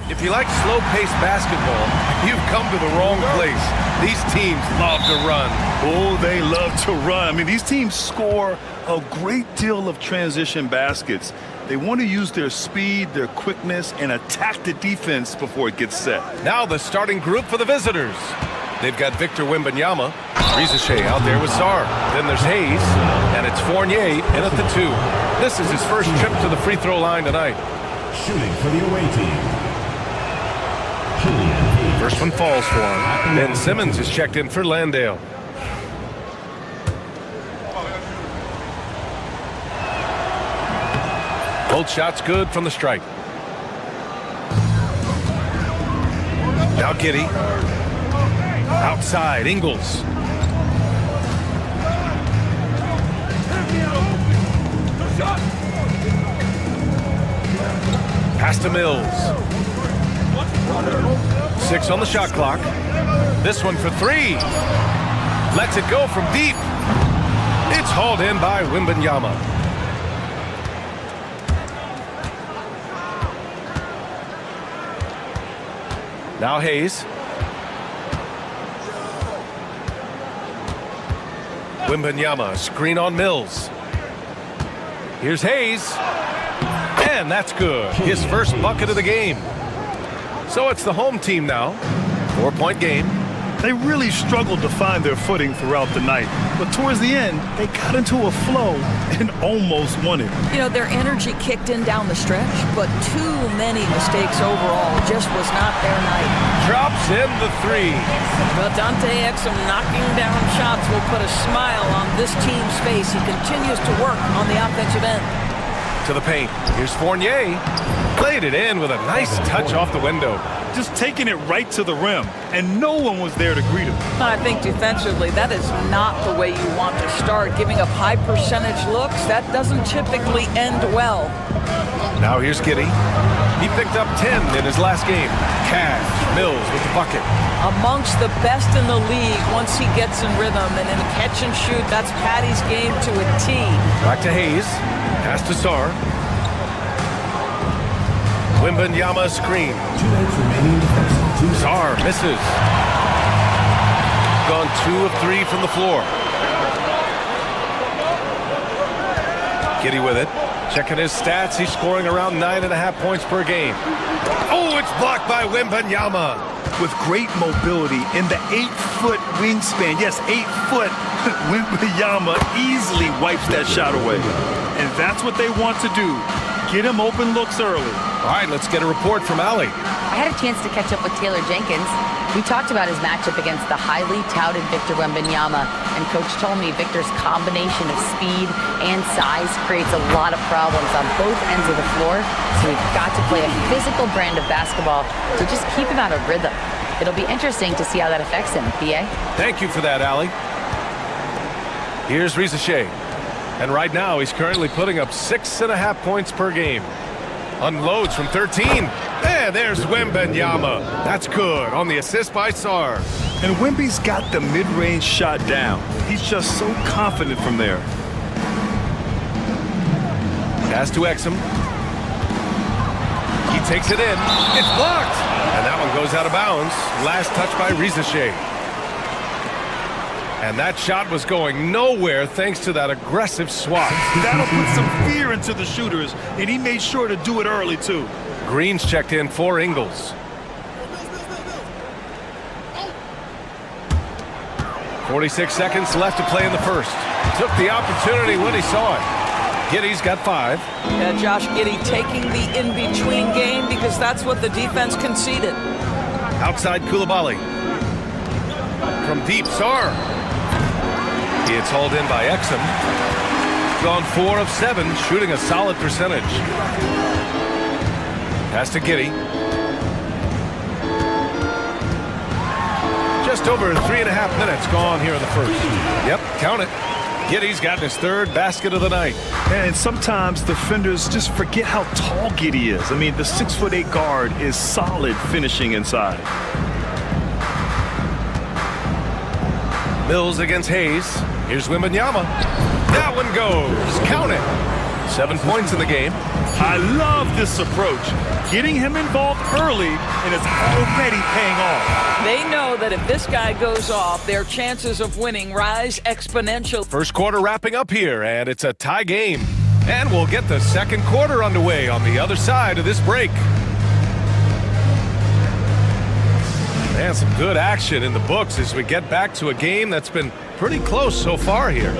If you like slow-paced basketball, you've come to the wrong place. These teams love to run. Oh, they love to run. I mean, these teams score a great deal of transition baskets. They want to use their speed, their quickness, and attack the defense before it gets set. Now the starting group for the visitors. They've got Victor Wembanyama, Rizeshe out there with Sarr. Then there's Hayes, and it's Fournier in at the 2. This is his first trip to the free throw line tonight. Shooting for the away team. First one falls for him. Ben Simmons is checked in for Landale. Both shots good from the stripe. Now Giddey. Outside, Ingles. Pass to Mills. 6 on the shot clock. This one for 3. Lets it go from deep. It's hauled in by Wembanyama. Now Hayes. Wembanyama, screen on Mills. Here's Hayes. And that's good. His first bucket of the game. So it's the home team now. 4-point game. They really struggled to find their footing throughout the night. But towards the end, they got into a flow and almost won it. You know, their energy kicked in down the stretch, but too many mistakes overall. Just was not their night. Drops in the 3. Well, Dante Exum knocking down shots will put a smile on this team's face. He continues to work on the offensive end. To the paint. Here's Fournier. Played it in with a nice touch off the window. Just taking it right to the rim, and no one was there to greet him. I think defensively, that is not the way you want to start. Giving up high percentage looks, that doesn't typically end well. Now here's Giddey. He picked up 10 in his last game. Cash, Mills with the bucket. Amongst the best in the league once he gets in rhythm, and in a catch and shoot, that's Patty's game to a T. Back to Hayes. Pass to Sarr. Wembanyama screen. 2 minutes remaining. Sarr misses. Gone 2 of 3 from the floor. Giddey with it. Checking his stats. He's scoring around 9.5 points per game. Oh, it's blocked by Wembanyama. With great mobility in the 8-foot wingspan. Yes, 8 foot. Wembanyama easily wipes that shot away. And that's what they want to do. Get him open looks early. All right, let's get a report from Allie. I had a chance to catch up with Taylor Jenkins. We talked about his matchup against the highly touted Victor Wembanyama, and Coach told me Victor's combination of speed and size creates a lot of problems on both ends of the floor, so we've got to play a physical brand of basketball to just keep him out of rhythm. It'll be interesting to see how that affects him, BA. Thank you for that, Allie. Here's Rizeshe. And right now, he's currently putting up 6.5 points per game. Unloads from 13. And there's Wembanyama. That's good on the assist by Sarr. And Wemby's got the mid-range shot down. He's just so confident from there. Pass to Exum. He takes it in. It's blocked. And that one goes out of bounds. Last touch by Rizeshe. And that shot was going nowhere thanks to that aggressive swat. That'll put some fear into the shooters, and he made sure to do it early, too. Green's checked in for Ingles. 46 seconds left to play in the first. Took the opportunity when he saw it. Giddy's got 5. Yeah, Josh Giddey taking the in-between game because that's what the defense conceded. Outside Koulibaly. From deep, Sar. It's hauled in by Exum. Gone 4 of 7, shooting a solid percentage. Pass to Giddey. Just over 3.5 minutes gone here in the first. Yep, count it. Giddey's gotten his 3rd basket of the night. And sometimes defenders just forget how tall Giddey is. I mean, the 6'8" guard is solid finishing inside. Mills against Hayes. Here's Wembanyama. That one goes. Count it. 7 points in the game. I love this approach. Getting him involved early, and it's already paying off. They know that if this guy goes off, their chances of winning rise exponentially. First quarter wrapping up here, and it's a tie game. And we'll get the second quarter underway on the other side of this break. And some good action in the books as we get back to a game that's been pretty close so far here.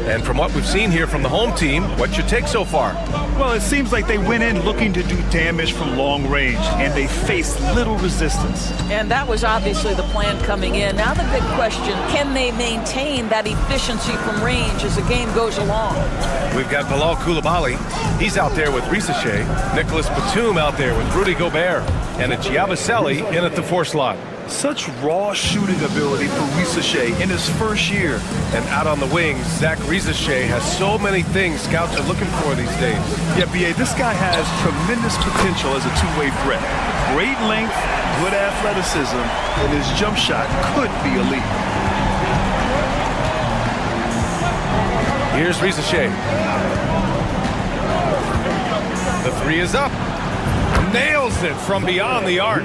And from what we've seen here from the home team, what's your take so far? Well, it seems like they went in looking to do damage from long range, and they faced little resistance. And that was obviously the plan coming in. Now the big question, can they maintain that efficiency from range as the game goes along? We've got Bilal Koulibaly. He's out there with Risachet. Nicholas Batum out there with Rudy Gobert. And it's Yabusele in at the 4 slot. Such raw shooting ability for Risachet in his first year. And out on the wings, Zach Risachet has so many things scouts are looking for these days. Yeah, B.A., this guy has tremendous potential as a two-way threat. Great length, good athleticism, and his jump shot could be elite. Here's Risachet. The 3 is up. Nails it from beyond the arc.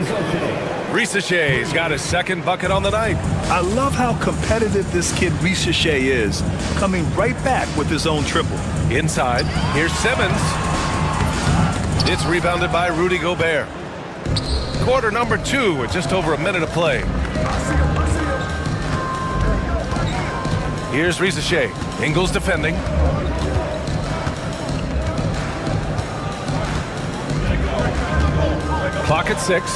Risachet's got his 2nd bucket on the night. I love how competitive this kid Risachet is, coming right back with his own triple. Inside, here's Simmons. It's rebounded by Rudy Gobert. Quarter number 2 with just over a minute to play. Here's Risachet. Ingles defending. Clock at 6.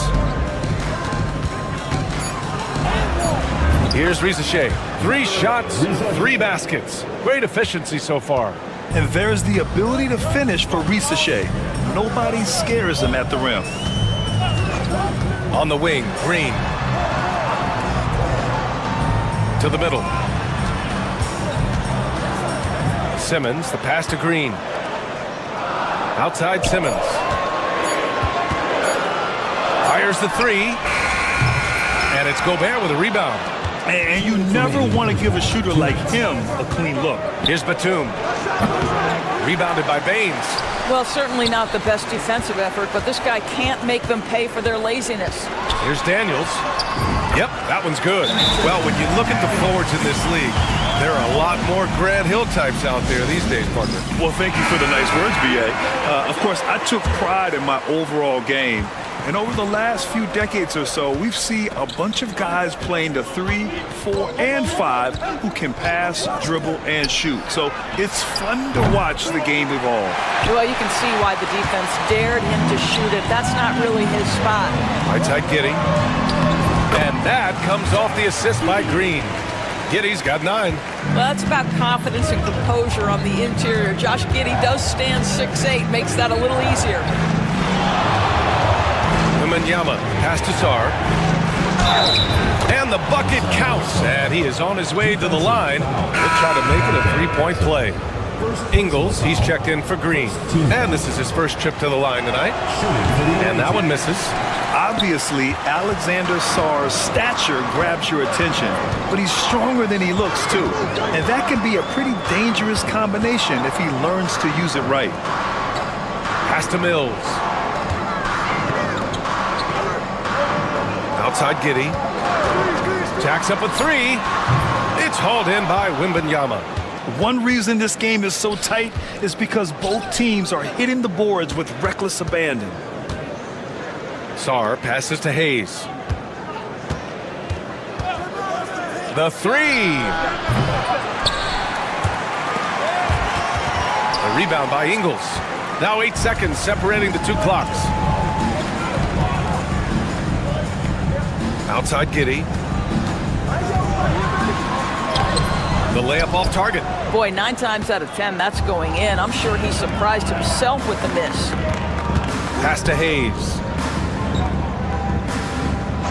Here's Risachet. 3 shots, 3 baskets. Great efficiency so far. And there's the ability to finish for Risachet. Nobody scares him at the rim. On the wing, Green. To the middle. Simmons, the pass to Green. Outside Simmons. Fires the 3. And it's Gobert with a rebound. And you never want to give a shooter like him a clean look. Here's Batum. Rebounded by Baines. Well, certainly not the best defensive effort, but this guy can't make them pay for their laziness. Here's Daniels. Yep, that one's good. Well, when you look at the forwards in this league, there are a lot more Grant Hill types out there these days, partner. Well, thank you for the nice words, B.A. Of course, I took pride in my overall game. And over the last few decades or so, we've seen a bunch of guys playing the 3, 4, and 5 who can pass, dribble, and shoot. So it's fun to watch the game evolve. Well, you can see why the defense dared him to shoot it. That's not really his spot. Right side Giddey. And that comes off the assist by Green. Giddey's got 9. Well, that's about confidence and composure on the interior. Josh Giddey does stand 6'8", makes that a little easier. Wembanyama, pass to Sar. And the bucket counts, and he is on his way to the line. He'll try to make it a 3-point play. Ingles, he's checked in for Green. And this is his first trip to the line tonight. And that one misses. Obviously, Alexander Sarr's stature grabs your attention, but he's stronger than he looks, too. And that can be a pretty dangerous combination if he learns to use it right. Pass to Mills. Outside Giddey. Jacks up a 3. It's hauled in by Wembanyama. One reason this game is so tight is because both teams are hitting the boards with reckless abandon. Sar passes to Hayes. The three. A rebound by Ingles. Now 8 seconds separating the two clocks. Outside Giddey. The layup off target. Boy, 9 times out of 10, that's going in. I'm sure he surprised himself with the miss. Pass to Hayes.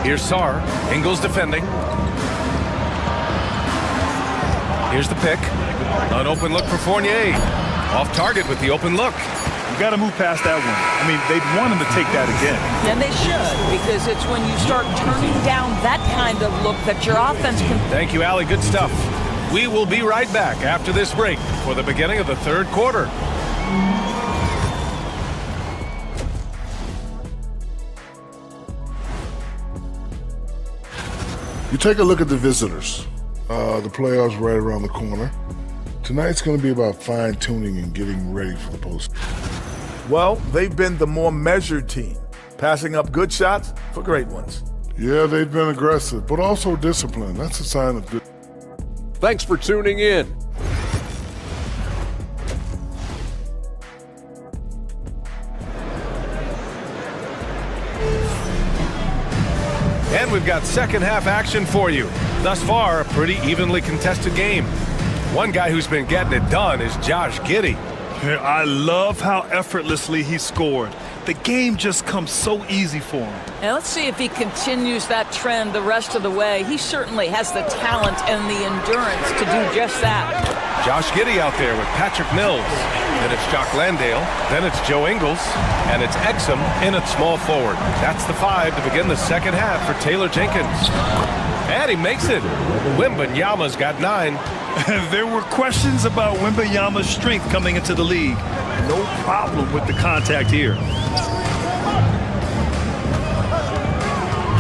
Here's Sarr. Ingles defending. Here's the pick. An open look for Fournier. Off target with the open look. You got to move past that one. I mean, they'd want him to take that again. And they should, because it's when you start turning down that kind of look that your offense can... Thank you, Allie. Good stuff. We will be right back after this break for the beginning of the third quarter. You take a look at the visitors. The playoffs right around the corner. Tonight's going to be about fine-tuning and getting ready for the post. Well, they've been the more measured team, passing up good shots for great ones. Yeah, they've been aggressive, but also disciplined. That's a sign of good. Thanks for tuning in. And we've got second half action for you. Thus far, a pretty evenly contested game. One guy who's been getting it done is Josh Giddey. I love how effortlessly he scored. The game just comes so easy for him. And let's see if he continues that trend the rest of the way. He certainly has the talent and the endurance to do just that. Josh Giddey out there with Patrick Mills. Then it's Jock Landale. Then it's Joe Ingles. And it's Exum in at small forward. That's the 5 to begin the second half for Taylor Jenkins. And he makes it. Wembanyama's got 9. There were questions about Wembanyama's strength coming into the league. No problem with the contact here.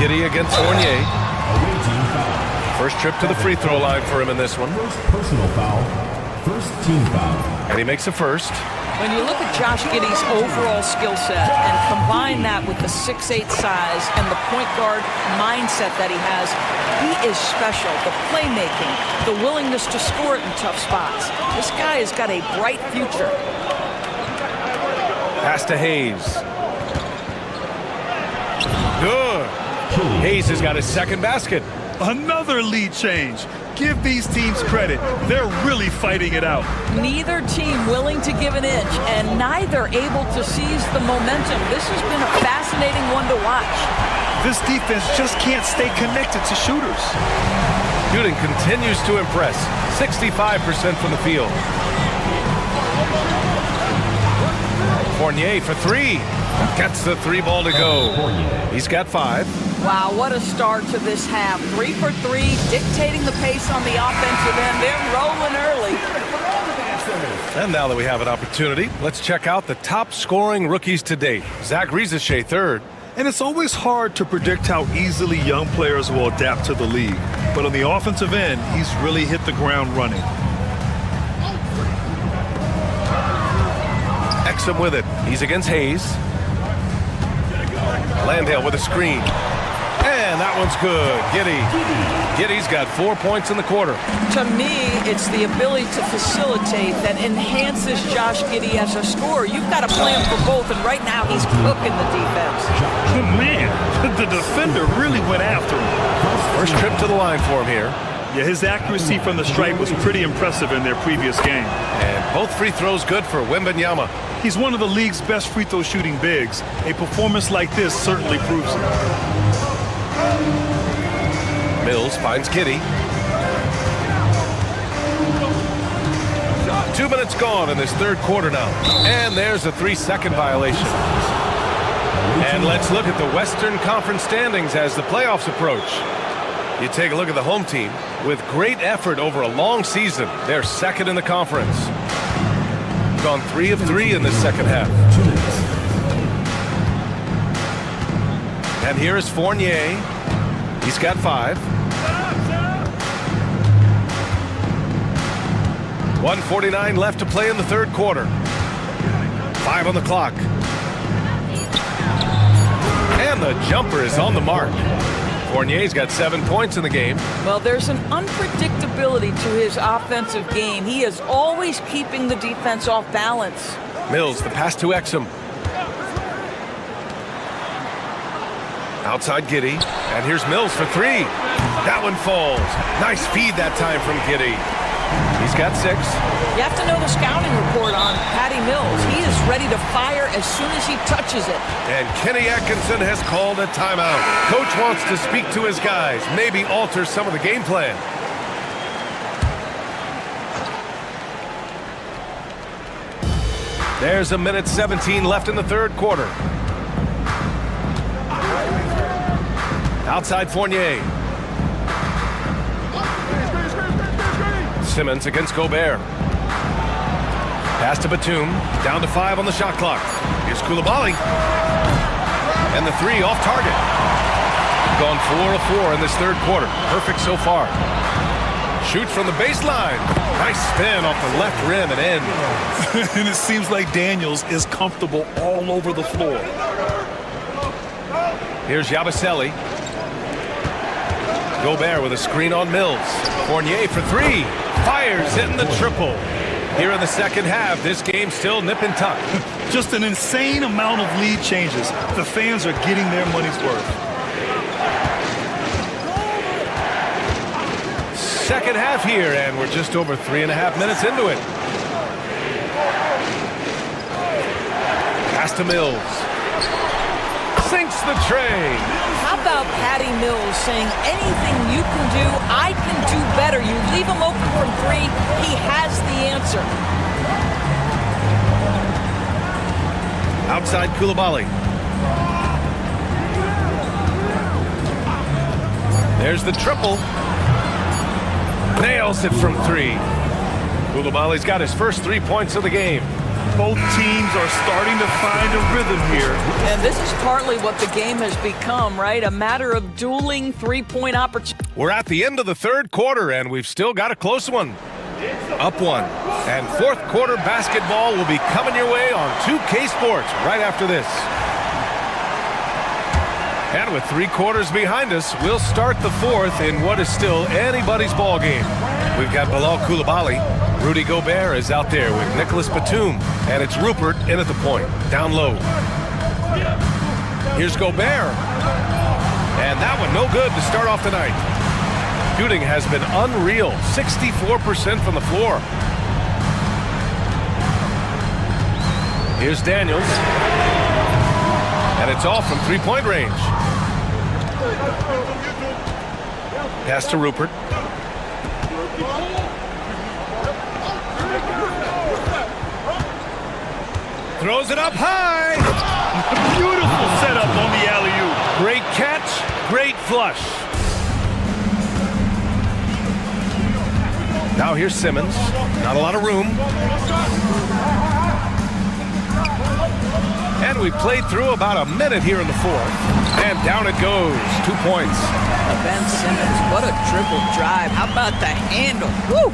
Giddey against Fournier. First trip to the free throw line for him in this one. First personal foul. First team foul. And he makes a first. When you look at Josh Giddey's overall skill set and combine that with the 6'8" size and the point guard mindset that he has, he is special. The playmaking, the willingness to score it in tough spots. This guy has got a bright future. Pass to Hayes. Good. Hayes has got his second basket. Another lead change. Give these teams credit. They're really fighting it out. Neither team willing to give an inch and neither able to seize the momentum. This has been a fascinating one to watch. This defense just can't stay connected to shooters. Shooting continues to impress. 65% from the field. Fournier for 3. Gets the 3 ball to go. He's got 5. Wow, what a start to this half. 3 for 3, dictating the pace on the offensive end. They're rolling early. And now that we have an opportunity, let's check out the top scoring rookies to date. Zach Rieseshay, 3rd. And it's always hard to predict how easily young players will adapt to the league. But on the offensive end, he's really hit the ground running. Exum with it. He's against Hayes. Landale with a screen. And that one's good. Giddey's got 4 points in the quarter. To me, it's the ability to facilitate that enhances Josh Giddey as a scorer. You've got to play him for both, and right now he's cooking the defense. Man, the defender really went after him. First trip to the line for him here. Yeah, his accuracy from the stripe was pretty impressive in their previous game. And both free throws good for Wembanyama. He's one of the league's best free throw shooting bigs. A performance like this certainly proves it. Mills finds Giddey. 2 minutes gone in this third quarter now. And there's a 3-second violation. And let's look at the Western Conference standings as the playoffs approach. You take a look at the home team. With great effort over a long season, they're second in the conference. Gone 3 of 3 in the second half. And here is Fournier. He's got 5. 1:49 left to play in the third quarter. 5 on the clock. And the jumper is on the mark. Fournier's got 7 points in the game. Well, there's an unpredictability to his offensive game. He is always keeping the defense off balance. Mills, the pass to Exum. Outside Giddey, and here's Mills for 3. That one falls. Nice feed that time from Giddey. He's got 6. You have to know the scouting report on Patty Mills. He is ready to fire as soon as he touches it. And Kenny Atkinson has called a timeout. Coach wants to speak to his guys, maybe alter some of the game plan. There's a minute 17 left in the third quarter. Outside Fournier. Simmons against Gobert. Pass to Batum. Down to 5 on the shot clock. Here's Koulibaly. And the 3 off target. Gone 4 of 4 in this third quarter. Perfect so far. Shoots from the baseline. Nice spin off the left rim and in. And it seems like Daniels is comfortable all over the floor. Here's Yabusele. Gobert with a screen on Mills. Fournier for 3. Fires hitting the triple. Here in the second half, this game still nip and tuck. Just an insane amount of lead changes. The fans are getting their money's worth. Second half here, and we're just over 3.5 minutes into it. Pass to Mills. Sinks the tray. How about Patty Mills saying, anything you can do, I can do better. You leave him open from 3, he has the answer. Outside Koulibaly. There's the triple. Nails it from 3. Koulibaly's got his first 3 points of the game. Both teams are starting to find a rhythm here. And this is partly what the game has become, right? A matter of dueling three-point opportunities. We're at the end of the third quarter, and we've still got a close one. Up 1. And fourth quarter basketball will be coming your way on 2K Sports right after this. And with 3 quarters behind us, we'll start the fourth in what is still anybody's ball game. We've got Bilal Koulibaly. Rudy Gobert is out there with Nicholas Batum. And it's Rupert in at the point, down low. Here's Gobert. And that one no good to start off the night. Shooting has been unreal, 64% from the floor. Here's Daniels. And it's off from 3-point range. Pass to Rupert. Throws it up high. Beautiful setup on the alley-oop. Great catch, great flush. Now here's Simmons. Not a lot of room. And we played through about a minute here in the fourth. And down it goes. 2 points. Ben Simmons, what a triple drive. How about the handle? Woo!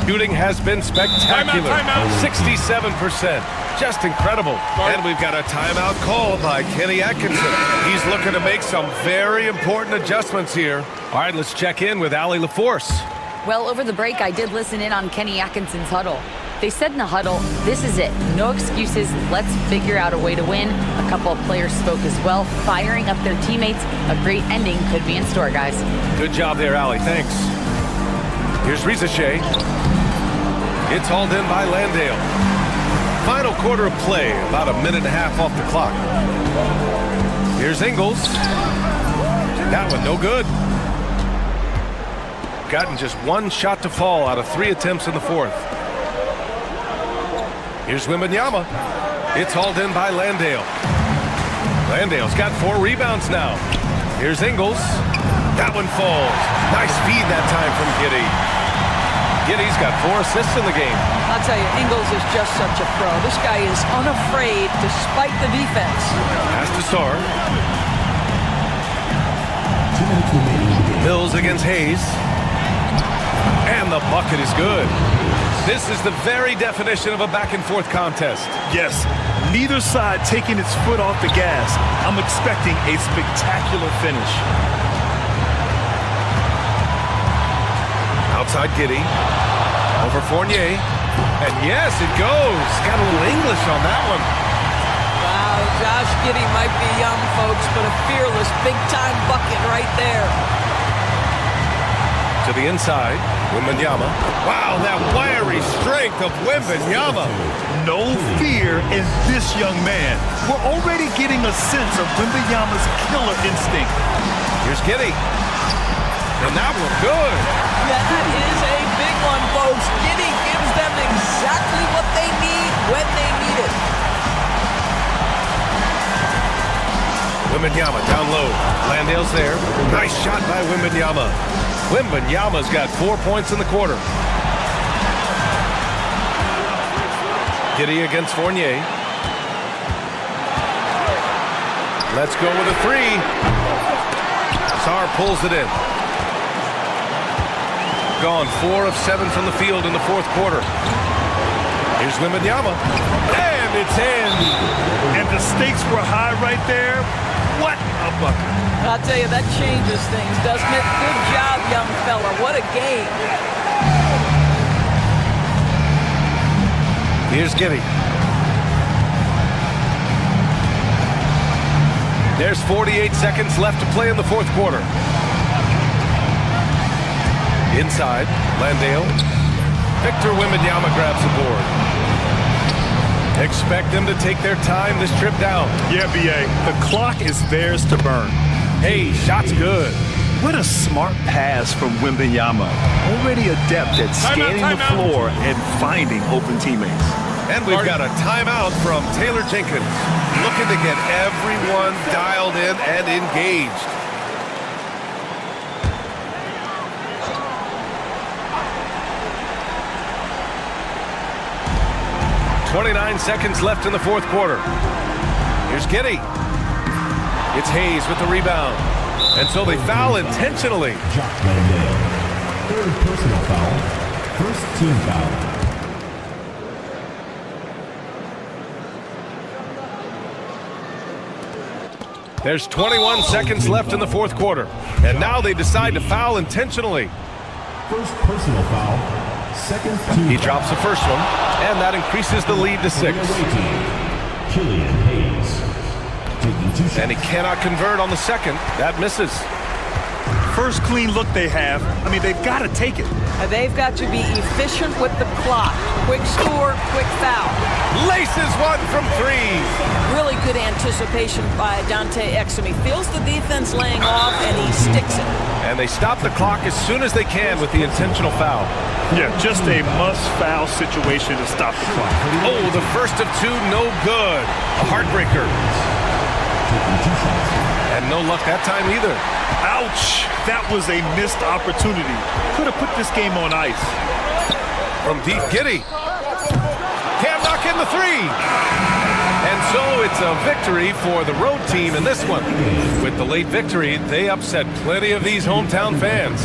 Shooting has been spectacular. Timeout. 67%. Just incredible. And we've got a timeout called by Kenny Atkinson. He's looking to make some very important adjustments here. All right, let's check in with Allie LaForce. Well, over the break, I did listen in on Kenny Atkinson's huddle. They said in the huddle, this is it. No excuses. Let's figure out a way to win. A couple of players spoke as well, firing up their teammates. A great ending could be in store, guys. Good job there, Allie. Thanks. Here's Rizachet. It's hauled in by Landale. Final quarter of play, about a minute and a half off the clock. Here's Ingles. That one no good. Gotten just 1 shot to fall out of 3 attempts in the fourth. Here's Wembanyama. It's hauled in by Landale. Landale's got 4 rebounds now. Here's Ingles. That one falls. Nice feed that time from Giddey. Giddey's got 4 assists in the game. I'll tell you, Ingles is just such a pro. This guy is unafraid despite the defense. Pass to Sarr. 2 minutes remaining. Mills against Hayes. And the bucket is good. This is the very definition of a back-and-forth contest. Yes, neither side taking its foot off the gas. I'm expecting a spectacular finish. Outside Giddy. Over Fournier. And yes, it goes. Got a little English on that one. Wow, Josh Giddey might be young, folks, but a fearless, big-time bucket right there. To the inside, Wembanyama. Wow, that wiry strength of Wembanyama. No fear in this young man. We're already getting a sense of Wembanyama's killer instinct. Here's Giddy. And that one good. That is a big one, folks. Giddey gives them exactly what they need when they need it. Wembanyama down low. Landale's there. Nice shot by Wembanyama. Wembanyama's got 4 points in the quarter. Giddy against Fournier. Let's go with a three. Sarr pulls it in. Gone 4 of 7 from the field in the fourth quarter. Here's Wembanyama. And it's in. And the stakes were high right there. What a bucket. I'll tell you, that changes things, doesn't it? Good job, young fella. What a game. Here's Giddy. There's 48 seconds left to play in the fourth quarter. Inside, Landale. Victor Wembanyama grabs the board. Expect them to take their time this trip down. Yeah, B.A., the clock is theirs to burn. Hey, shot's good. What a smart pass from Wembanyama. Already adept at scanning the floor and finding open teammates. And we've got a timeout from Taylor Jenkins. Looking to get everyone dialed in and engaged. .29 seconds left in the fourth quarter. Here's Giddy. It's Hayes with the rebound. And so they foul intentionally. Jock Landale. Third personal foul. First team foul. There's 21 seconds left in the fourth quarter. And now they decide to foul intentionally. First personal foul. Second team He drops the first one, and that increases the lead to 6. Killian Hayes. Taking 2 shots. And he cannot convert on the second. That misses. First clean look they have. I mean, they've got to take it. They've got to be efficient with the clock. Quick score, quick foul. Laces one from 3. Really good anticipation by Dante Exum. He feels the defense laying off, and he sticks it. And they stop the clock as soon as they can with the intentional foul. Yeah, just a must-foul situation to stop the clock. Oh, the first of 2, no good. A heartbreaker. Taking 2 shots. And no luck that time either. Ouch! That was a missed opportunity. Could have put this game on ice. From deep, Giddy. Can't knock in the 3. And so it's a victory for the road team in this one. With the late victory, they upset plenty of these hometown fans.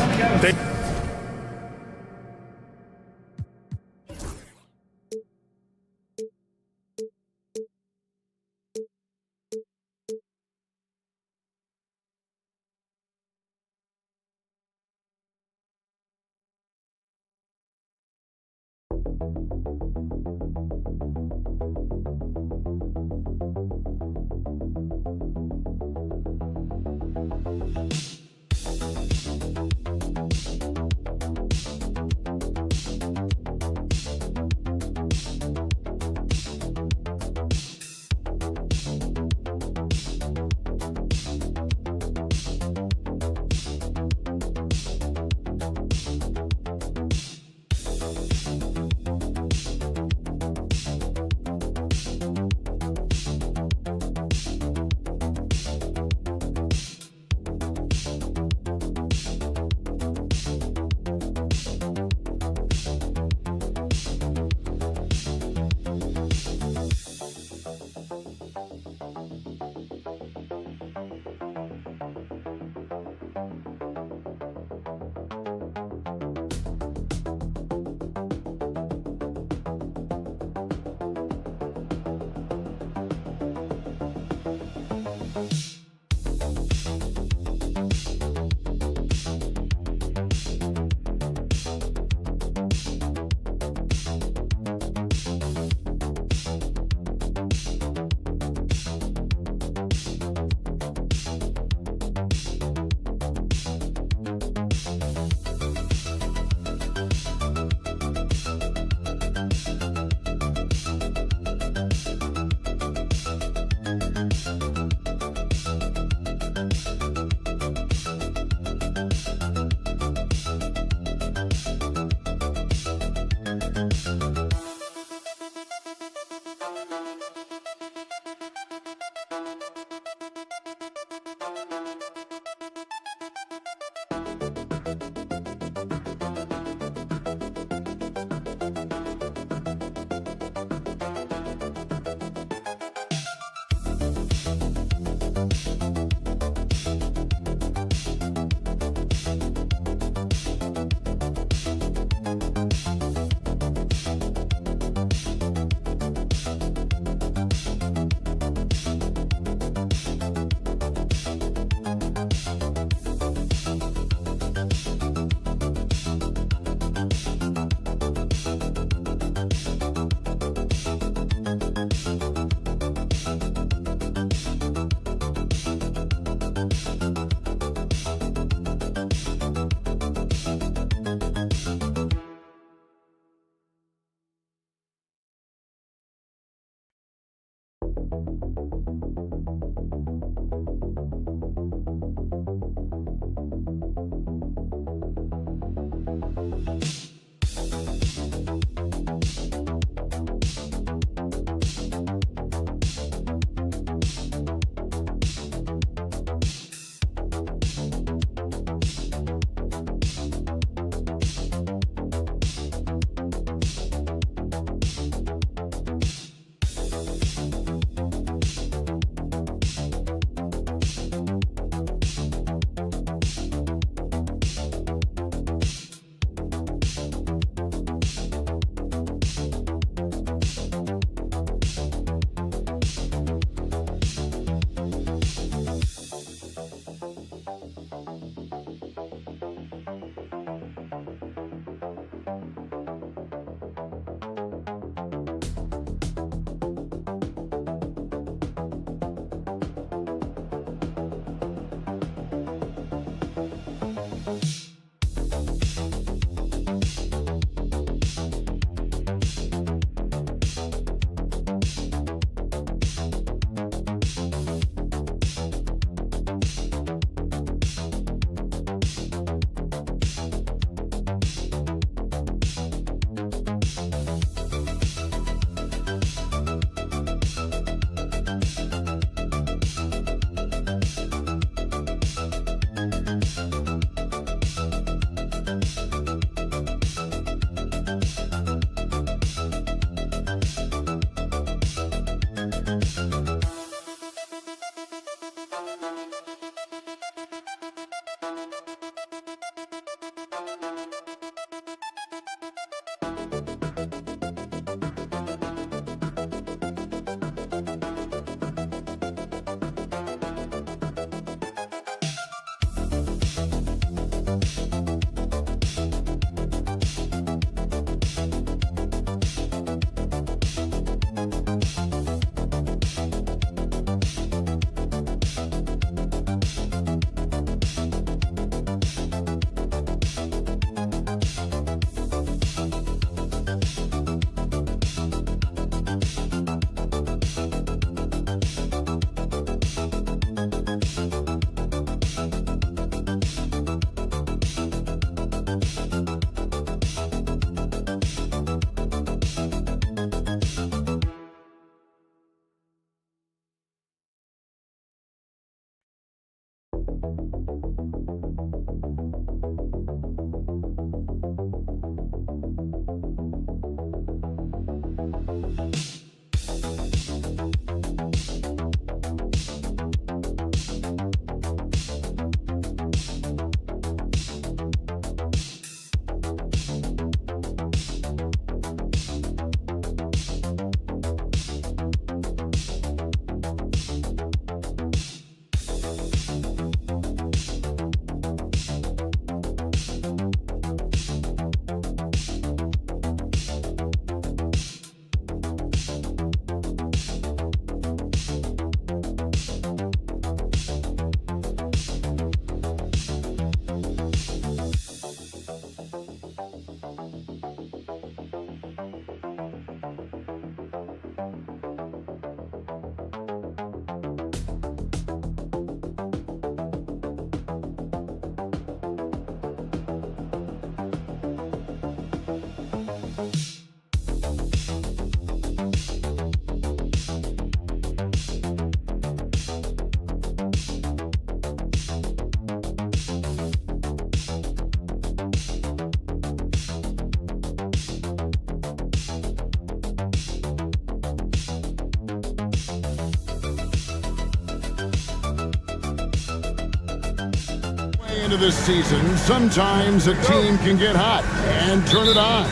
Into this season, sometimes a team can get hot and turn it on.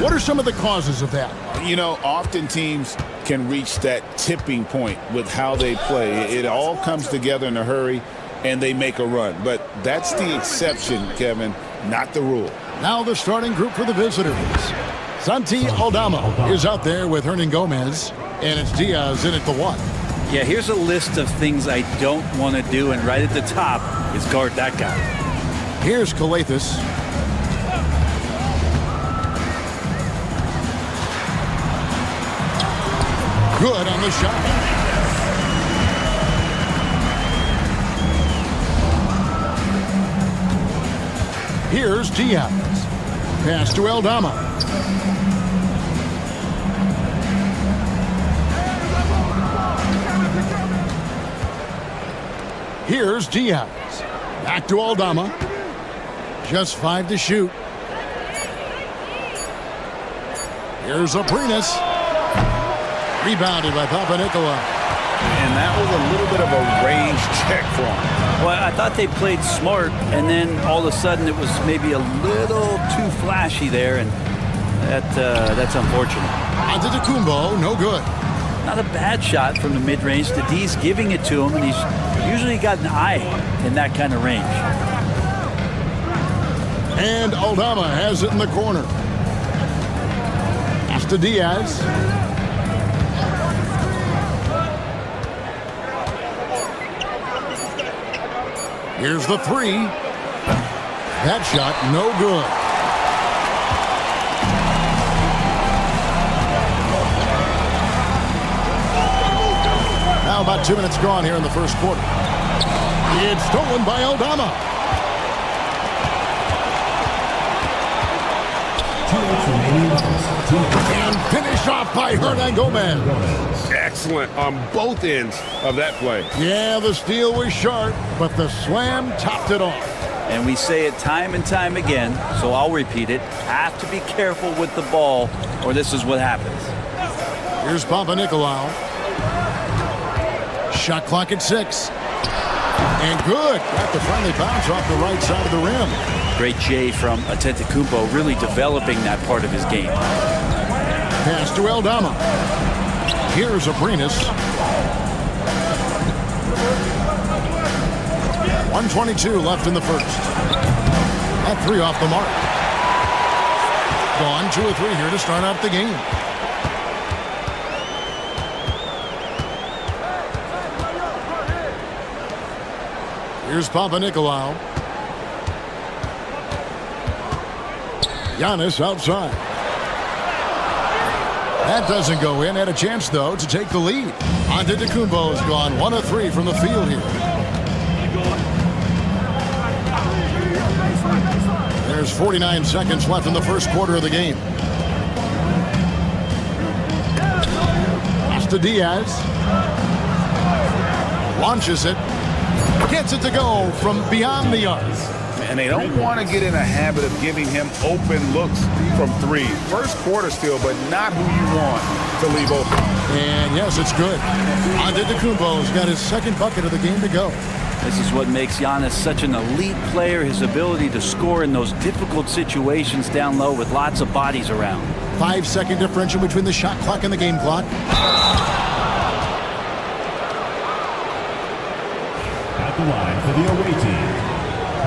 What are some of the causes of that? You know, often teams can reach that tipping point with how they play. It all comes together in a hurry, and they make a run. But that's the exception, Kevin, not the rule. Now the starting group for the visitors. Santi Aldama is out there with Hernan Gomez, and it's Diaz in at the one. Yeah, here's a list of things I don't want to do, and right at the top is guard that guy. Here's Calathis. good on the shot. Here's Diaz. Pass to Aldama. Here's Diaz. Back to Aldama. Just 5 to shoot. Here's Aprinas. Rebounded by Papanikolaou. And that was a little bit of a range check for him. Well, I thought they played smart, and then all of a sudden it was maybe a little too flashy there, and that's unfortunate. Antetokounmpo, no good. Not a bad shot from the mid-range. The D's giving it to him, and he's usually got an eye in that kind of range. And Aldama has it in the corner. Pass to Diaz. Here's the 3. That shot, no good. Now about 2 minutes gone here in the first quarter. It's stolen by Aldama. 2 minutes remaining in the first. 2 minutes. And finished off by Hernan Gomez. Excellent on both ends of that play. Yeah, the steal was sharp, but the slam topped it off. And we say it time and time again, so I'll repeat it. Have to be careful with the ball, or this is what happens. Here's Papanikolaou. Shot clock at 6. And good. Got the friendly bounce off the right side of the rim. Great J from Antetokounmpo, really developing that part of his game. Pass to Aldama. Here's Aprinas. 1:22 left in the first. That 3 off the mark. Gone 2 or 3 here to start out the game. Here's Papanikolaou. Giannis outside. That doesn't go in. Had a chance, though, to take the lead. Antetokounmpo's gone 1 of 3 from the field here. There's 49 seconds left in the first quarter of the game. Pass to Diaz. Launches it. Gets it to go from beyond the arc. And they don't want to get in a habit of giving him open looks from 3. First quarter still, but not who you want to leave open. And yes, it's good. Antetokounmpo's got his second bucket of the game to go. This is what makes Giannis such an elite player, his ability to score in those difficult situations down low with lots of bodies around. 5-second differential between the shot clock and the game clock. At the line for the away team,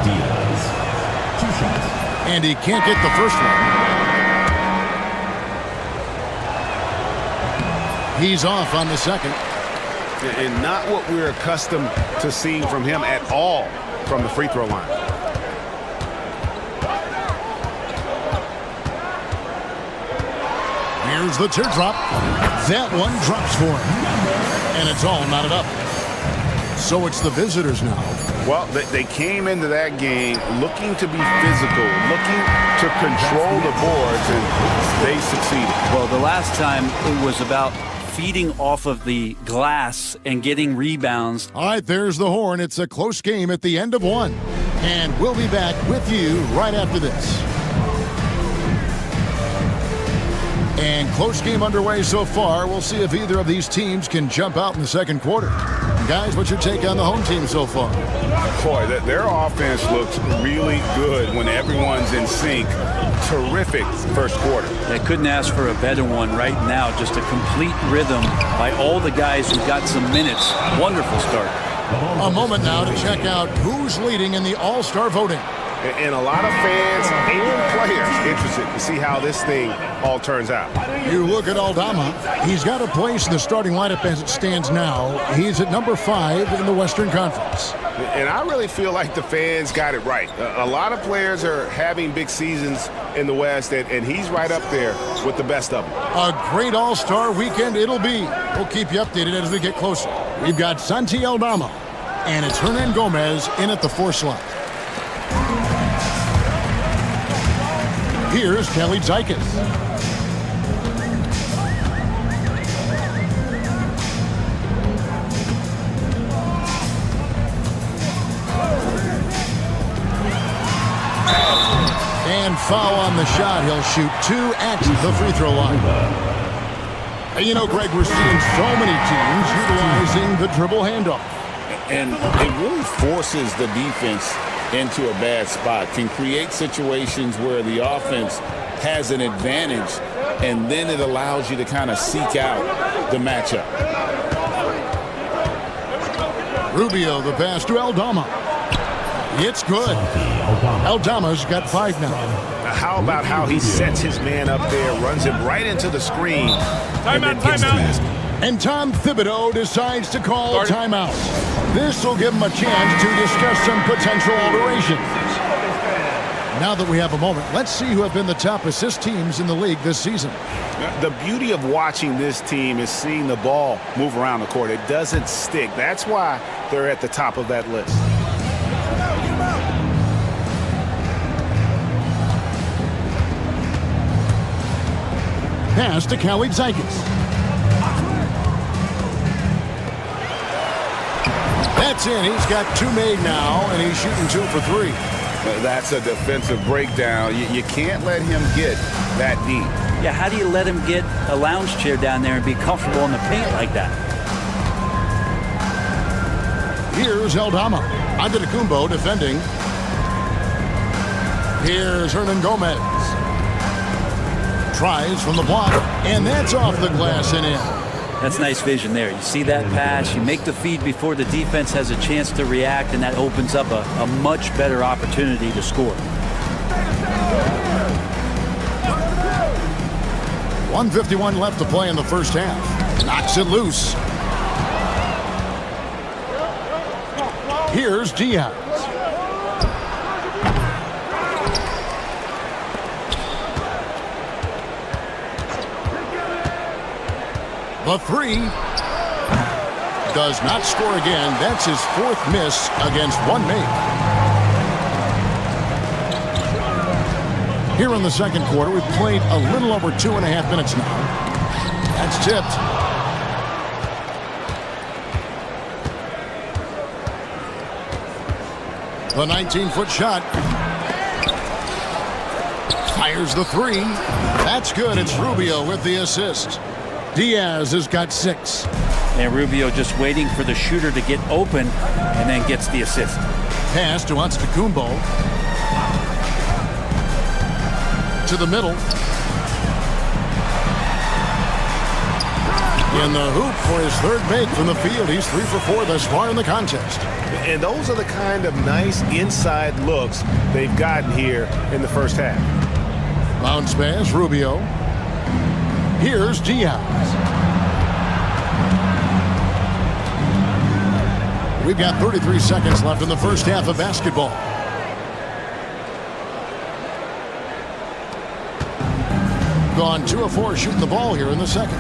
Diaz. 2 shots. And he can't get the first one. He's off on the second. And not what we're accustomed to seeing from him at all from the free throw line. Here's the teardrop. That one drops for him. And it's all knotted up. So it's the visitors now. Well, they came into that game looking to be physical, looking to control the boards, and they succeeded. Well, the last time it was about feeding off of the glass and getting rebounds. All right, there's the horn. It's a close game at the end of 1. And we'll be back with you right after this. And close game underway so far. We'll see if either of these teams can jump out in the second quarter. Guys, what's your take on the home team so far? Boy, their offense looks really good when everyone's in sync. Terrific first quarter. I couldn't ask for a better one right now. Just a complete rhythm by all the guys who got some minutes. Wonderful start. A moment now to check out who's leading in the All-Star voting. And a lot of fans and players interested to see how this thing all turns out. You look at Aldama. He's got a place in the starting lineup as it stands now. He's at number 5 in the Western Conference. And I really feel like the fans got it right. A lot of players are having big seasons in the West, and he's right up there with the best of them. A great All-Star weekend it'll be. We'll keep you updated as we get closer. We've got Santi Aldama, and it's Hernan Gomez in at the 4 slot. Here's Kelly Zykis. And foul on the shot. He'll shoot 2 at the free throw line. And you know, Greg, we're seeing so many teams utilizing the dribble handoff. And it really forces the defense into a bad spot, can create situations where the offense has an advantage, and then it allows you to kind of seek out the matchup. Rubio, the pass to Aldama. It's good. Aldama's got 5 now. How about how he sets his man up there, runs him right into the screen, and then gets the basket. And Tom Thibodeau decides to call a timeout. This will give him a chance to discuss some potential alterations. Now that we have a moment, let's see who have been the top assist teams in the league this season. The beauty of watching this team is seeing the ball move around the court. It doesn't stick. That's why they're at the top of that list. Pass to Kelly Zykis. That's in. He's got 2 made now, and he's shooting 2 for 3. That's a defensive breakdown. You can't let him get that deep. Yeah, how do you let him get a lounge chair down there and be comfortable in the paint like that? Here's Aldama. Antetokounmpo defending. Here's Hernan Gomez. Tries from the block, and that's off the glass and in. That's nice vision there. You see that pass, you make the feed before the defense has a chance to react, and that opens up a much better opportunity to score. 1:51 left to play in the first half. Knocks it loose. Here's Diaz. The 3 does not score again. That's his 4th miss against 1 made. Here in the second quarter, we've played a little over 2.5 minutes now. That's tipped. The 19-foot shot. Fires the 3. That's good. It's Rubio with the assist. Diaz has got 6. And Rubio just waiting for the shooter to get open and then gets the assist. Pass to Antetokounmpo. To the middle. In the hoop for his 3rd make from the field. He's 3 for 4 thus far in the contest. And those are the kind of nice inside looks they've gotten here in the first half. Bounce pass, Rubio. Here's Diaz. We've got 33 seconds left in the first half of basketball. Gone 2 of 4 shooting the ball here in the second.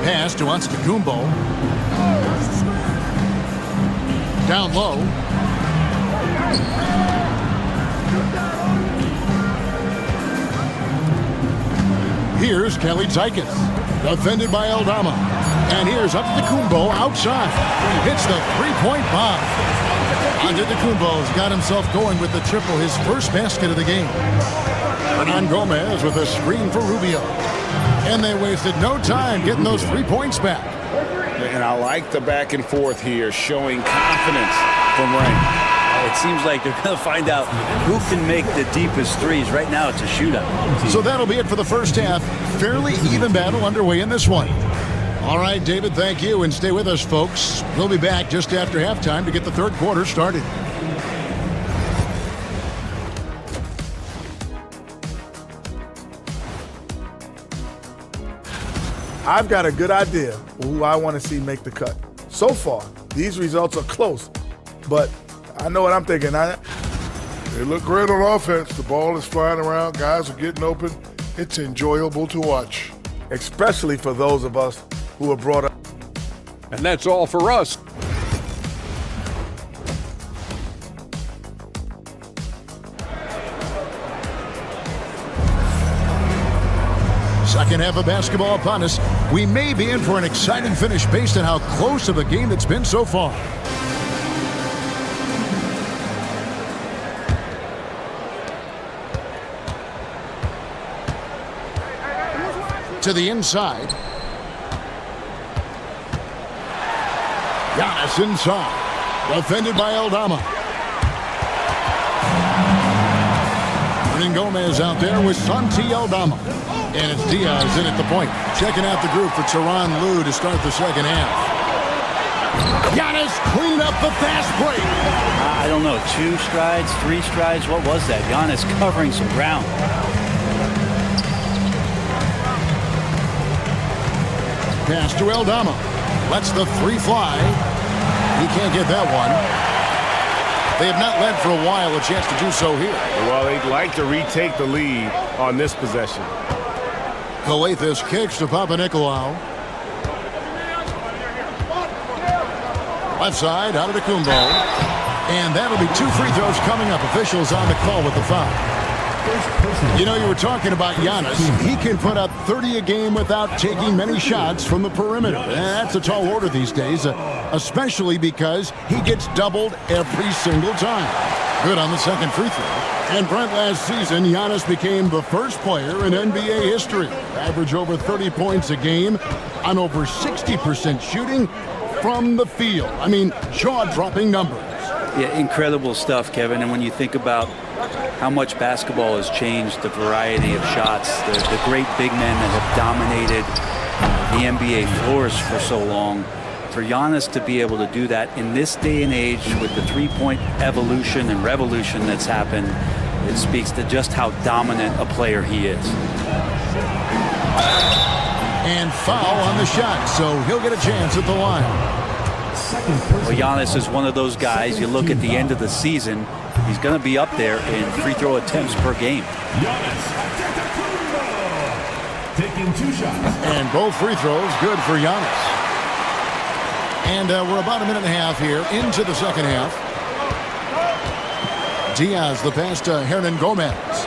Pass to Antetokounmpo. Down low. Here's Kelly Zykis, defended by Aldama. And here's Antetokounmpo outside. He hits the 3-point bomb. Antetokounmpo's got himself going with the triple, his first basket of the game. Hernan Gomez with a screen for Rubio. And they wasted no time getting those 3 points back. And I like the back and forth here, showing confidence from Ray. It seems like they're going to find out who can make the deepest threes. Right now, it's a shootout. So that'll be it for the first half. Fairly even battle underway in this one. All right, David, thank you. And stay with us, folks. We'll be back just after halftime to get the third quarter started. I've got a good idea who I want to see make the cut. So far, These results are close, but I know what I'm thinking. They look great on offense. The ball is flying around. Guys are getting open. It's enjoyable to watch, especially for those of us who are brought up. And that's all for us. Second half of basketball upon us. We may be in for an exciting finish based on how close of a game it's been so far. To the inside. Giannis inside. Defended by Aldama. Gomez out there with Santi Aldama. And it's Diaz in at the point. Checking out the group for Tyronn Lue to start the second half. Giannis cleaned up the fast break. I don't know, 2 strides, 3 strides, what was that? Giannis covering some ground. Pass to Aldama. Lets the 3 fly. He can't get that one. They have not led for a while, a chance to do so here. Well, they'd like to retake the lead on this possession. Coathis kicks to Papanikolaou. Left side, out of the Kumbo. And that'll be 2 free throws coming up. Officials on the call with the foul. You know, you were talking about Giannis. He can put up 30 a game without taking many shots from the perimeter. And that's a tall order these days, especially because he gets doubled every single time. Good on the second free throw. And Brent, last season, Giannis became the first player in NBA history. Average over 30 points a game on over 60% shooting from the field. I mean, jaw-dropping numbers. Yeah, incredible stuff, Kevin. And when you think about how much basketball has changed, the variety of shots, the great big men that have dominated the NBA floors for so long, for Giannis to be able to do that in this day and age with the three-point evolution and revolution that's happened, it speaks to just how dominant a player he is. And foul on the shot, so he'll get a chance at the line. Well, Giannis is one of those guys, you look at the end of the season, he's going to be up there in free throw attempts per game. Taking 2 shots. And both free throws good for Giannis. And we're about a minute and a half here into the second half. Diaz, the pass to Hernan Gomez.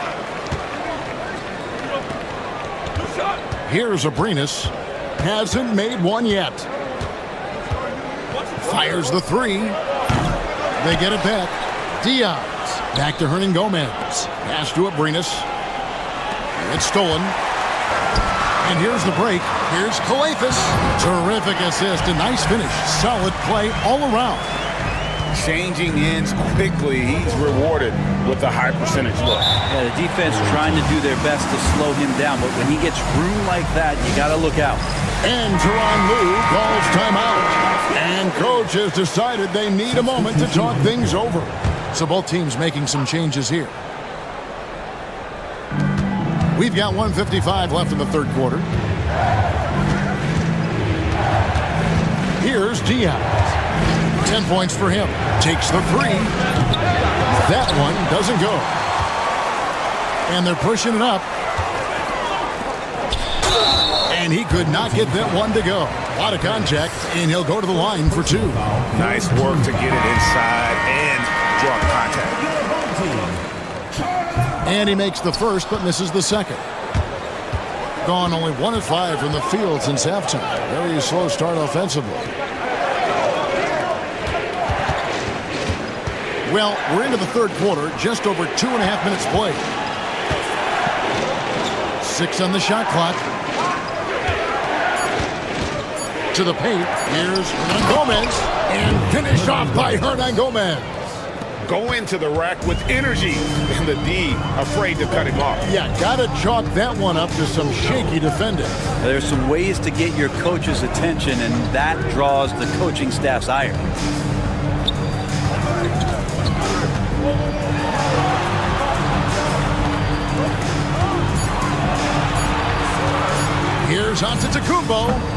Here's Abrinas. Hasn't made one yet. Fires the 3. They get it back. Diaz. Back to Hernan Gomez. Pass to Abrinas. It's stolen. And here's the break. Here's Coathis. Terrific assist. A nice finish. Solid play all around. Changing ends quickly. He's rewarded with a high percentage look. Yeah, the defense trying to do their best to slow him down, but when he gets room like that, you got to look out. And Tyronn Lue calls timeout. And coach has decided they need a moment to talk things over. So both teams making some changes here. We've got 1:55 left in the third quarter. Here's Diaz. 10 points for him. Takes the 3. That one doesn't go. And they're pushing it up. And he could not get that one to go. A lot of contact, and he'll go to the line for 2. Nice work to get it inside and draw contact. And he makes the first, but misses the second. Gone only 1 of 5 from the field since halftime. Very slow start offensively. Well, we're into the third quarter, just over 2.5 minutes played. 6 on the shot clock. To the paint, here's Hernan Gomez, and finished off by Hernan Gomez. Go into the rack with energy, and the D afraid to cut him off. Yeah, gotta chalk that one up to some shaky defending. There's some ways to get your coach's attention, and that draws the coaching staff's ire. Here's Antetokounmpo.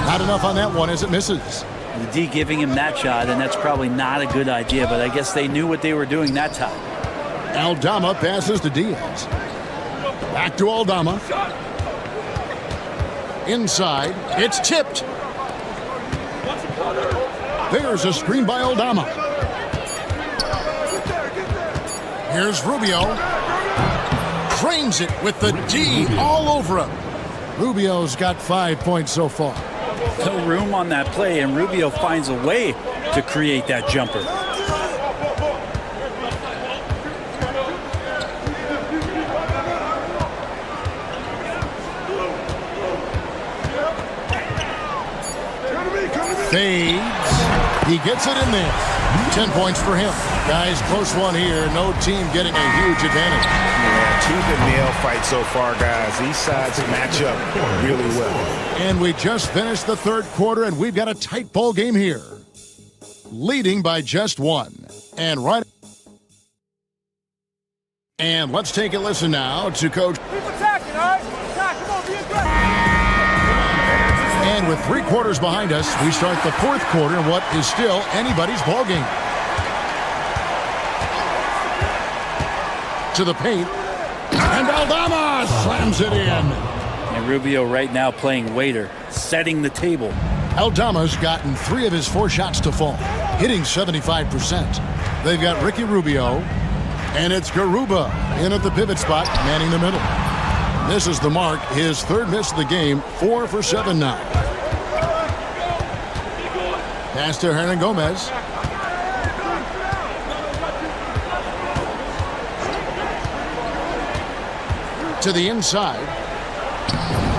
Not enough on that one as it misses. The D giving him that shot, and that's probably not a good idea, but I guess they knew what they were doing that time. Aldama passes to Diaz. Back to Aldama. Inside, it's tipped. There's a screen by Aldama. Here's Rubio. Frames it with the D all over him. Rubio's got 5 points so far. No room on that play, and Rubio finds a way to create that jumper. Fades. He gets it in there. 10 points for him. Guys, close one here. No team getting a huge advantage. Yeah, tooth and nail fight so far, guys. These sides match up really well. And we just finished the third quarter, and we've got a tight ball game here. Leading by just one. And let's take a listen now to Coach. Keep attacking, all right? Attack, come on, be aggressive. And with 3 quarters behind us, we start the fourth quarter in what is still anybody's ball game. To the paint. And Aldama slams it in. And Rubio right now playing waiter, setting the table. Aldama's gotten 3 of his 4 shots to fall, hitting 75%. They've got Ricky Rubio, and it's Garuba in at the pivot spot, manning the middle. Misses the mark, his 3rd miss of the game, 4 for 7 now. Pass to Hernan Gomez. To the inside.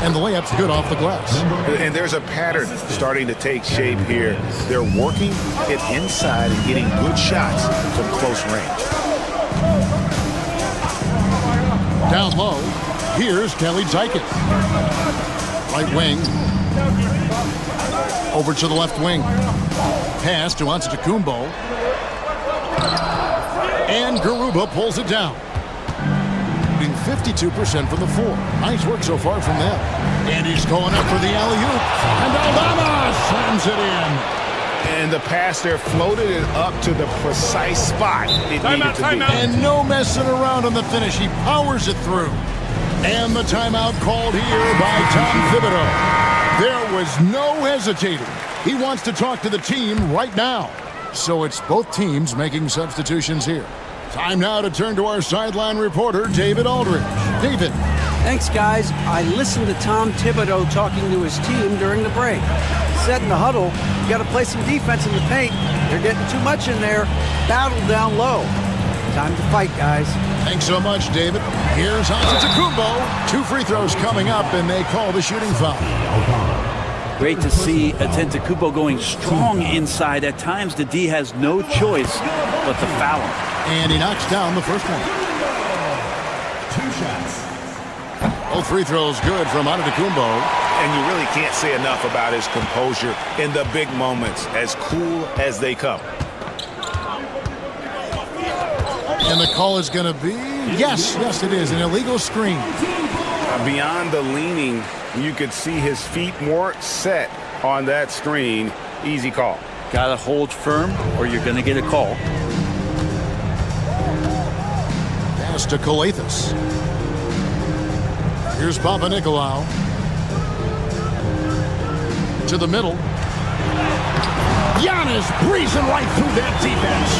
And the layup's good off the glass. And there's a pattern starting to take shape here. They're working it inside and getting good shots from close range. Down low, here's Kelly Zeikert. Right wing. Over to the left wing. Pass to Antetokounmpo. And Garuba pulls it down. 52% from the 4. Nice work so far from them. And he's going up for the alley-oop. And Aldama slams it in. And the pass there floated it up to the precise spot it needed to be. And no messing around on the finish. He powers it through. And the timeout called here by Tom Thibodeau. There was no hesitating. He wants to talk to the team right now. So it's both teams making substitutions here. Time now to turn to our sideline reporter, David Aldridge. David. Thanks, guys. I listened to Tom Thibodeau talking to his team during the break. He said in the huddle, you got to play some defense in the paint. They're getting too much in there. Battle down low. Time to fight, guys. Thanks so much, David. Here's Antetokounmpo. 2 free throws coming up, and they call the shooting foul. Great to see Antetokounmpo going strong inside. At times, the D has no choice but to foul him. And he knocks down the first one. 2 shots. Both free throws good from Antetokounmpo. And you really can't say enough about his composure in the big moments, as cool as they come. And the call is going to be, yes, it is, an illegal screen. Beyond the leaning, you could see his feet more set on that screen. Easy call. Got to hold firm or you're going to get a call. Pass to Kalathis. Here's Papanikolaou. To the middle. Giannis breezing right through that defense.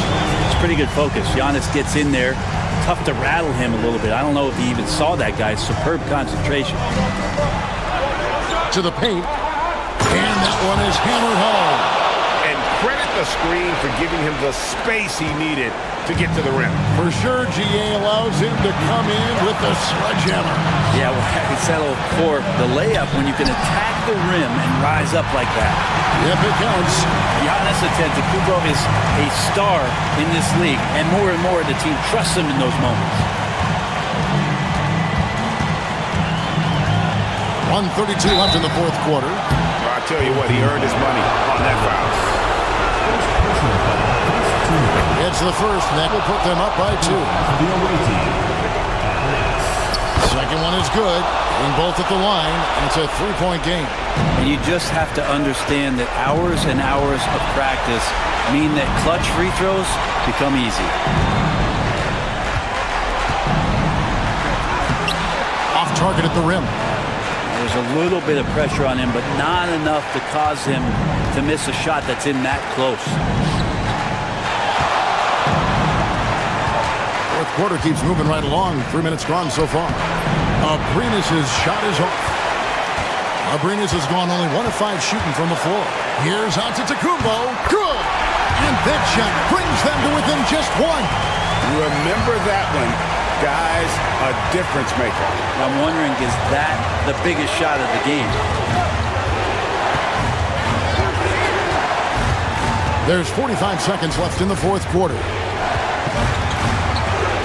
It's pretty good focus. Giannis gets in there. Tough to rattle him a little bit. I don't know if he even saw that guy. Superb concentration. To the paint. And that one is hammered home. And credit the screen for giving him the space he needed to get to the rim. For sure, GA allows him to come in with the sledgehammer. Yeah, well, he settled for the layup when you can attack the rim and rise up like that. Yep, it counts. Giannis Antetokounmpo is a star in this league, and more the team trusts him in those moments. 1:32 left in the fourth quarter. Well, I tell you what, he earned his money on that foul. It's the first, and that will put them up by 2. Second one is good. And both at the line, and it's a 3-point game. And you just have to understand that hours and hours of practice mean that clutch free throws become easy. Off target at the rim. There's a little bit of pressure on him, but not enough to cause him to miss a shot that's in that close. Fourth quarter keeps moving right along. 3 minutes gone so far. Abrinas' shot is off. Abrinas has gone only 1 of 5 shooting from the floor. Here's out to Tacumbo. Good! And that shot brings them to within just 1. Remember that one. Guys, a difference maker. I'm wondering, is that the biggest shot of the game? There's 45 seconds left in the fourth quarter.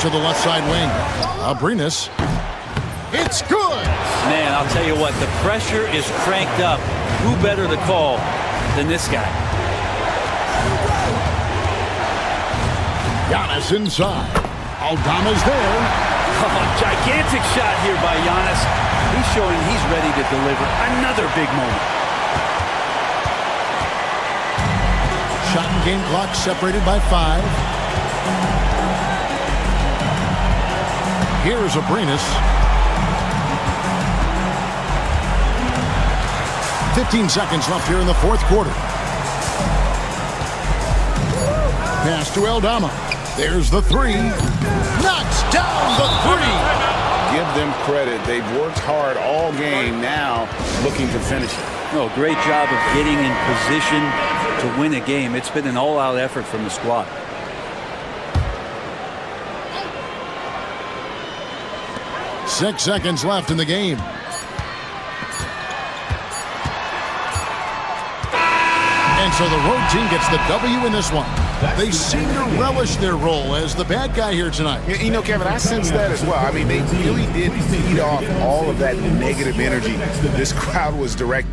To the left side wing. Abrinas. It's good! Man, I'll tell you what, the pressure is cranked up. Who better to call than this guy? Giannis inside. Aldama's there. Oh, gigantic shot here by Giannis. He's showing he's ready to deliver another big moment. Shot and game clock separated by 5. Here's Abrinas. 15 seconds left here in the fourth quarter. Pass to Aldama. There's the 3. Knocks down the 3. Give them credit. They've worked hard all game, now looking to finish it. Oh, great job of getting in position to win a game. It's been an all-out effort from the squad. Six seconds left in the game. And so the road team gets the W in this one. They seem to relish their role as the bad guy here tonight. You know, Kevin, I sense that as well. I mean, they really did feed off all of that negative energy this crowd was direct.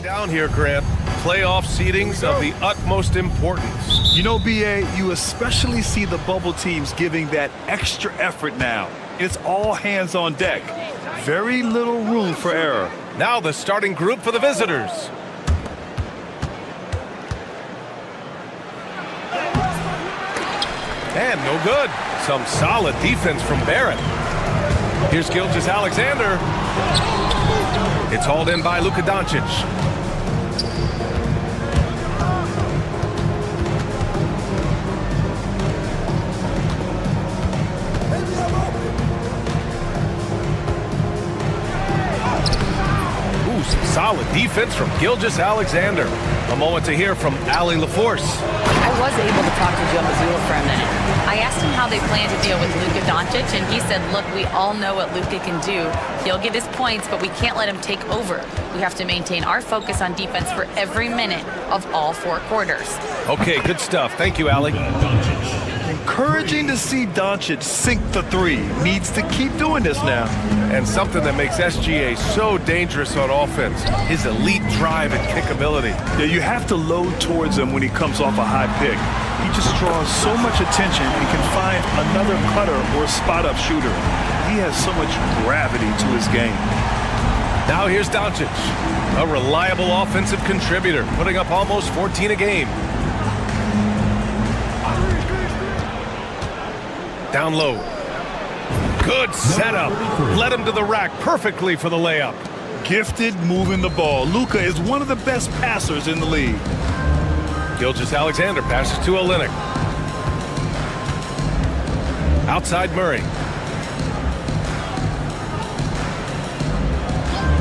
Down here, Grant. Playoff seedings of the utmost importance. You know, BA, you especially see the bubble teams giving that extra effort now. It's all hands on deck. Very little room for error. Now the starting group for the visitors. And no good. Some solid defense from Barrett. Here's Gilgeous-Alexander. It's hauled in by Luka Doncic. Solid defense from Gilgeous-Alexander. A moment to hear from Allie LaForce. I was able to talk to Joe Mazzulla for a minute. I asked him how they plan to deal with Luka Doncic, and he said, look, we all know what Luka can do. He'll get his points, but we can't let him take over. We have to maintain our focus on defense for every minute of all 4 quarters. Okay, good stuff. Thank you, Allie. Encouraging to see Doncic sink the 3. Needs to keep doing this now. And something that makes SGA so dangerous on offense, his elite drive and kickability. Yeah, you have to load towards him when he comes off a high pick. He just draws so much attention and can find another cutter or spot-up shooter. He has so much gravity to his game. Now here's Doncic, a reliable offensive contributor, putting up almost 14 a game. Down low. Good setup. Led him to the rack perfectly for the layup. Gifted moving the ball. Luka is one of the best passers in the league. Gilgeous-Alexander passes to Olynyk. Outside Murray.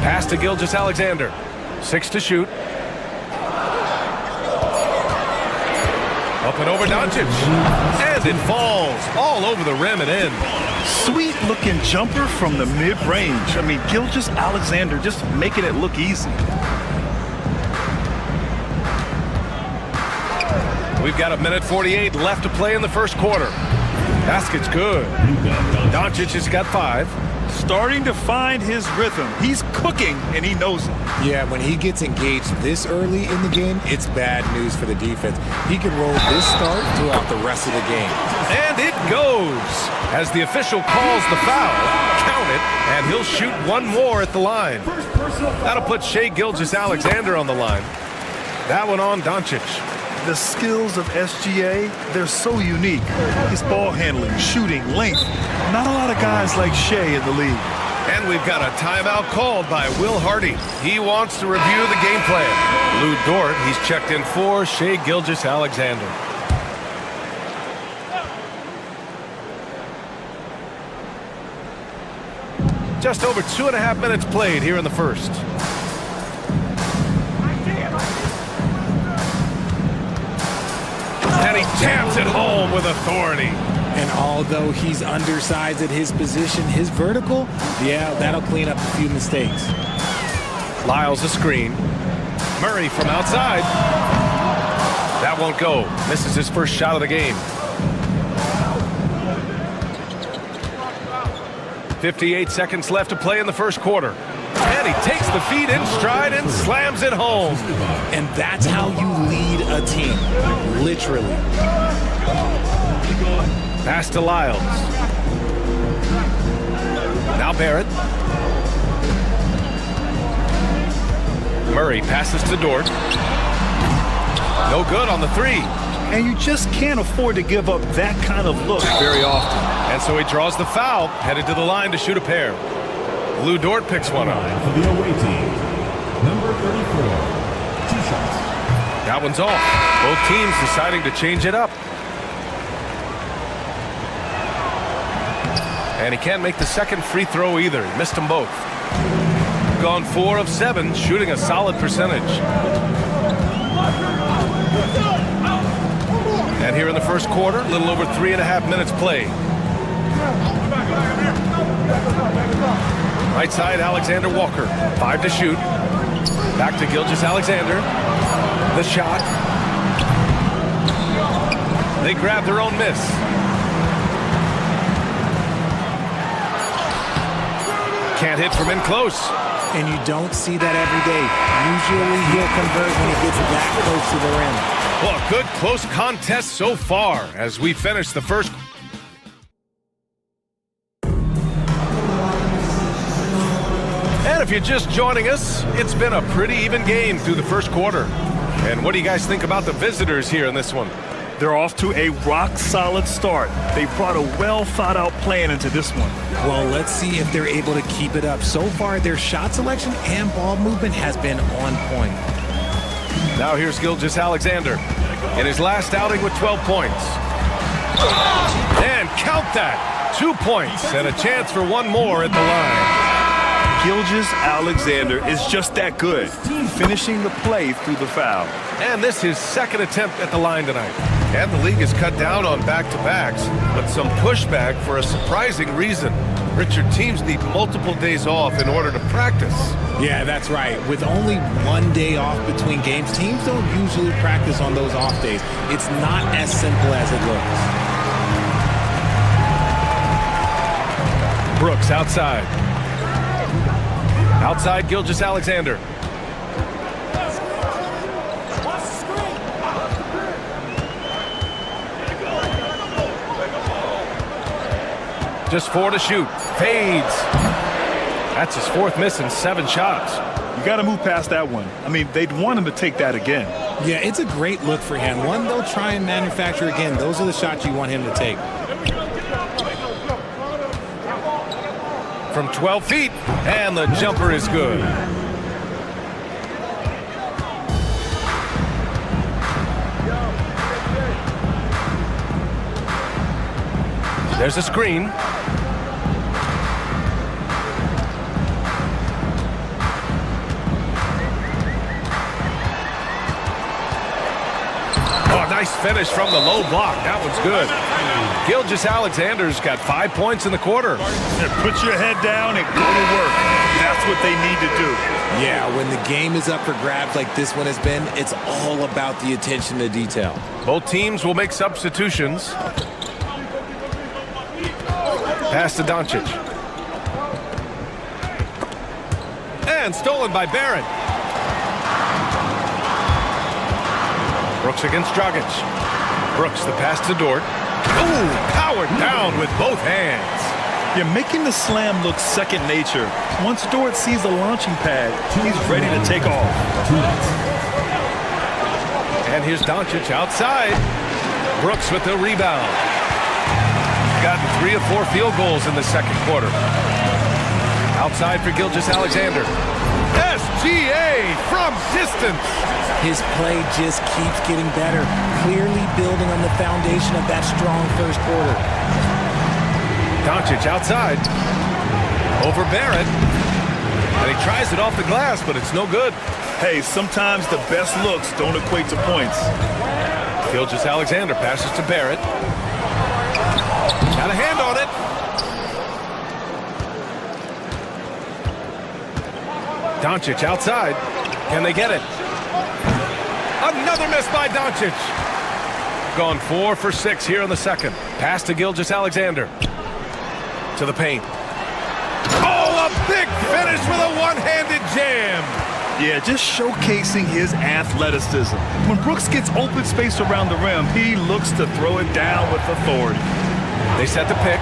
Pass to Gilgeous-Alexander. 6 to shoot. Up and over Doncic. And it falls all over the rim and in. Sweet looking jumper from the mid-range. I mean, Gilgeous-Alexander just making it look easy. We've got 1:48 left to play in the first quarter. Basket's good. Doncic has got 5. Starting to find his rhythm. He's cooking, and he knows it. Yeah, when he gets engaged this early in the game, it's bad news for the defense. He can roll this start throughout the rest of the game. And it goes. As the official calls the foul, count it, and he'll shoot one more at the line. That'll put Shai Gilgeous-Alexander on the line. That one on Doncic. The skills of SGA, they're so unique. His ball handling, shooting, length. Not a lot of guys like Shai in the league. And we've got a timeout called by Will Hardy. He wants to review the game plan. Lou Dort, he's checked in for Shai Gilgeous-Alexander. Just over 2.5 minutes played here in the first. And he taps it home with authority. And although he's undersized at his position, his vertical, yeah, that'll clean up a few mistakes. Lyles a screen. Murray from outside. That won't go. Misses his first shot of the game. 58 seconds left to play in the first quarter. And he takes the feed in stride and slams it home. And that's how you lead a team, literally. Pass to Lyles. Now Barrett. Murray passes to Dort. No good on the 3. And you just can't afford to give up that kind of look very often. And so he draws the foul, headed to the line to shoot a pair. Lou Dort picks one up. For the away team, number 34, 2 shots. That one's off. Both teams deciding to change it up. And he can't make the second free throw either. He missed them both. Gone 4 of 7, shooting a solid percentage. And here in the first quarter, a little over 3.5 minutes played. Right side, Alexander Walker. 5 to shoot. Back to Gilgeous-Alexander. The shot. They grab their own miss. Can't hit from in close. And you don't see that every day. Usually he'll convert when he gets that close to the rim. Well, a good close contest so far as we finish the first. And if you're just joining us, it's been a pretty even game through the first quarter. And what do you guys think about the visitors here in this one? They're off to a rock-solid start. They brought a well-thought-out plan into this one. Well, let's see if they're able to keep it up. So far, their shot selection and ball movement has been on point. Now here's Gilgeous-Alexander in his last outing with 12 points. And count that! 2 points and a chance for one more at the line. Gilgeous-Alexander is just that good, finishing the play through the foul. And this is his second attempt at the line tonight. And the league has cut down on back-to-backs, but some pushback for a surprising reason. Richard, teams need multiple days off in order to practice. Yeah, that's right. With only 1 day off between games, teams don't usually practice on those off days. It's not as simple as it looks. Brooks outside. Outside Gilgeous-Alexander. Just 4 to shoot. Fades. That's his 4th miss in 7 shots. You got to move past that one. I mean, they'd want him to take that again. Yeah, it's a great look for him. One they'll try and manufacture again. Those are the shots you want him to take. From 12 feet, and the jumper is good. There's a screen. Nice finish from the low block. That one's good. Gilgeous-Alexander's got 5 points in the quarter. Put your head down and go to work. That's what they need to do. Yeah, when the game is up for grabs like this one has been, it's all about the attention to detail. Both teams will make substitutions. Pass to Doncic. And stolen by Barrett. Brooks against Dragic. Brooks, the pass to Dort. Ooh, powered down with both hands. You're making the slam look second nature. Once Dort sees the launching pad, he's ready to take off. And here's Doncic outside. Brooks with the rebound. Gotten 3 of 4 field goals in the second quarter. Outside for Gilgeous-Alexander. SGA from distance. His play just keeps getting better, clearly building on the foundation of that strong first quarter. Doncic outside. Over Barrett. And he tries it off the glass, but it's no good. Hey, sometimes the best looks don't equate to points. Gilgeous-Alexander passes to Barrett. Got a hand on it. Doncic outside. Can they get it? Another miss by Doncic. Gone 4 for 6 here in the second. Pass to Gilgeous-Alexander. To the paint. Oh, a big finish with a one-handed jam. Yeah, just showcasing his athleticism. When Brooks gets open space around the rim, he looks to throw it down with authority. They set the pick.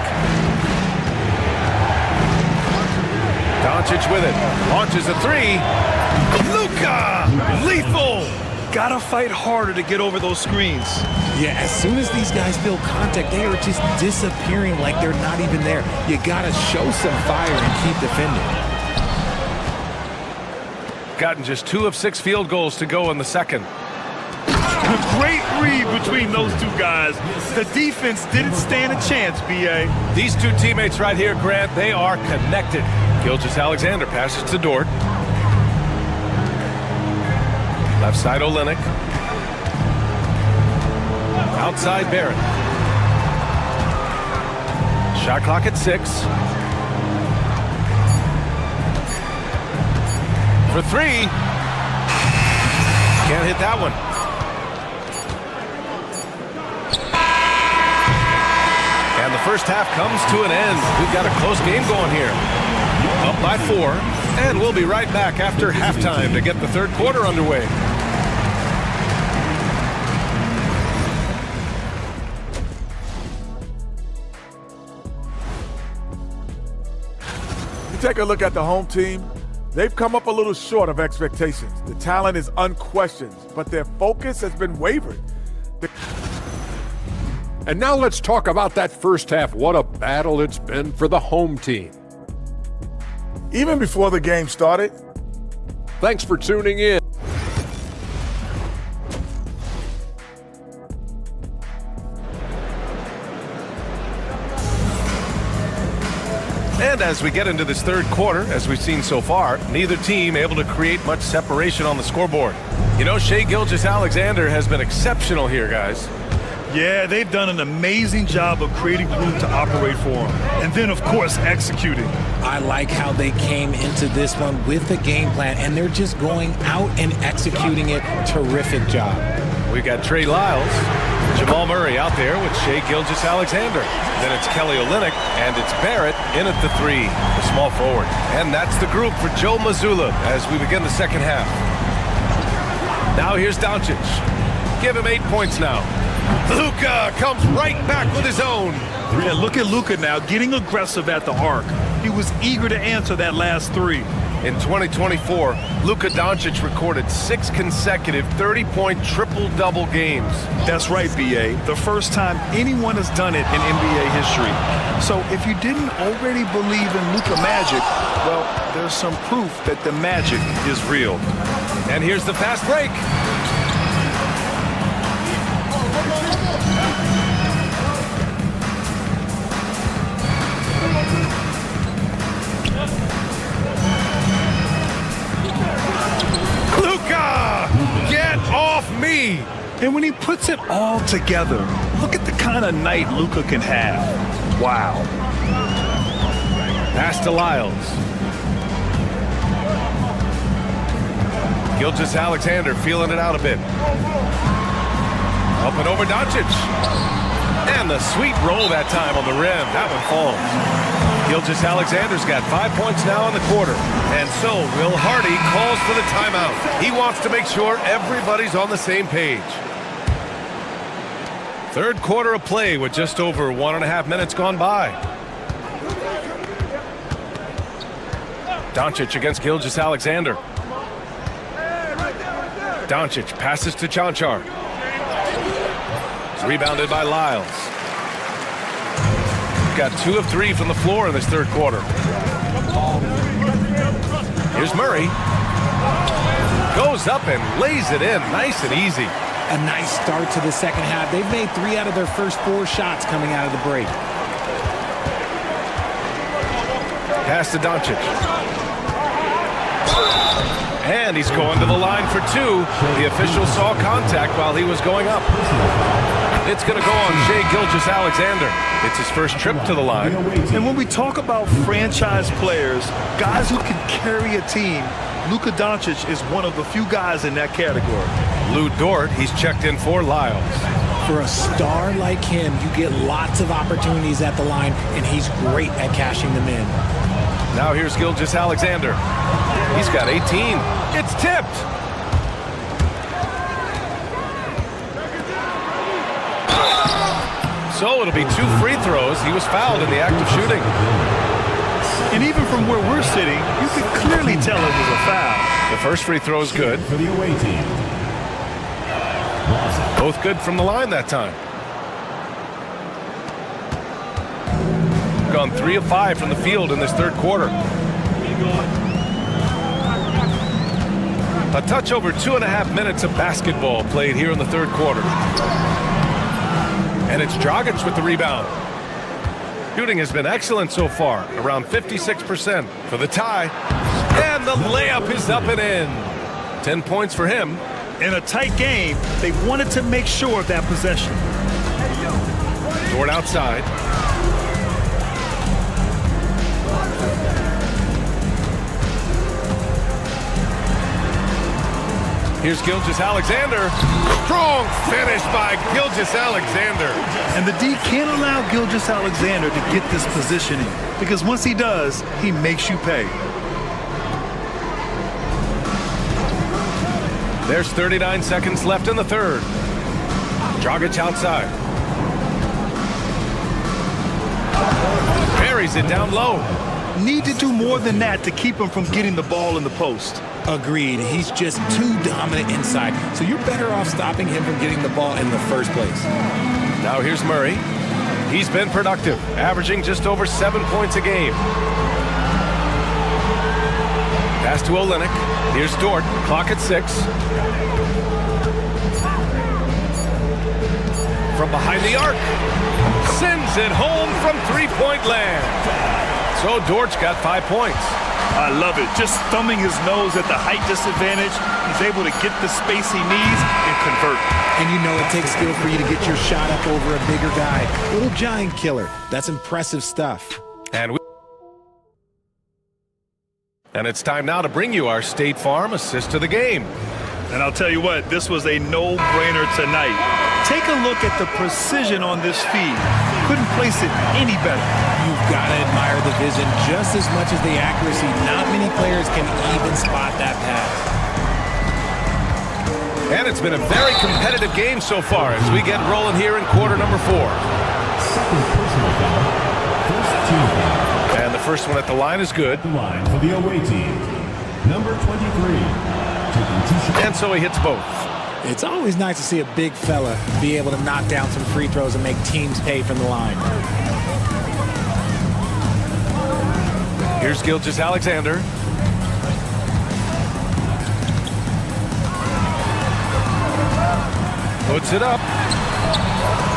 Doncic with it. Launches a 3. Luka! Lethal! Gotta fight harder to get over those screens. Yeah, as soon as these guys feel contact, they are just disappearing like they're not even there. You gotta show some fire and keep defending. Gotten just 2 of 6 field goals to go in the second. Great read between those two guys. The defense didn't stand a chance, B.A. These two teammates right here, Grant, they are connected. Gilgeous-Alexander passes to Dort. Left side Olynyk. Outside Barrett. Shot clock at 6. For 3. Can't hit that one. And the first half comes to an end. We've got a close game going here. Up by 4. And we'll be right back after halftime to get the third quarter underway. Take a look at the home team. They've come up a little short of expectations. The talent is unquestioned, but their focus has been wavering. And now let's talk about that first half. What a battle it's been for the home team. Even before the game started. Thanks for tuning in. And as we get into this third quarter, as we've seen so far, neither team able to create much separation on the scoreboard. You know, Shai Gilgeous-Alexander has been exceptional here, guys. Yeah, they've done an amazing job of creating room to operate for him. And then, of course, executing. I like how they came into this one with the game plan, and they're just going out and executing it. Terrific job. We've got Trey Lyles, Jamal Murray out there with Shai Gilgeous-Alexander. Then it's Kelly Olynyk, and it's Barrett in at the 3, the small forward. And that's the group for Joe Mazzulla as we begin the second half. Now here's Doncic. Give him 8 points now. Luka comes right back with his own. Yeah, look at Luka now, getting aggressive at the arc. He was eager to answer that last 3. In 2024, Luka Doncic recorded 6 consecutive 30-point triple-double games. That's right, B.A. The first time anyone has done it in NBA history. So if you didn't already believe in Luka magic, well, there's some proof that the magic is real. And here's the fast break. Get off me! And when he puts it all together, look at the kind of night Luka can have. Wow. Pass to Lyles. Gilgeous-Alexander feeling it out a bit. Up and over Doncic. And the sweet roll that time on the rim. That one falls. Gilgeous-Alexander's got 5 points now in the quarter. And so Will Hardy calls for the timeout. He wants to make sure everybody's on the same page. Third quarter of play with just over 1.5 minutes gone by. Doncic against Gilgeous-Alexander. Doncic passes to Cancar. Rebounded by Lyles. Got 2 of 3 from the floor in this third quarter. Here's Murray. Goes up and lays it in nice and easy. A nice start to the second half. They've made 3 out of their first 4 shots coming out of the break. Pass to Doncic. And he's going to the line for 2. The official saw contact while he was going up. It's going to go on Shai Gilgeous-Alexander. It's his first trip to the line. And when we talk about franchise players, guys who can carry a team, Luka Doncic is one of the few guys in that category. Lou Dort, he's checked in for Lyles. For a star like him, you get lots of opportunities at the line, and he's great at cashing them in. Now here's Gilgeous-Alexander. He's got 18. It's tipped. So it'll be 2 free throws. He was fouled in the act of shooting. And even from where we're sitting, you can clearly tell it was a foul. The first free throw is good. For the away team. Both good from the line that time. Gone 3 of 5 from the field in this third quarter. A touch over 2.5 minutes of basketball played here in the third quarter. And it's Dragic with the rebound. Shooting has been excellent so far, around 56% for the tie. And the layup is up and in. 10 points for him. In a tight game, they wanted to make sure of that possession. Dort outside. Here's Gilgeous-Alexander. Strong finish by Gilgeous-Alexander. And the D can't allow Gilgeous-Alexander to get this positioning, because once he does, he makes you pay. There's 39 seconds left in the third. Dragic outside. Buries it down low. Need to do more than that to keep him from getting the ball in the post. Agreed. He's just too dominant inside. So you're better off stopping him from getting the ball in the first place. Now here's Murray. He's been productive, averaging just over 7 points a game. Pass to Olynyk. Here's Dort. Clock at 6. From behind the arc. Sends it home from three-point land. So Dortch got 5 points. I love it. Just thumbing his nose at the height disadvantage. He's able to get the space he needs and convert. And you know it takes skill for you to get your shot up over a bigger guy. Little giant killer. That's impressive stuff. And it's time now to bring you our State Farm assist of the game. And I'll tell you what, this was a no-brainer tonight. Take a look at the precision on this feed. Couldn't place it any better. You've got to admire the vision just as much as the accuracy. Not many players can even spot that pass. And it's been a very competitive game so far as we get rolling here in quarter number 4. Second personal foul. First team foul. And the first one at the line is good. The line for the away team. Number 23. And so he hits both. It's always nice to see a big fella be able to knock down some free throws and make teams pay from the line. Here's Gilgeous-Alexander. Puts it up.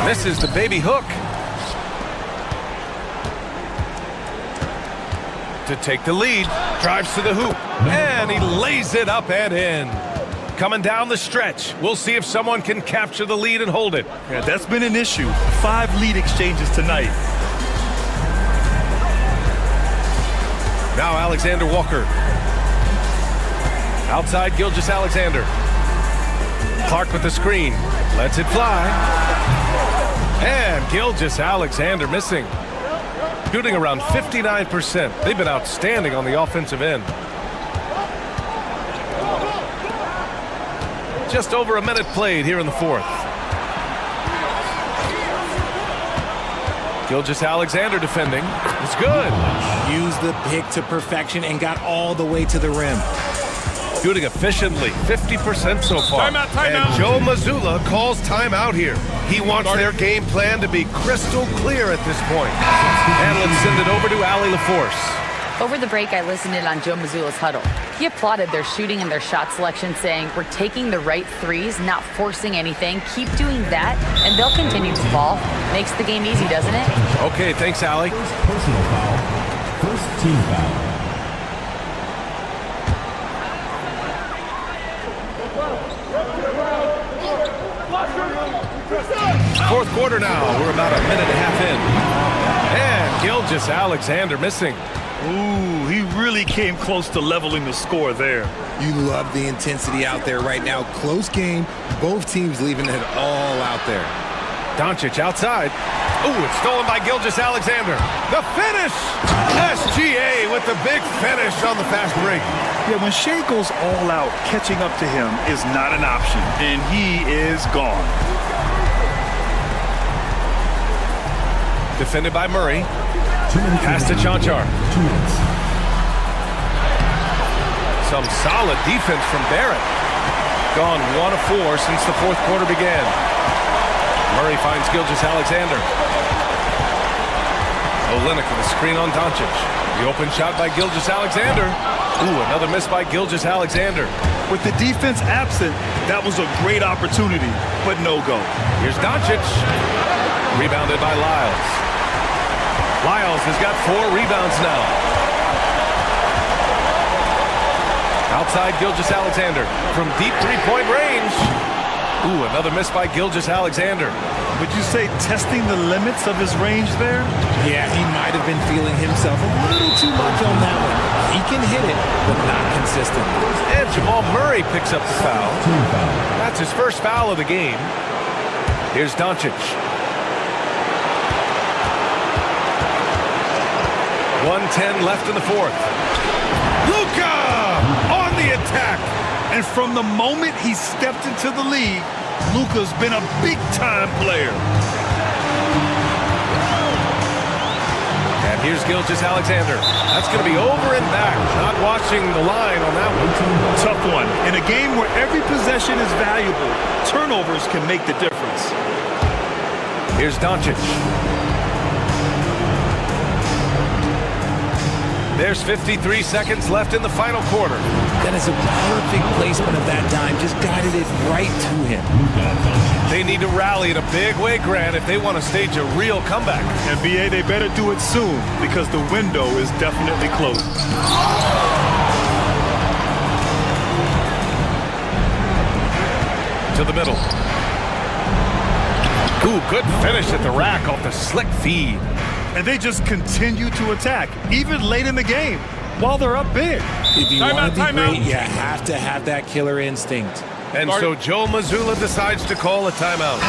Misses the baby hook. To take the lead. Drives to the hoop. And he lays it up and in. Coming down the stretch. We'll see if someone can capture the lead and hold it. Yeah, that's been an issue. 5 lead exchanges tonight. Now Alexander Walker. Outside Gilgeous-Alexander. Clark with the screen. Lets it fly. And Gilgeous-Alexander missing. Shooting around 59%. They've been outstanding on the offensive end. Just over a minute played here in the 4th. Gilgeous-Alexander defending. It's good. Used the pick to perfection and got all the way to the rim. Shooting efficiently, 50% so far. Timeout. And Joe Mazzulla calls timeout here. He wants their game plan to be crystal clear at this point. And let's send it over to Allie LaForce. Over the break, I listened in on Joe Mazzulla's huddle. He applauded their shooting and their shot selection, saying, "We're taking the right threes, not forcing anything. Keep doing that, and they'll continue to fall." Makes the game easy, doesn't it? Okay, thanks, Allie. First personal foul. First team foul. Fourth quarter now. We're about a minute and a half in. And Gilgeous-Alexander missing. Ooh, he really came close to leveling the score there. You love the intensity out there right now. Close game. Both teams leaving it all out there. Doncic outside. Ooh, it's stolen by Gilgeous-Alexander. The finish! SGA with the big finish on the fast break. Yeah, when Shea goes all out, catching up to him is not an option, and he is gone. Defended by Murray. Pass to Chanchar. Some solid defense from Barrett. Gone 1 of 4 since the 4th quarter began. Murray finds Gilgeous-Alexander. Olynyk with a screen on Doncic. The open shot by Gilgeous-Alexander. Ooh, another miss by Gilgeous-Alexander. With the defense absent, that was a great opportunity, but no go. Here's Doncic. Rebounded by Lyles. Lyles has got 4 rebounds now. Outside Gilgeous-Alexander from deep 3-point range. Ooh, another miss by Gilgeous-Alexander. Would you say testing the limits of his range there? Yeah, he might have been feeling himself a little too much on that one. He can hit it, but not consistent. And Jamal Murray picks up the foul. That's his first foul of the game. Here's Doncic. 1:10 left in the 4th. Luka on the attack. And from the moment he stepped into the league, Luka's been a big-time player. And here's Gilgeous-Alexander. That's going to be over and back. Not watching the line on that one. Tough one. In a game where every possession is valuable, turnovers can make the difference. Here's Doncic. There's 53 seconds left in the final quarter. That is a perfect placement of that dime. Just guided it right to him. They need to rally in a big way, Grant, if they want to stage a real comeback. NBA, they better do it soon because the window is definitely closing. To the middle. Ooh, good finish at the rack off the slick feed. And they just continue to attack, even late in the game, while they're up big. If you want to be great, you have to have that killer instinct. And so Joe Mazzulla decides to call a timeout.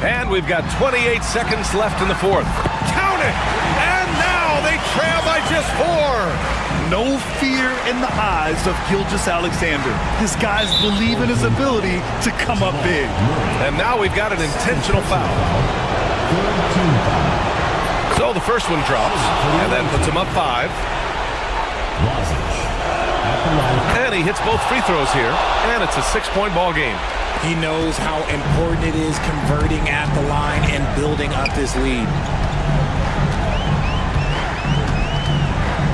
And we've got 28 seconds left in the fourth. Count it! And now they trail by just 4. No fear in the eyes of Gilgeous-Alexander. His guys believe in his ability to come up big. And now we've got an intentional foul. So the first one drops, and then puts him up 5. And he hits both free throws here, and it's a 6-point ball game. He knows how important it is converting at the line and building up this lead.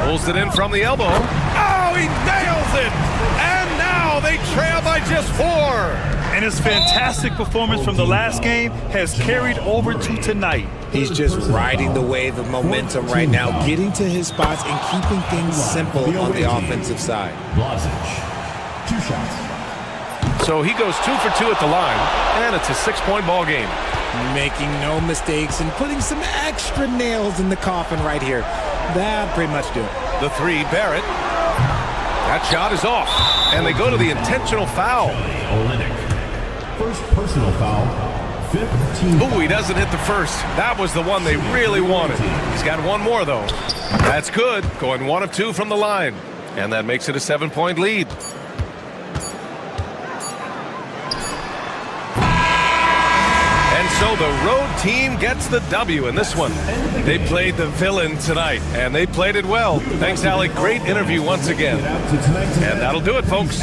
Pulls it in from the elbow. Oh, he nails it! And now they trail by just 4. And his fantastic performance from the last game has carried over to tonight. He's just riding the wave of momentum right now, getting to his spots and keeping things simple on the offensive side. 2 shots. So he goes 2 for 2 at the line, and it's a 6-point ball game. Making no mistakes and putting some extra nails in the coffin right here. That pretty much do it. The 3, Barrett. That shot is off, and they go to the intentional foul. First personal foul, 5th team. Ooh, he doesn't hit the first. That was the one they really wanted. He's got one more, though. That's good, going 1 of 2 from the line. And that makes it a 7-point lead. And so the road team gets the W in this one. They played the villain tonight, and they played it well. Thanks, Alec. Great interview once again. And that'll do it, folks.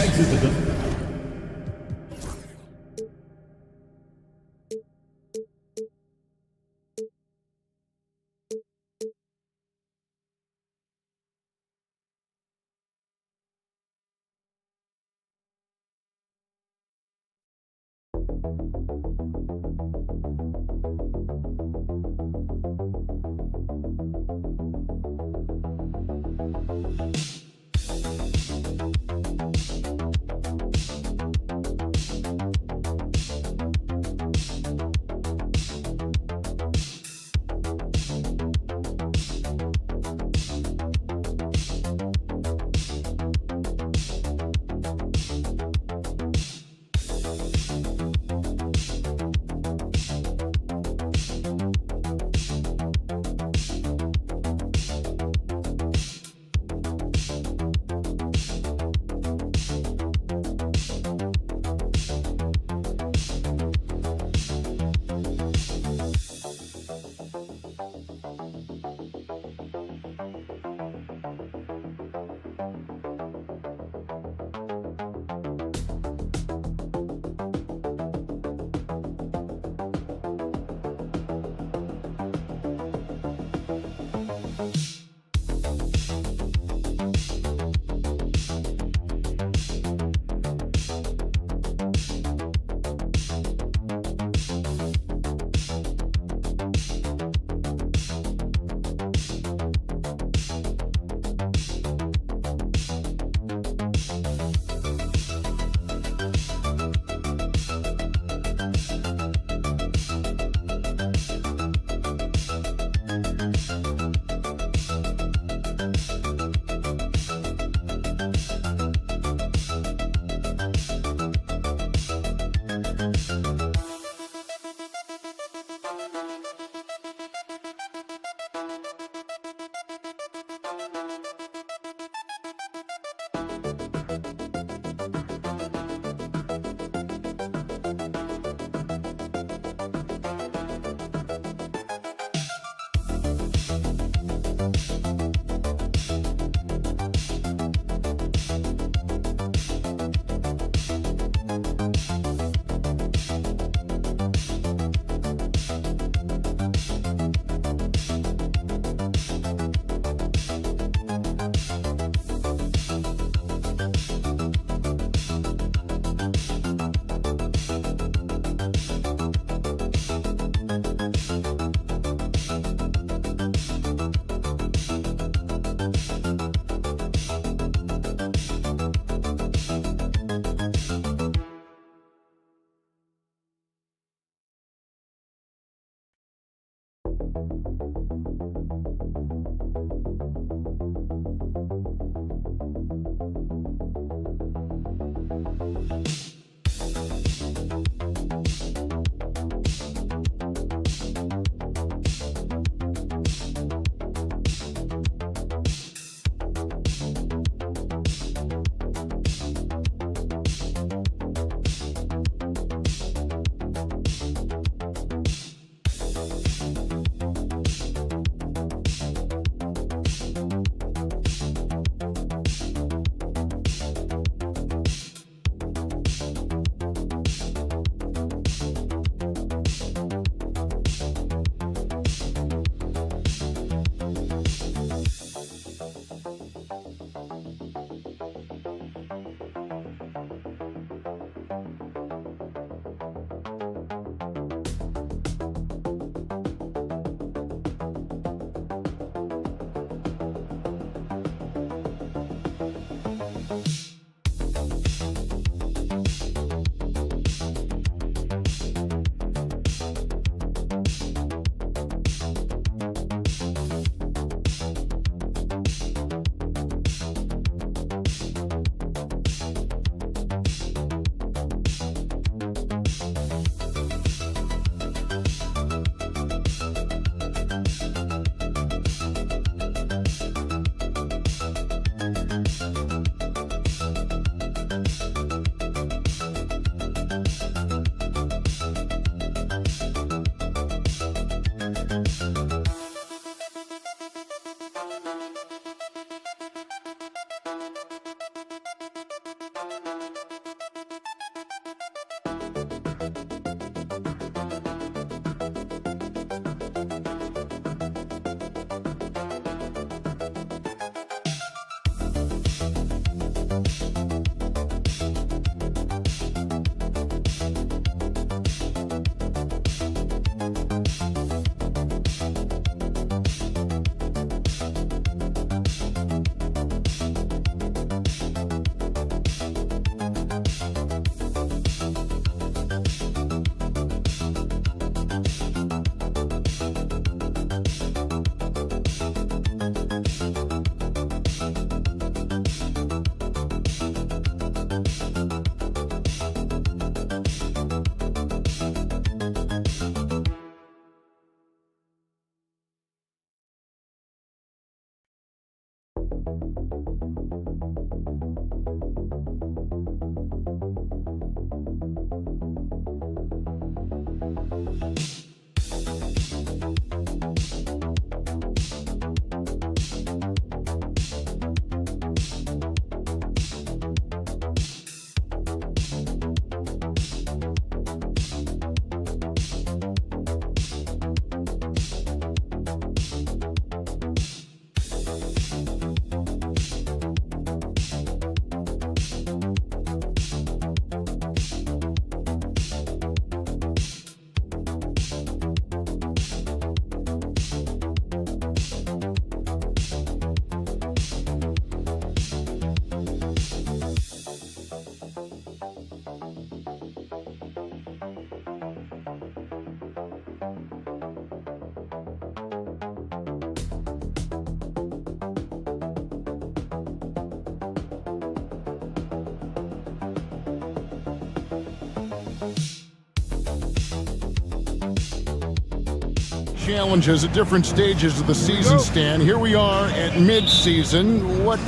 Challenges at different stages of the season, Stan. Here we are at mid-season. What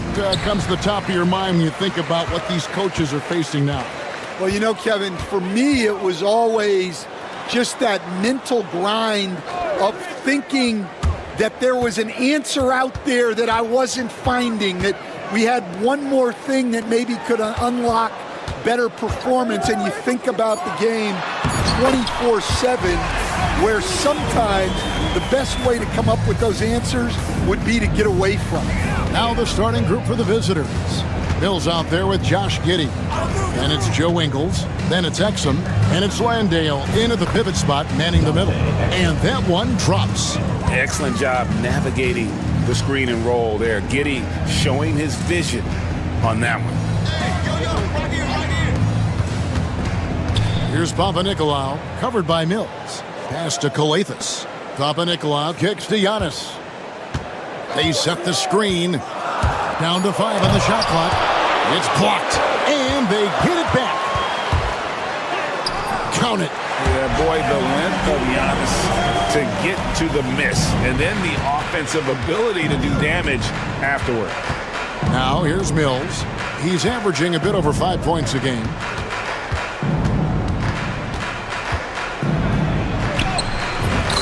comes to the top of your mind when you think about what these coaches are facing now? Well, you know, Kevin, for me, it was always just that mental grind of thinking that there was an answer out there that I wasn't finding, that we had one more thing that maybe could unlock better performance. And you think about the game 24/7, where sometimes the best way to come up with those answers would be to get away from it. Now the starting group for the visitors. Mills out there with Josh Giddey. Then it's Joe Ingles. Then it's Exum. And it's Landale in at the pivot spot, manning the middle. And that one drops. Excellent job navigating the screen and roll there. Giddey showing his vision on that one. Here's Papanikolaou, covered by Mills. Pass to Calathis. Papanikolaou kicks to Giannis. They set the screen. Down to 5 on the shot clock. It's blocked. And they get it back. Count it. Yeah, boy, the length of Giannis to get to the miss. And then the offensive ability to do damage afterward. Now here's Mills. He's averaging a bit over 5 points a game.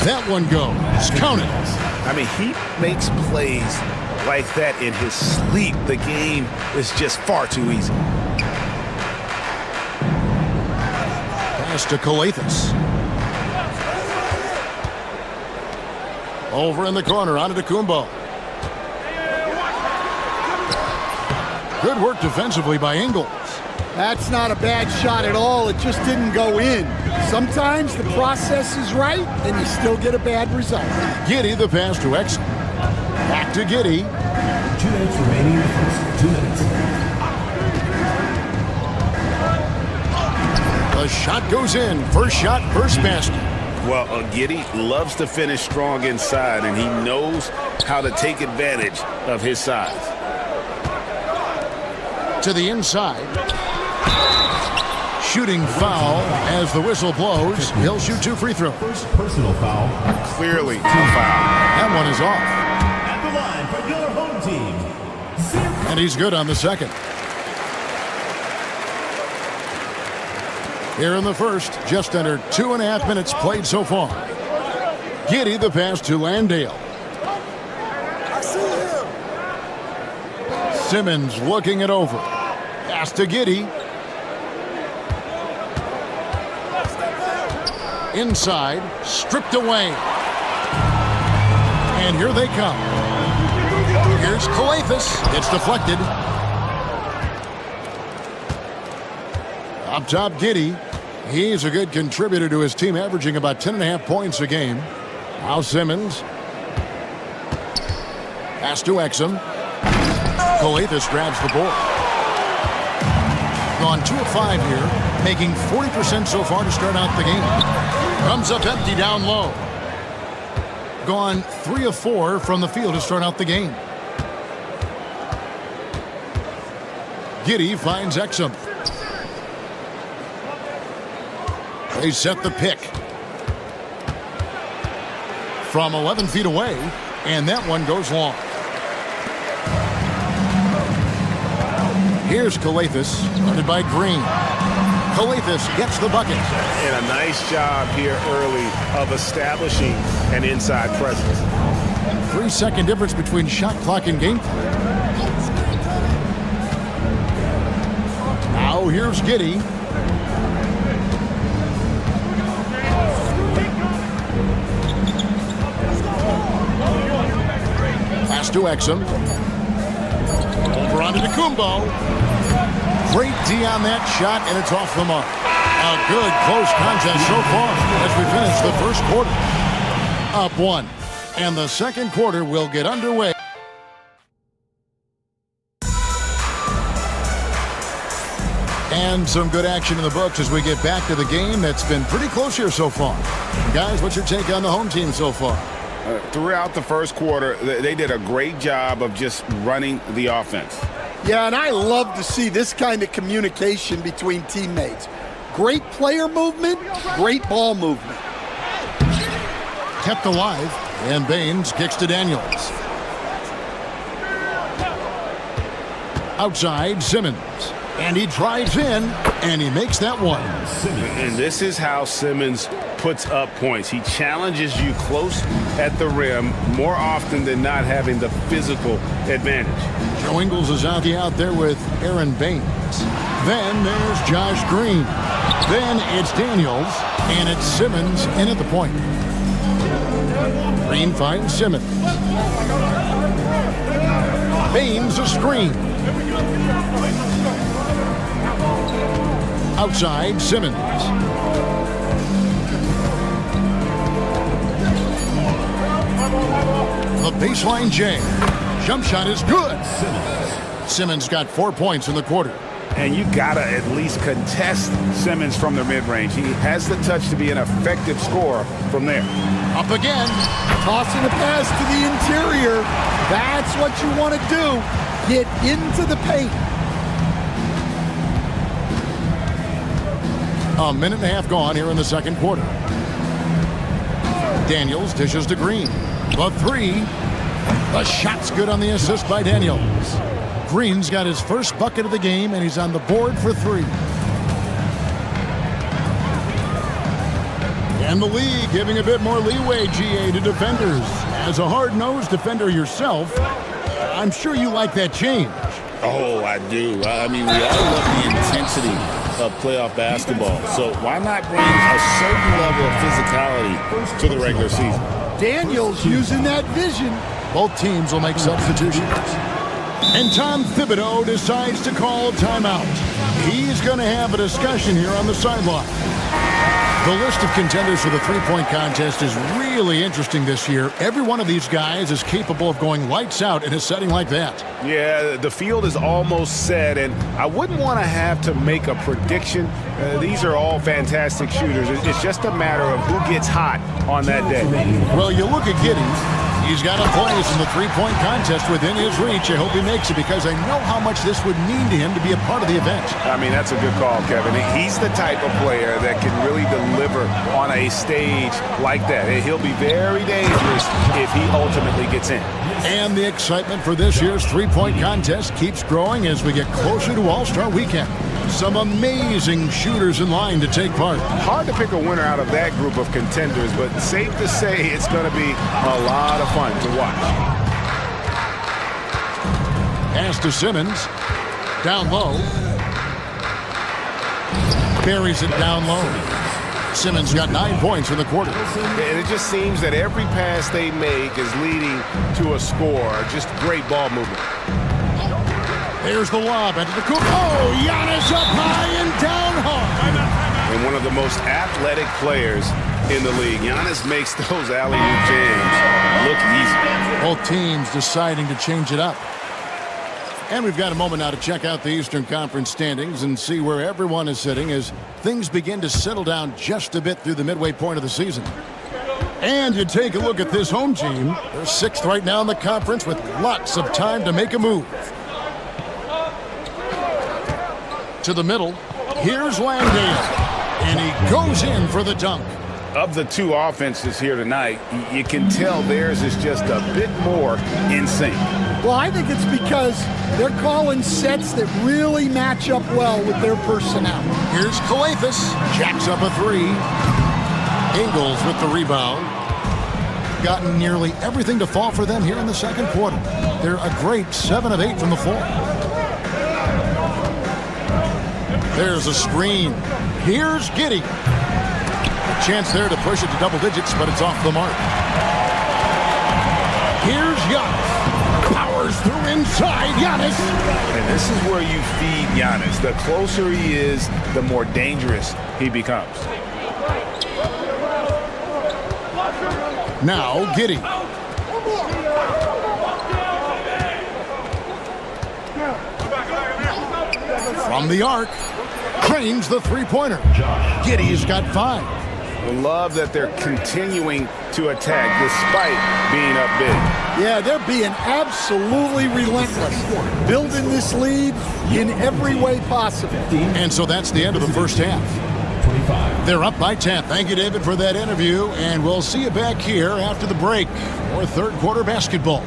That one goes. Count it. I mean, he makes plays like that in his sleep. The game is just far too easy. Pass to Kalathis. Over in the corner, onto Kumbo. Good work defensively by Ingles. That's not a bad shot at all. It just didn't go in. Sometimes the process is right, and you still get a bad result. Giddey, the pass to Exum. Back to Giddey. 2 minutes remaining in the first 2 minutes. The shot goes in. First shot, first basket. Well, Giddey loves to finish strong inside, and he knows how to take advantage of his size. To the inside. Shooting foul as the whistle blows. He'll shoot 2 free throws. First personal foul. Clearly a foul. That one is off. At the line for your home team. And he's good on the second. Here in the first, just under 2.5 minutes played so far. Giddey, the pass to Landale. Simmons looking it over. Pass to Giddey. Inside, stripped away. And here they come. Here's Kalathis. It's deflected. Up top, Giddey. He's a good contributor to his team, averaging about 10.5 points a game. Now Simmons. Pass to Exum. Kalathis grabs the board. Gone 2 of 5 here, making 40% so far to start out the game. Comes up empty down low. Gone 3 of 4 from the field to start out the game. Giddey finds Exum. They set the pick. From 11 feet away, and that one goes long. Here's Kalathis, guarded by Green. Kalathis gets the bucket. And a nice job here early of establishing an inside presence. 3-second difference between shot clock and game clock. Now here's Giddey. Pass to Exum. Over onto Kumbo. Great D on that shot, and it's off the mark. A good close contest so far as we finish the first quarter. Up 1. And the second quarter will get underway. And some good action in the books as we get back to the game that's been pretty close here so far. Guys, what's your take on the home team so far? Throughout the first quarter, they did a great job of just running the offense. Yeah, and I love to see this kind of communication between teammates. Great player movement, great ball movement. Kept alive, and Baines kicks to Daniels. Outside, Simmons. And he drives in, and he makes that one. And this is how Simmons puts up points. He challenges you close at the rim more often than not, having the physical advantage. Joe Ingles is out there with Aaron Baines. Then there's Josh Green. Then it's Daniels, and it's Simmons in at the point. Green finds Simmons. Baines a screen. Outside, Simmons. The baseline J. Jump shot is good. Simmons got 4 points in the quarter. and you got to at least contest Simmons from the mid-range. He has the touch to be an effective scorer from there. Up again, tossing a pass to the interior. That's what you want to do. Get into the paint. A minute and a half gone here in the second quarter. Daniels dishes to Green. The three. The shot's good on the assist by Daniels. Green's got his first bucket of the game, and he's on the board for three. And the league giving a bit more leeway, GA, to defenders. As a hard-nosed defender yourself, I'm sure you like that change. Oh, I do. I mean, we all love the intensity of playoff basketball. So why not bring a certain level of physicality to the regular season? Daniels using that vision. Both teams will make substitutions. And Tom Thibodeau decides to call timeout. He's going to have a discussion here on the sideline. The list of contenders for the three-point contest is really interesting this year. Every one of these guys is capable of going lights out in a setting like that. Yeah, the field is almost set, and I wouldn't want to have to make a prediction. These are all fantastic shooters. It's just a matter of who gets hot on that day. Well, you look at Giddey. He's got a place in the three-point contest within his reach. I hope he makes it because I know how much this would mean to him to be a part of the event. I mean, that's a good call, Kevin. He's the type of player that can really deliver on a stage like that. He'll be very dangerous if he ultimately gets in. And the excitement for this year's three-point contest keeps growing as we get closer to All-Star Weekend. Some amazing shooters in line to take part. Hard to pick a winner out of that group of contenders, but safe to say it's going to be a lot of fun to watch. Pass to Simmons. Down low. Buries it down low. Simmons got 9 points in the quarter. And it just seems that every pass they make is leading to a score. Just great ball movement. There's the lob into the coop. Oh, Giannis up high and down hard. And one of the most athletic players in the league. Giannis makes those alley-oop jams look easy. Both teams deciding to change it up. And we've got a moment now to check out the Eastern Conference standings and see where everyone is sitting as things begin to settle down just a bit through the midway point of the season. And you take a look at this home team. They're 6th right now in the conference with lots of time to make a move. To the middle, here's Langdale, and he goes in for the dunk. Of the two offenses here tonight, you can tell theirs is just a bit more in sync. Well, I think it's because they're calling sets that really match up well with their personnel. Here's Kalafis, jacks up a three. Ingles with the rebound. Gotten nearly everything to fall for them here in the second quarter. They're a great 7 of 8 from the floor. There's a screen. Here's Giddey. A chance there to push it to double digits, but it's off the mark. Here's Giannis. Powers through inside. Giannis. And this is where you feed Giannis. The closer he is, the more dangerous he becomes. Now Giddey. From the arc. Cranes the three-pointer. Giddey's got 5. I love that they're continuing to attack despite being up big. Yeah, they're being absolutely relentless, building this lead in every way possible. And so that's the end of the first half. 25. They're up by 10. Thank you, David, for that interview, and we'll see you back here after the break for third quarter basketball.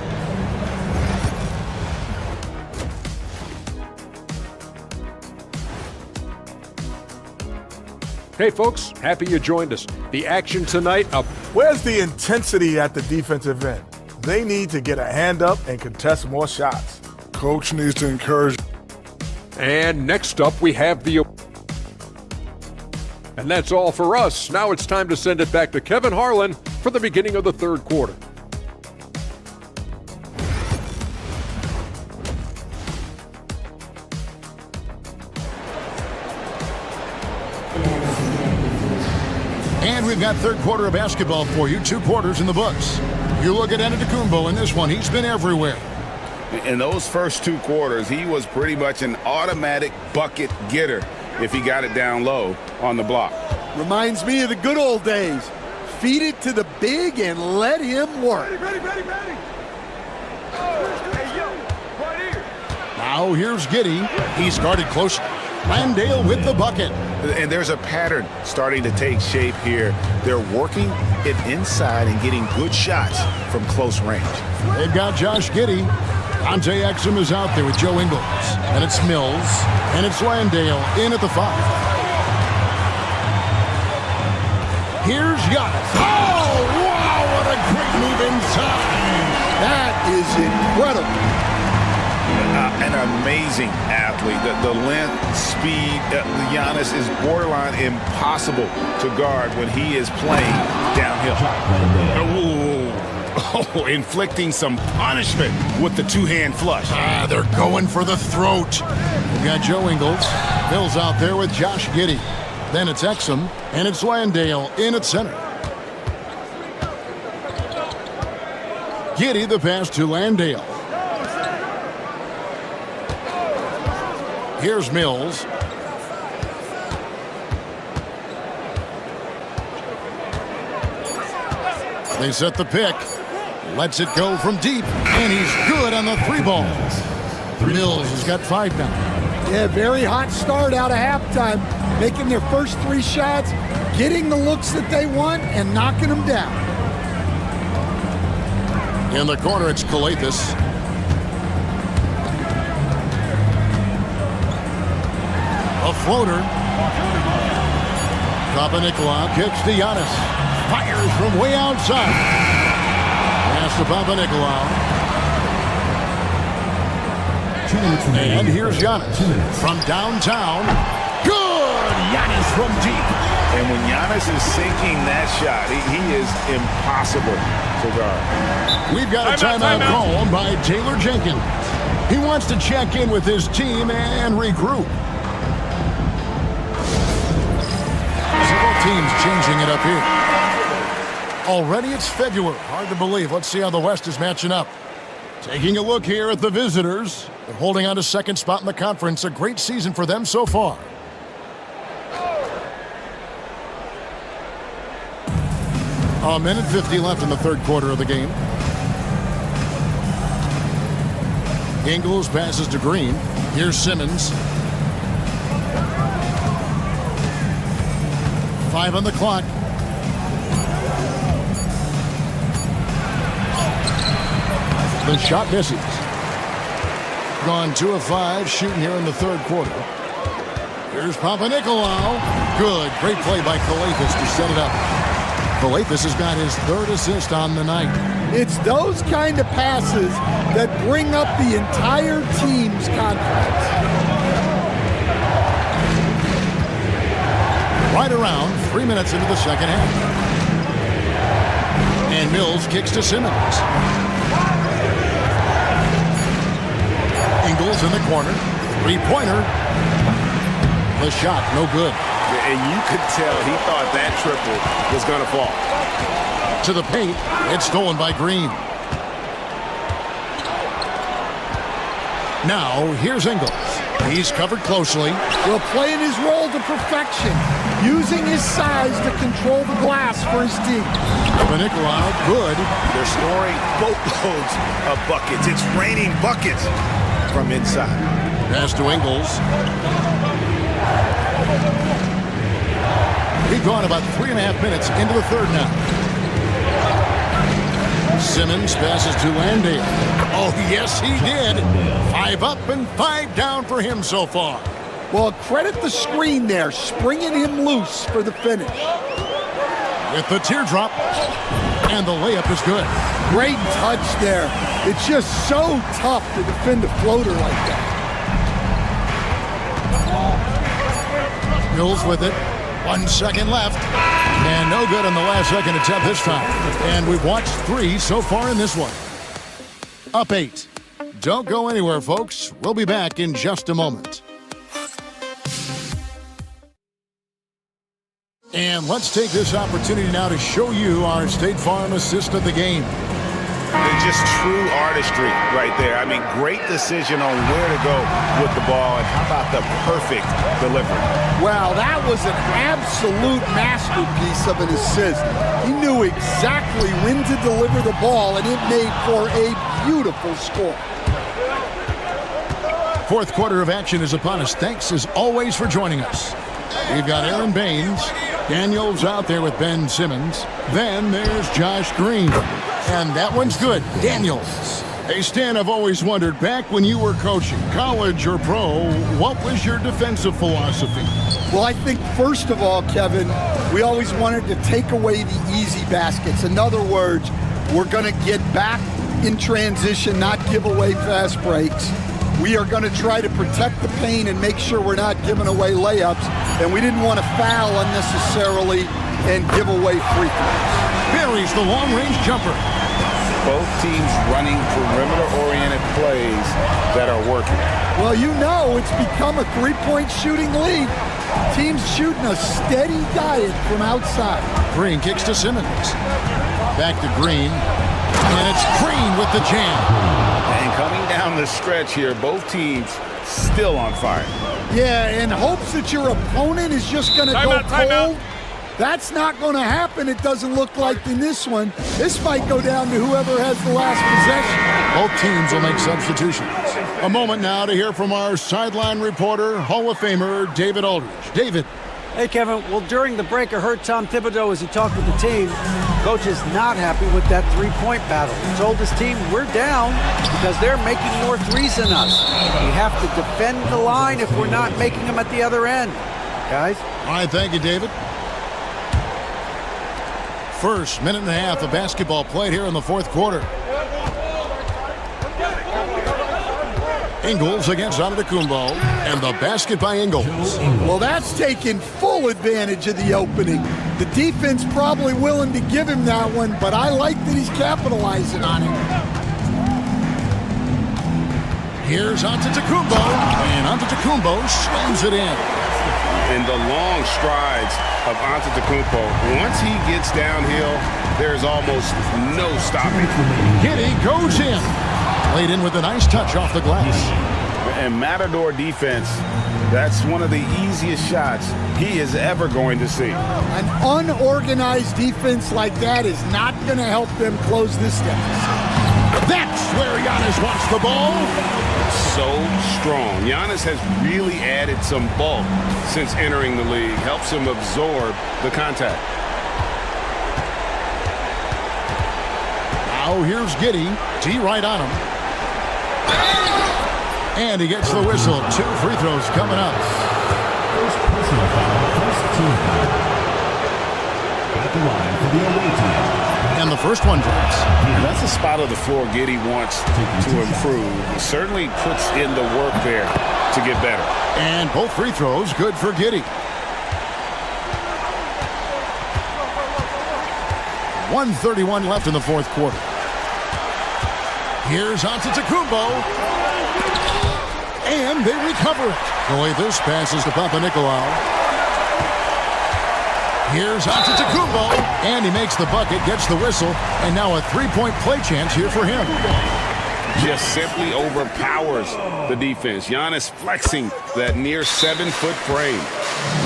Hey, folks, happy you joined us. The action tonight up. Where's the intensity at the defensive end? They need to get a hand up and contest more shots. Coach needs to encourage. And next up, we have the... And that's all for us. Now it's time to send it back to Kevin Harlan for the beginning of the third quarter. And we've got third quarter of basketball for you. 2 quarters in the books. You look at Antetokounmpo in this one. He's been everywhere. In those first 2 quarters, he was pretty much an automatic bucket getter if he got it down low on the block. Reminds me of the good old days. Feed it to the big and let him work. Now here's Giddey. He's guarded close. Landale with the bucket. And there's a pattern starting to take shape here. They're working it inside and getting good shots from close range. They've got Josh Giddey. Dante Exum is out there with Joe Ingles. And it's Mills. And it's Landale in at the 5. Here's Giannis. Oh, wow, what a great move inside. That is incredible. An amazing athlete. The length, speed, Giannis is borderline impossible to guard when he is playing downhill. Oh, inflicting some punishment with the 2-hand flush. They're going for the throat. We've got Joe Ingles. Mills out there with Josh Giddey. Then it's Exum, and it's Landale in at center. Giddey the pass to Landale. Here's Mills. They set the pick. Lets it go from deep. And he's good on the 3 ball. Mills has got 5 now. Yeah, very hot start out of halftime. Making their first 3 shots, getting the looks that they want, and knocking them down. In the corner, it's Calathis. A floater. Papanikolaou kicks to Giannis. Fires from way outside. Pass to Papanikolaou. And here's Giannis from downtown. Good! Giannis from deep. And when Giannis is sinking that shot, he is impossible to guard. We've got a timeout called by Taylor Jenkins. He wants to check in with his team and regroup. Both teams changing it up here. Already it's February. Hard to believe. Let's see how the West is matching up. Taking a look here at the visitors. They're holding on to second spot in the conference. A great season for them so far. A minute 50 left in the third quarter of the game. Ingles passes to Green. Here's Simmons. 5 on the clock. The shot misses. Gone 2 of 5 shooting here in the third quarter. Here's Papanikolaou. Good. Great play by Calathis to set it up. Calathis has got his 3rd assist on the night. It's those kind of passes that bring up the entire team's confidence. Right around 3 minutes into the second half. And Mills kicks to Simmons. Ingles in the corner. 3-pointer. The shot, no good. And you could tell he thought that triple was going to fall. To the paint. It's stolen by Green. Now, here's Ingles. He's covered closely. Well, playing his role to perfection. Using his size to control the glass for his team. Papanikolaou, good. They're scoring boatloads of buckets. It's raining buckets from inside. Pass to Ingles. We've gone about 3.5 minutes into the third now. Simmons passes to Landale. Oh, yes, he did. 5 up and 5 down for him so far. Well, credit the screen there, springing him loose for the finish. With the teardrop, and the layup is good. Great touch there. It's just so tough to defend a floater like that. Mills with it. 1 second left. And no good on the last second attempt this time. And we've watched 3 so far in this one. Up 8. Don't go anywhere, folks. We'll be back in just a moment. And let's take this opportunity now to show you our State Farm assist of the game. Just true artistry right there. I mean, great decision on where to go with the ball, and how about the perfect delivery? Wow, that was an absolute masterpiece of an assist. He knew exactly when to deliver the ball, and it made for a beautiful score. Fourth quarter of action is upon us. Thanks, as always, for joining us. We've got Aaron Baines. Daniels out there with Ben Simmons. Then there's Josh Green. And that one's good. Daniels. Hey, Stan, I've always wondered, back when you were coaching, college or pro, what was your defensive philosophy? Well, I think, first of all, Kevin, we always wanted to take away the easy baskets. In other words, we're going to get back in transition, not give away fast breaks. We are going to try to protect the paint and make sure we're not giving away layups. And we didn't want to foul unnecessarily and give away free throws. Buries the long-range jumper. Both teams running perimeter-oriented plays that are working. Well, you know, it's become a three-point shooting league. Teams shooting a steady diet from outside. Green kicks to Simmons. Back to Green. And it's Green with the jam. And coming down the stretch here, both teams still on fire. Yeah, in hopes that your opponent is just going to go cold. That's not going to happen, it doesn't look like in this one. This might go down to whoever has the last possession. Both teams will make substitutions. A moment now to hear from our sideline reporter, Hall of Famer David Aldridge. David. Hey, Kevin. Well, during the break, I heard Tom Thibodeau as he talked with the team. Coach is not happy with that three-point battle. He told his team, we're down because they're making more threes than us. We have to defend the line if we're not making them at the other end. Guys? All right, thank you, David. First minute and a half of basketball played here in the fourth quarter. Ingles against Antetokounmpo, and the basket by Ingles. Well, that's taking full advantage of the opening. The defense probably willing to give him that one, but I like that he's capitalizing on it. Here's Antetokounmpo, and Antetokounmpo slams it in. And the long strides of Antetokounmpo, once he gets downhill, there's almost no stopping. Giddey goes in. Laid in with a nice touch off the glass. And Matador defense, that's one of the easiest shots he is ever going to see. An unorganized defense like that is not going to help them close this deficit. That's where Giannis wants the ball. So strong. Giannis has really added some bulk since entering the league. Helps him absorb the contact. Now here's Giddey. T right on him. And he gets the whistle. 2 free throws coming up. First personal foul, first team foul. At the line for the away team. And the first one drops. And that's a spot of the floor Giddey wants to improve. He certainly puts in the work there to get better. And both free throws good for Giddey. 1:31 left in the fourth quarter. Here's Antetokounmpo. And they recover it. Boy, this passes to Papanikolaou. Here's Antetokounmpo. And he makes the bucket, gets the whistle, and now a three-point play chance here for him. Just simply overpowers the defense. Giannis flexing that near 7-foot frame.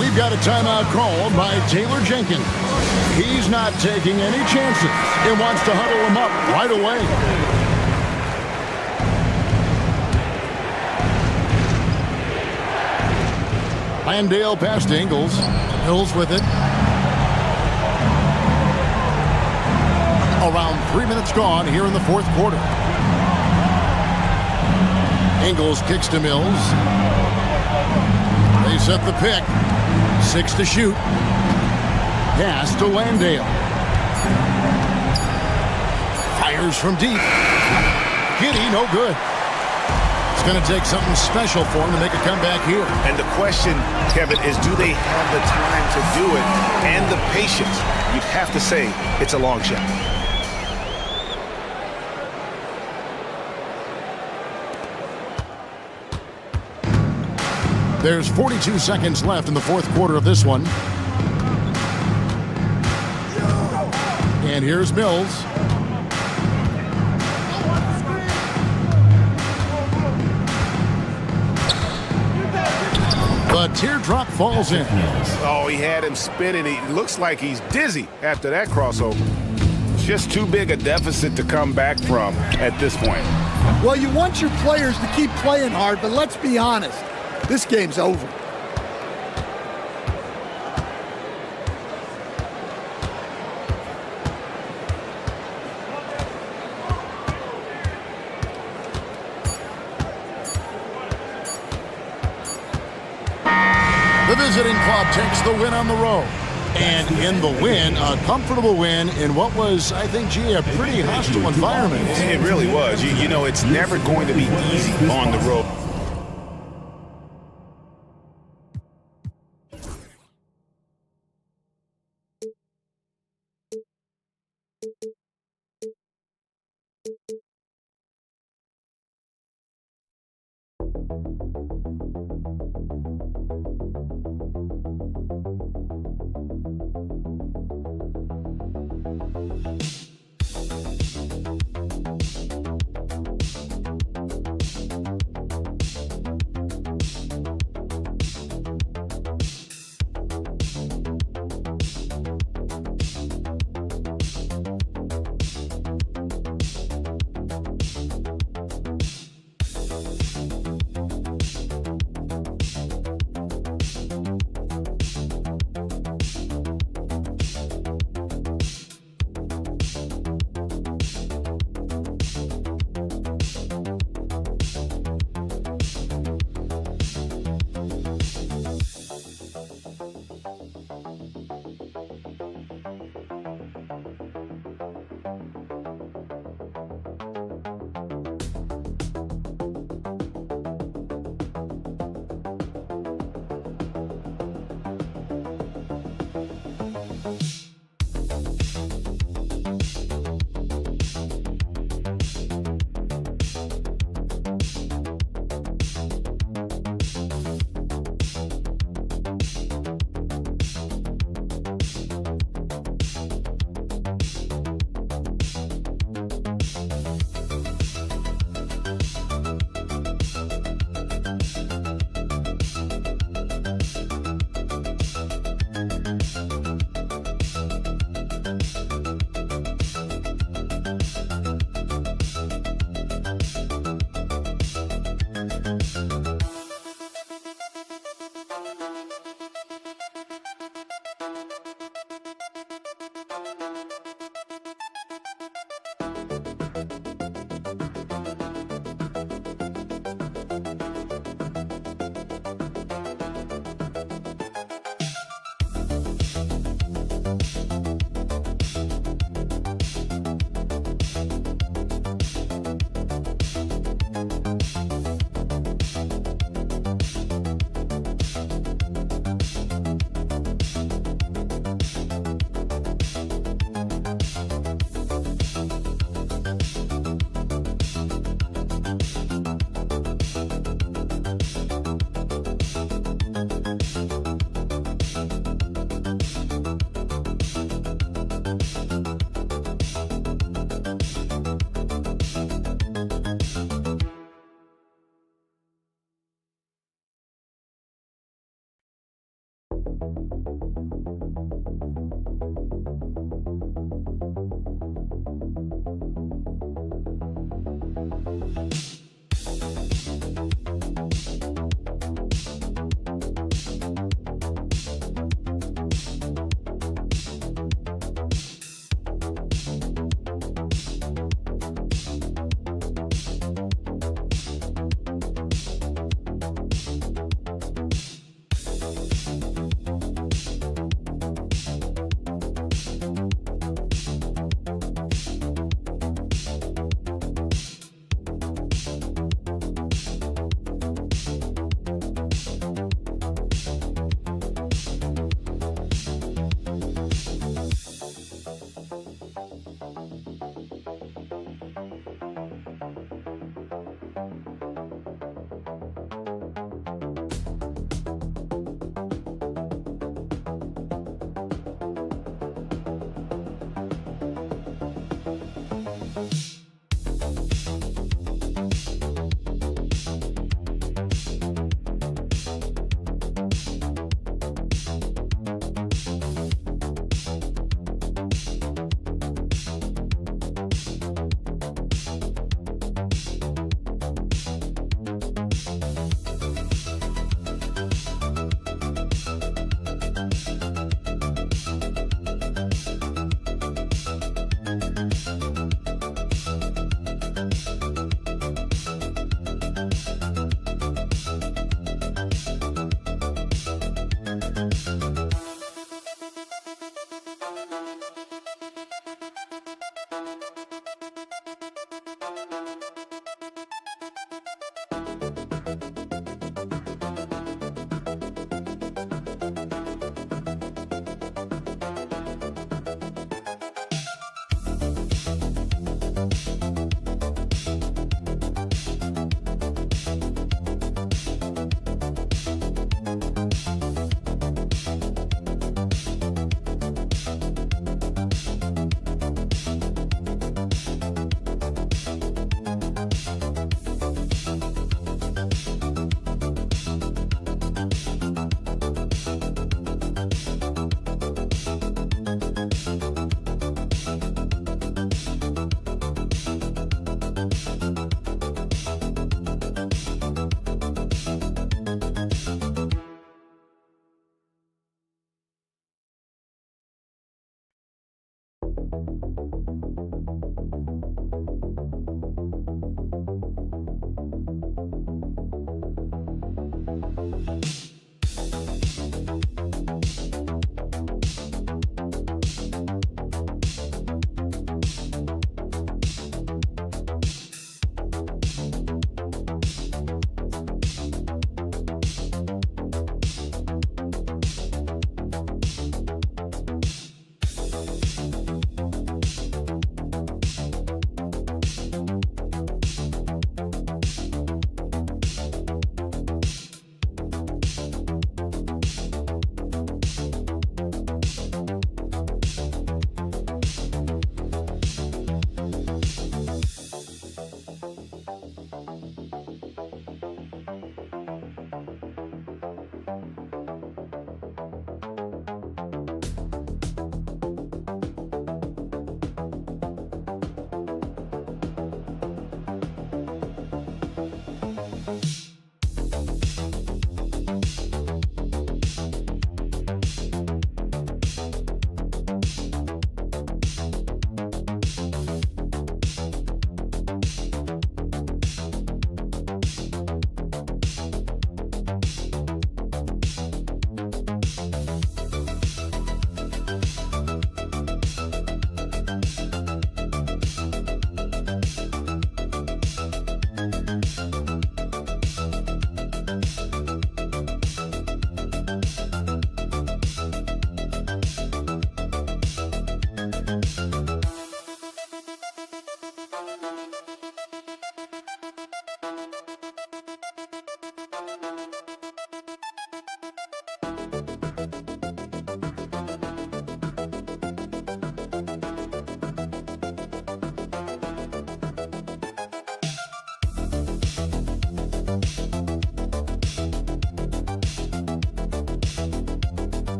We've got a timeout called by Taylor Jenkins. He's not taking any chances and wants to huddle him up right away. Landale pass to Ingles. Hills with it. Around 3 minutes gone here in the fourth quarter. Ingles kicks to Mills. They set the pick. 6 to shoot. Pass to Landale. Fires from deep. Giddey, no good. It's going to take something special for him to make a comeback here. And the question, Kevin, is do they have the time to do it and the patience? You'd have to say it's a long shot. There's 42 seconds left in the fourth quarter of this one. And here's Mills. The teardrop falls in. Oh, he had him spinning. He looks like he's dizzy after that crossover. Just too big a deficit to come back from at this point. Well, you want your players to keep playing hard, but let's be honest. This game's over. The visiting club takes the win on the road. And in the win, a comfortable win in what was, I think, a pretty hostile environment. It really was. You know, it's never going to be easy on the road.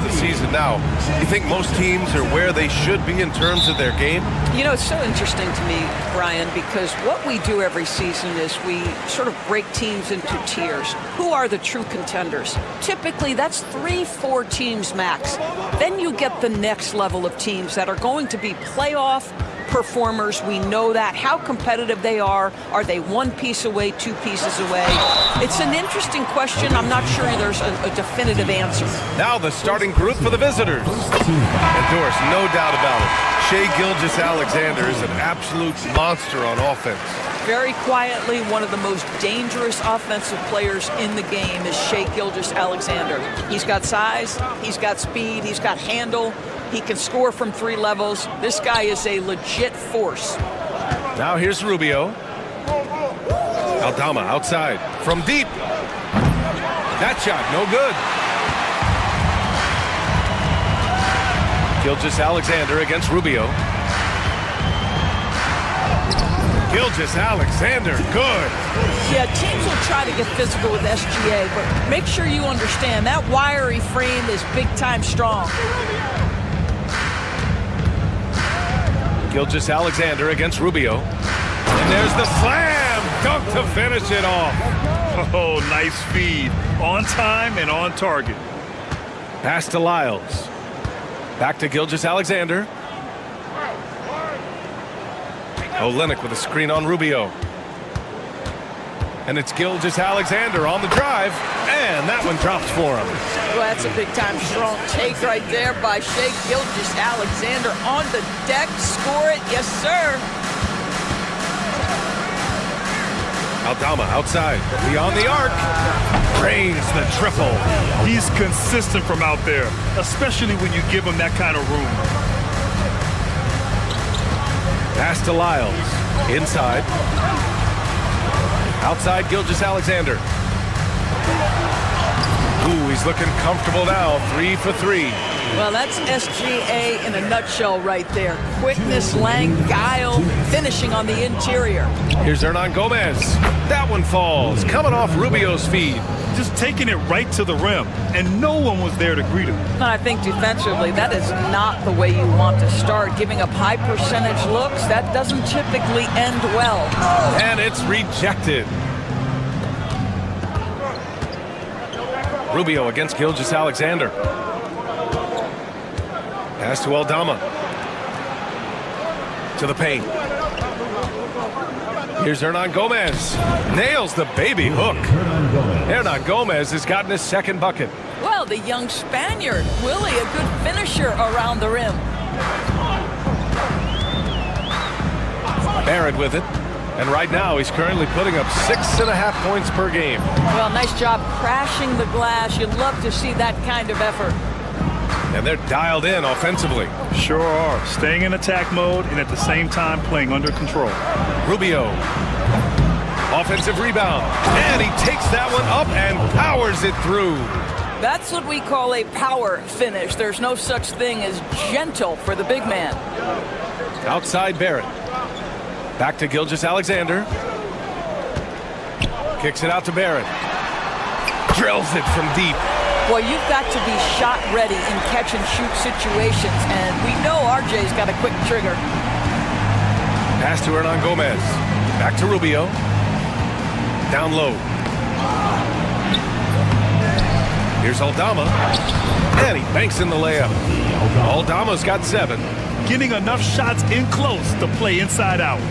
Season now. You think most teams are where they should be in terms of their game? You know, it's so interesting to me, Brian, because what we do every season is we sort of break teams into tiers. Who are the true contenders? Typically, that's 3-4 teams max. Then you get the next level of teams that are going to be playoff performers. We know that. How competitive they are. Are they one piece away, two pieces away? It's an interesting question. I'm not sure there's a definitive answer. Now the starting group for the visitors. And Doris, no doubt about it, Shai Gilgeous-Alexander is an absolute monster on offense. Very quietly, one of the most dangerous offensive players in the game is Shai Gilgeous-Alexander. He's got size, he's got speed, he's got handle. He can score from 3 levels. This guy is a legit force. Now here's Rubio. Aldama outside from deep. That shot, no good. Gilgeous-Alexander against Rubio. Gilgeous-Alexander, good. Yeah, teams will try to get physical with SGA, but make sure you understand that wiry frame is big-time strong. Gilgeous-Alexander against Rubio. And there's the slam dunk to finish it off. Oh, nice feed. On time and on target. Pass to Lyles. Back to Gilgeous-Alexander. Olynyk with a screen on Rubio. And it's Gilgeous-Alexander on the drive. And that one drops for him. Well, that's a big-time strong take right there by Shai Gilgeous-Alexander on the deck. Score it. Yes, sir. Aldama outside. Beyond the arc. Drains the triple. He's consistent from out there, especially when you give him that kind of room. Pass to Lyles. Inside. Outside Gilgeous-Alexander. Ooh, he's looking comfortable now. 3 for 3. Well, that's SGA in a nutshell right there. Quickness, length, guile, finishing on the interior. Here's Hernan Gomez. That one falls, coming off Rubio's feed. Just taking it right to the rim, and no one was there to greet him. And I think defensively, that is not the way you want to start. Giving up high percentage looks, that doesn't typically end well. And it's rejected. Rubio against Gilgeous-Alexander. Pass to Aldama. To the paint. Here's Hernan Gomez. Nails the baby hook. Hernan Gomez has gotten his second bucket. Well, the young Spaniard, Willie, a good finisher around the rim. Barrett with it. And right now, he's currently putting up 6.5 points per game. Well, nice job crashing the glass. You'd love to see that kind of effort. And they're dialed in offensively. Sure are. Staying in attack mode and at the same time playing under control. Rubio. Offensive rebound. And he takes that one up and powers it through. That's what we call a power finish. There's no such thing as gentle for the big man. Outside Barrett. Back to Gilgeous-Alexander. Kicks it out to Barrett. Drills it from deep. Well, you've got to be shot ready in catch-and-shoot situations, and we know RJ's got a quick trigger. Pass to Hernan Gomez. Back to Rubio. Down low. Here's Aldama. And he banks in the layup. Aldama's got 7. Getting enough shots in close to play inside out.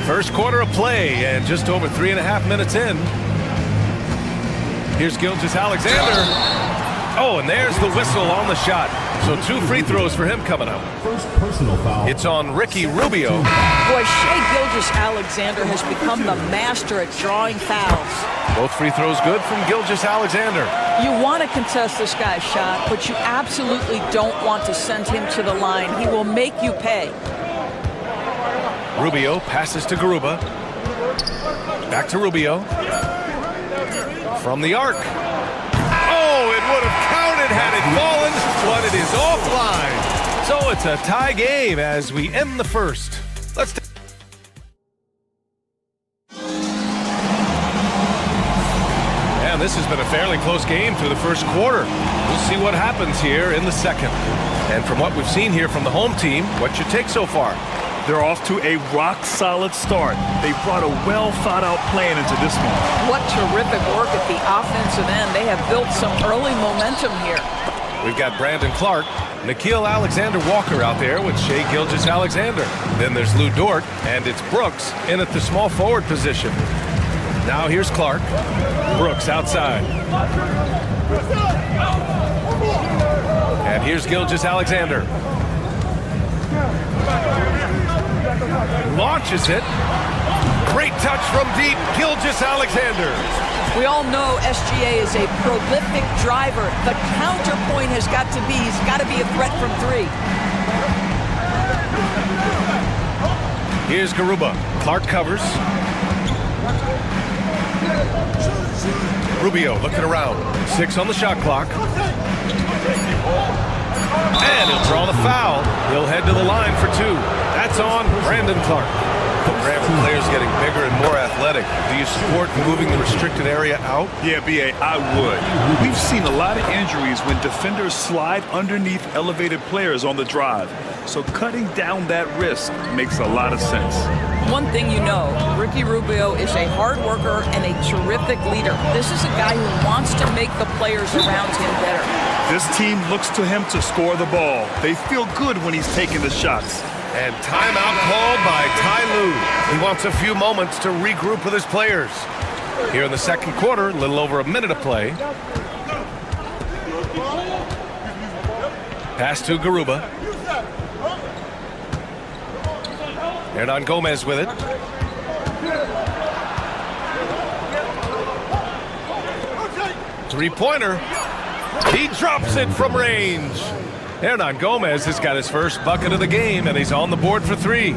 First quarter of play and just over 3.5 minutes in. Here's Gilgeous-Alexander. Oh, and there's the whistle on the shot. So 2 free throws for him coming up. First personal foul. It's on Ricky Rubio. Boy, Shai Gilgeous-Alexander has become the master at drawing fouls. Both free throws good from Gilgeous-Alexander. You want to contest this guy's shot, but you absolutely don't want to send him to the line. He will make you pay. Rubio passes to Garuba. Back to Rubio. From the arc. Oh, it would have counted had it fallen, but it is offline. So it's a tie game as we end the first. Let's and this has been a fairly close game through the first quarter. We'll see what happens here in the second. And from what we've seen here from the home team, what's your take so far? They're off to a rock-solid start. They brought a well-thought-out plan into this one. What terrific work at the offensive end. They have built some early momentum here. We've got Brandon Clark, Nickeil Alexander-Walker out there with Shai Gilgeous-Alexander. Then there's Lou Dort, and it's Brooks in at the small forward position. Now here's Clark. Brooks outside. And here's Gilgeous-Alexander. Launches it. Great touch from deep. Gilgeous-Alexander. We all know SGA is a prolific driver. The counterpoint has got to be, he's got to be a threat from 3. Here's Garuba. Clark covers. Rubio looking around. 6 on the shot clock. And he'll draw the foul. He'll head to the line for 2. That's on Brandon Clark. Graham, players getting bigger and more athletic. Do you support moving the restricted area out? Yeah, B.A., I would. We've seen a lot of injuries when defenders slide underneath elevated players on the drive. So cutting down that risk makes a lot of sense. One thing you know, Ricky Rubio is a hard worker and a terrific leader. This is a guy who wants to make the players around him better. This team looks to him to score the ball. They feel good when he's taking the shots. And timeout called by Ty Lue. He wants a few moments to regroup with his players. Here in the second quarter, a little over a minute of play. Pass to Garuba. Hernan Gomez with it. Three-pointer. He drops it from range. Hernan Gomez has got his first bucket of the game, and he's on the board for 3.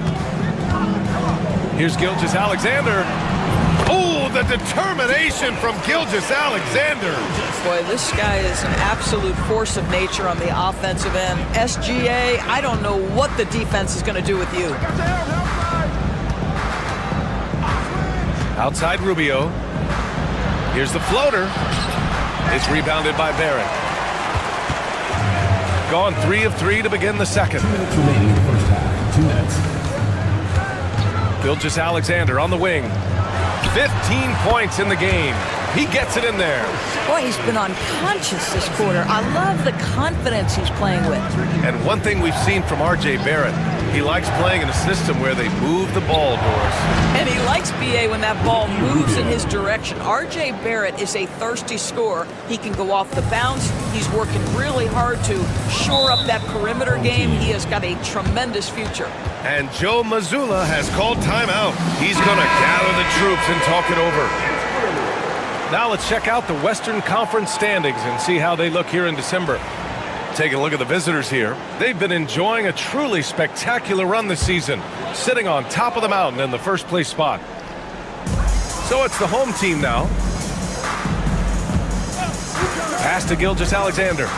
Here's Gilgeous-Alexander. Oh, the determination from Gilgeous Alexander. Boy, this guy is an absolute force of nature on the offensive end. SGA, I don't know what the defense is going to do with you. Outside Rubio. Here's the floater. It's rebounded by Barrett. Gone 3 of 3 to begin the second. 2 minutes remaining in the first half. 2 minutes. Gilgeous Alexander on the wing. 15 points in the game. He gets it in there. Boy, he's been unconscious this quarter. I love the confidence he's playing with. And one thing we've seen from R.J. Barrett, he likes playing in a system where they move the ball, Doris. And he likes BA when that ball moves in his direction. R.J. Barrett is a thirsty scorer. He can go off the bounce. He's working really hard to shore up that perimeter game. He has got a tremendous future. And Joe Mazzulla has called timeout. He's going to gather the troops and talk it over. Now let's check out the Western Conference standings and see how they look here in December. Taking a look at the visitors here. They've been enjoying a truly spectacular run this season, sitting on top of the mountain in the first place spot. So it's the home team now. Pass to Gilgeous Alexander.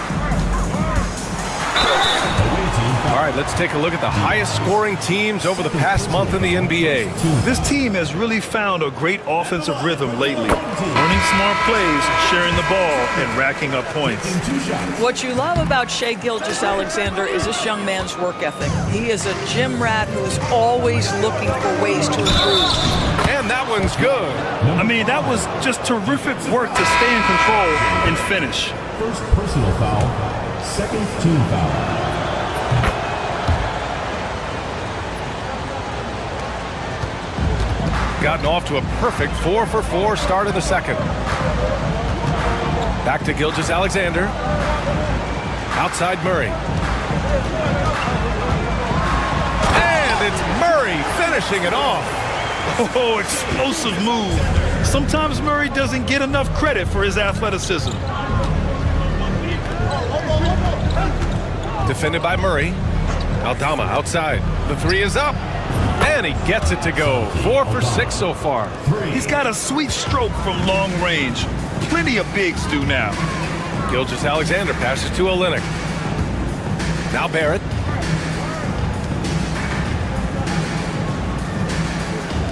All right, let's take a look at the highest scoring teams over the past month in the NBA. This team has really found a great offensive rhythm lately. Learning smart plays, sharing the ball, and racking up points. What you love about Shai Gilgeous-Alexander is this young man's work ethic. He is a gym rat who's always looking for ways to improve. And that one's good. I mean, that was just terrific work to stay in control and finish. First personal foul, second team foul. Gotten off to a perfect 4-for-4 start of the second. Back to Gilgeous-Alexander. Outside Murray. And it's Murray finishing it off. Oh, explosive move. Sometimes Murray doesn't get enough credit for his athleticism. Defended by Murray. Aldama outside. The three is up. And he gets it to go. 4 for 6 so far. He's got a sweet stroke from long range. Plenty of bigs do now. Gilgeous-Alexander passes to Olynyk. Now Barrett.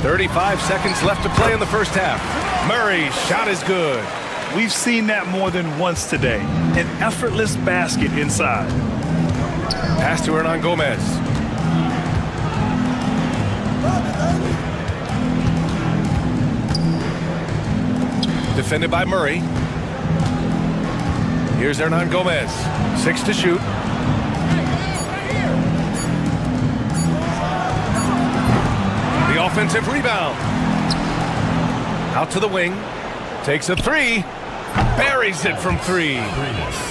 35 seconds left to play in the first half. Murray's shot is good. We've seen that more than once today. An effortless basket inside. Pass to Hernan Gomez. Defended by Murray. Here's Hernan Gomez. 6 to shoot. The offensive rebound. Out to the wing. Takes a three. Buries it from 3.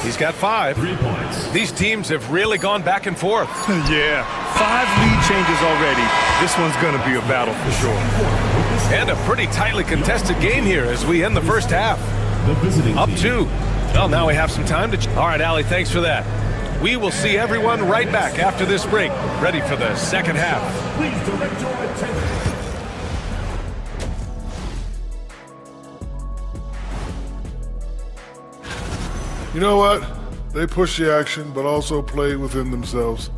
He's got 5. 3 points. These teams have really gone back and forth. Yeah, 5 lead changes already. This one's going to be a battle for sure. And a pretty tightly contested game here as we end the first half. Up 2. Well, now we have some time to... All right, Allie, thanks for that. We will see everyone right back after this break, ready for the second half. Please direct your attention. You know what? They pushed the action, but also played within themselves.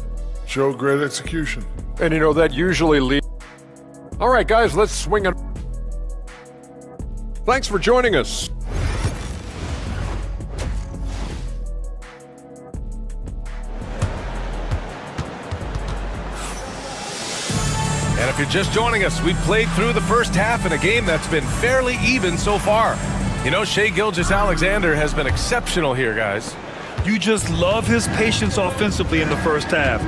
Showed great execution. And you know, that usually leads... All right, guys, let's swing it. Thanks for joining us. And if you're just joining us, we've played through the first half in a game that's been fairly even so far. You know, Shai Gilgeous-Alexander has been exceptional here, guys. You just love his patience offensively in the first half.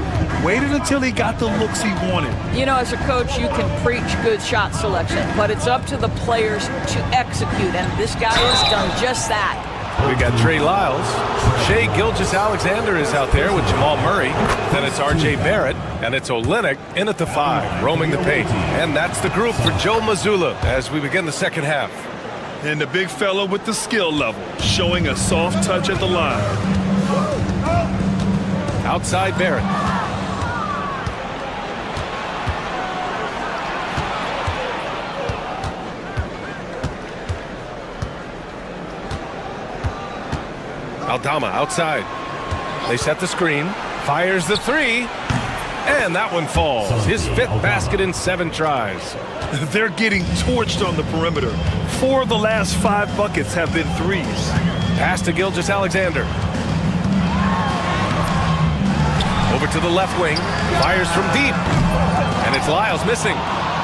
Waited until he got the looks he wanted. You know, as a coach, you can preach good shot selection, but it's up to the players to execute, and this guy has done just that. We got Trey Lyles. Shai Gilgeous-Alexander is out there with Jamal Murray. Then it's R.J. Barrett, and it's Olynyk in at the 5, roaming the paint. And that's the group for Joe Mazzulla as we begin the second half. And the big fella with the skill level, showing a soft touch at the line. Outside Barrett. Aldama outside. They set the screen. Fires the three. And that one falls. His 5th basket in 7 tries. They're getting torched on the perimeter. 4 of the last 5 buckets have been threes. Pass to Gilgeous-Alexander. Over to the left wing. Fires from deep. And it's Lyles missing.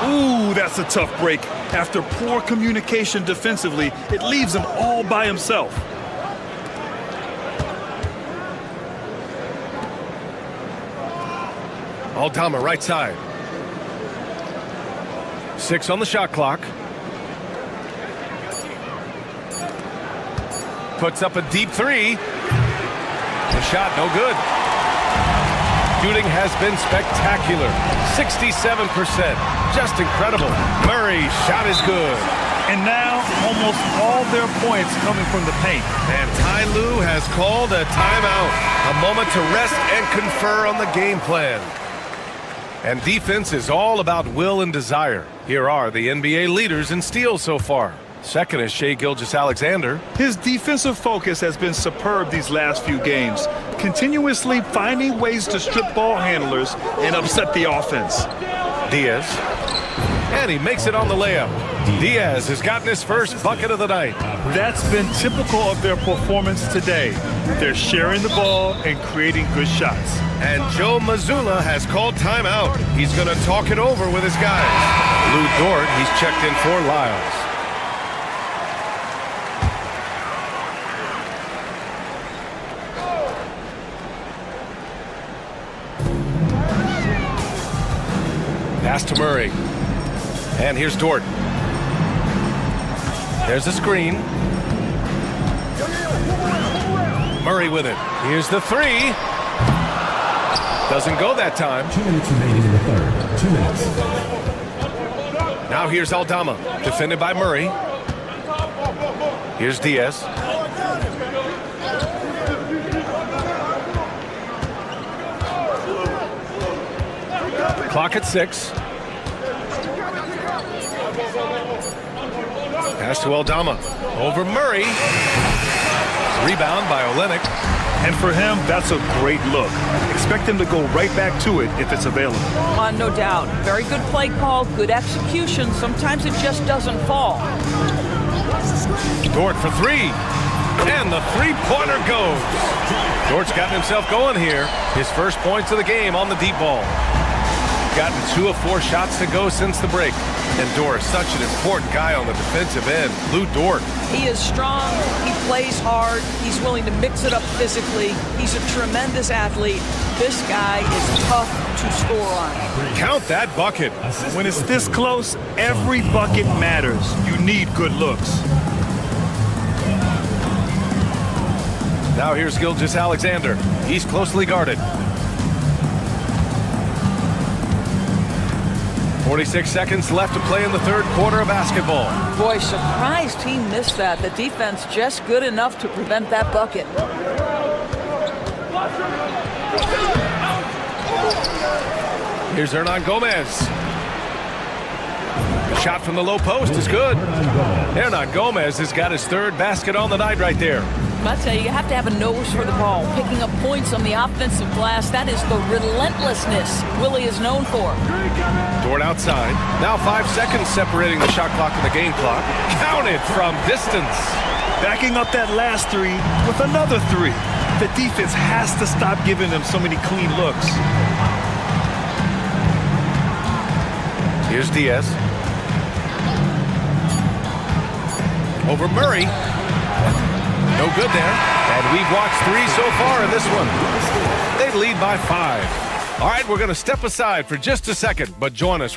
Ooh, that's a tough break. After poor communication defensively, it leaves him all by himself. Aldama right side. 6 on the shot clock. Puts up a deep 3. The shot no good. Shooting has been spectacular. 67%. Just incredible. Murray's shot is good. And now almost all their points coming from the paint. And Ty Lue has called a timeout. A moment to rest and confer on the game plan. And defense is all about will and desire. Here are the NBA leaders in steals so far. Second is Shai Gilgeous-Alexander. His defensive focus has been superb these last few games, continuously finding ways to strip ball handlers and upset the offense. Diaz. And he makes it on the layup. Diaz has gotten his first bucket of the night. That's been typical of their performance today. They're sharing the ball and creating good shots. And Joe Mazzulla has called timeout. He's going to talk it over with his guys. Lou Dort, he's checked in for Lyles. Pass to Murray. And here's Dort. There's a screen. Murray with it. Here's the 3. Doesn't go that time. 2 minutes remaining in the third. 2 minutes. Now here's Aldama, defended by Murray. Here's Diaz. Clock at 6. Pass to Aldama. Over Murray. Rebound by Olenek. And for him, that's a great look. Expect him to go right back to it if it's available. No doubt. Very good play call, good execution. Sometimes it just doesn't fall. Dort for 3. And the 3-pointer goes. Dort's gotten himself going here. His first points of the game on the deep ball. Gotten 2 of 4 shots to go since the break. And Dort is such an important guy on the defensive end. Lou Dort. He is strong. He plays hard. He's willing to mix it up physically. He's a tremendous athlete. This guy is tough to score on. Count that bucket. When it's this close, every bucket matters. You need good looks. Now here's Gilgeous-Alexander. He's closely guarded. 46 seconds left to play in the third quarter of basketball. Boy, surprised he missed that. The defense just good enough to prevent that bucket. Here's Hernan Gomez. The shot from the low post is good. Hernan Gomez has got his 3rd basket on the night right there. I tell you, you have to have a nose for the ball. Picking up points on the offensive glass, that is the relentlessness Willie is known for. Dort outside. Now 5 seconds separating the shot clock and the game clock. Counted from distance. Backing up that last 3 with another 3. The defense has to stop giving them so many clean looks. Here's Diaz. Over Murray. No good there. And we've watched 3 so far in this one. They lead by 5. All right, we're going to step aside for just a second, but join us.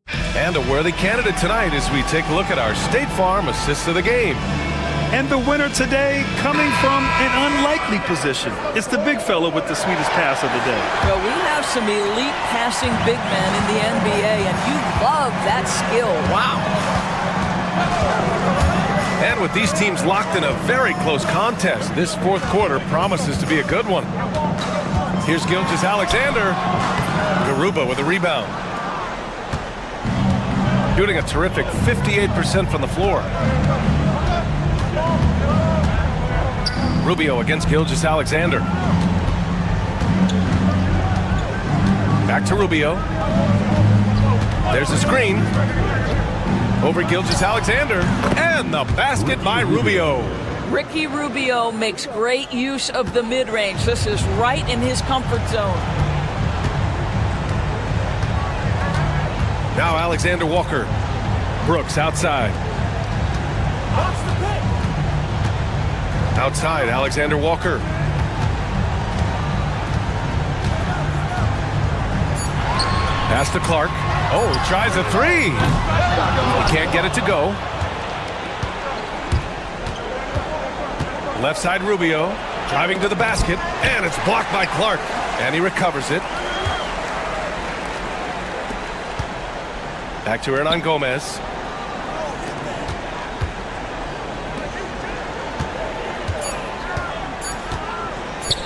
And a worthy candidate tonight as we take a look at our State Farm Assist of the Game. And the winner today coming from an unlikely position. It's the big fella with the sweetest pass of the day. Well, we have some elite passing big men in the NBA, and you love that skill. Wow. And with these teams locked in a very close contest, this fourth quarter promises to be a good one. Here's Gilgeous-Alexander. Garuba with a rebound. Shooting a terrific 58% from the floor. Rubio against Gilgeous-Alexander. Back to Rubio. There's a screen. Over Gilgeous-Alexander. And the basket by Rubio. Ricky Rubio makes great use of the mid-range. This is right in his comfort zone. Now Alexander Walker. Brooks outside. Outside, Alexander Walker. Pass to Clark. Oh, he tries a three. He can't get it to go. Left side Rubio, driving to the basket, and it's blocked by Clark. And he recovers it. Back to Hernan Gomez.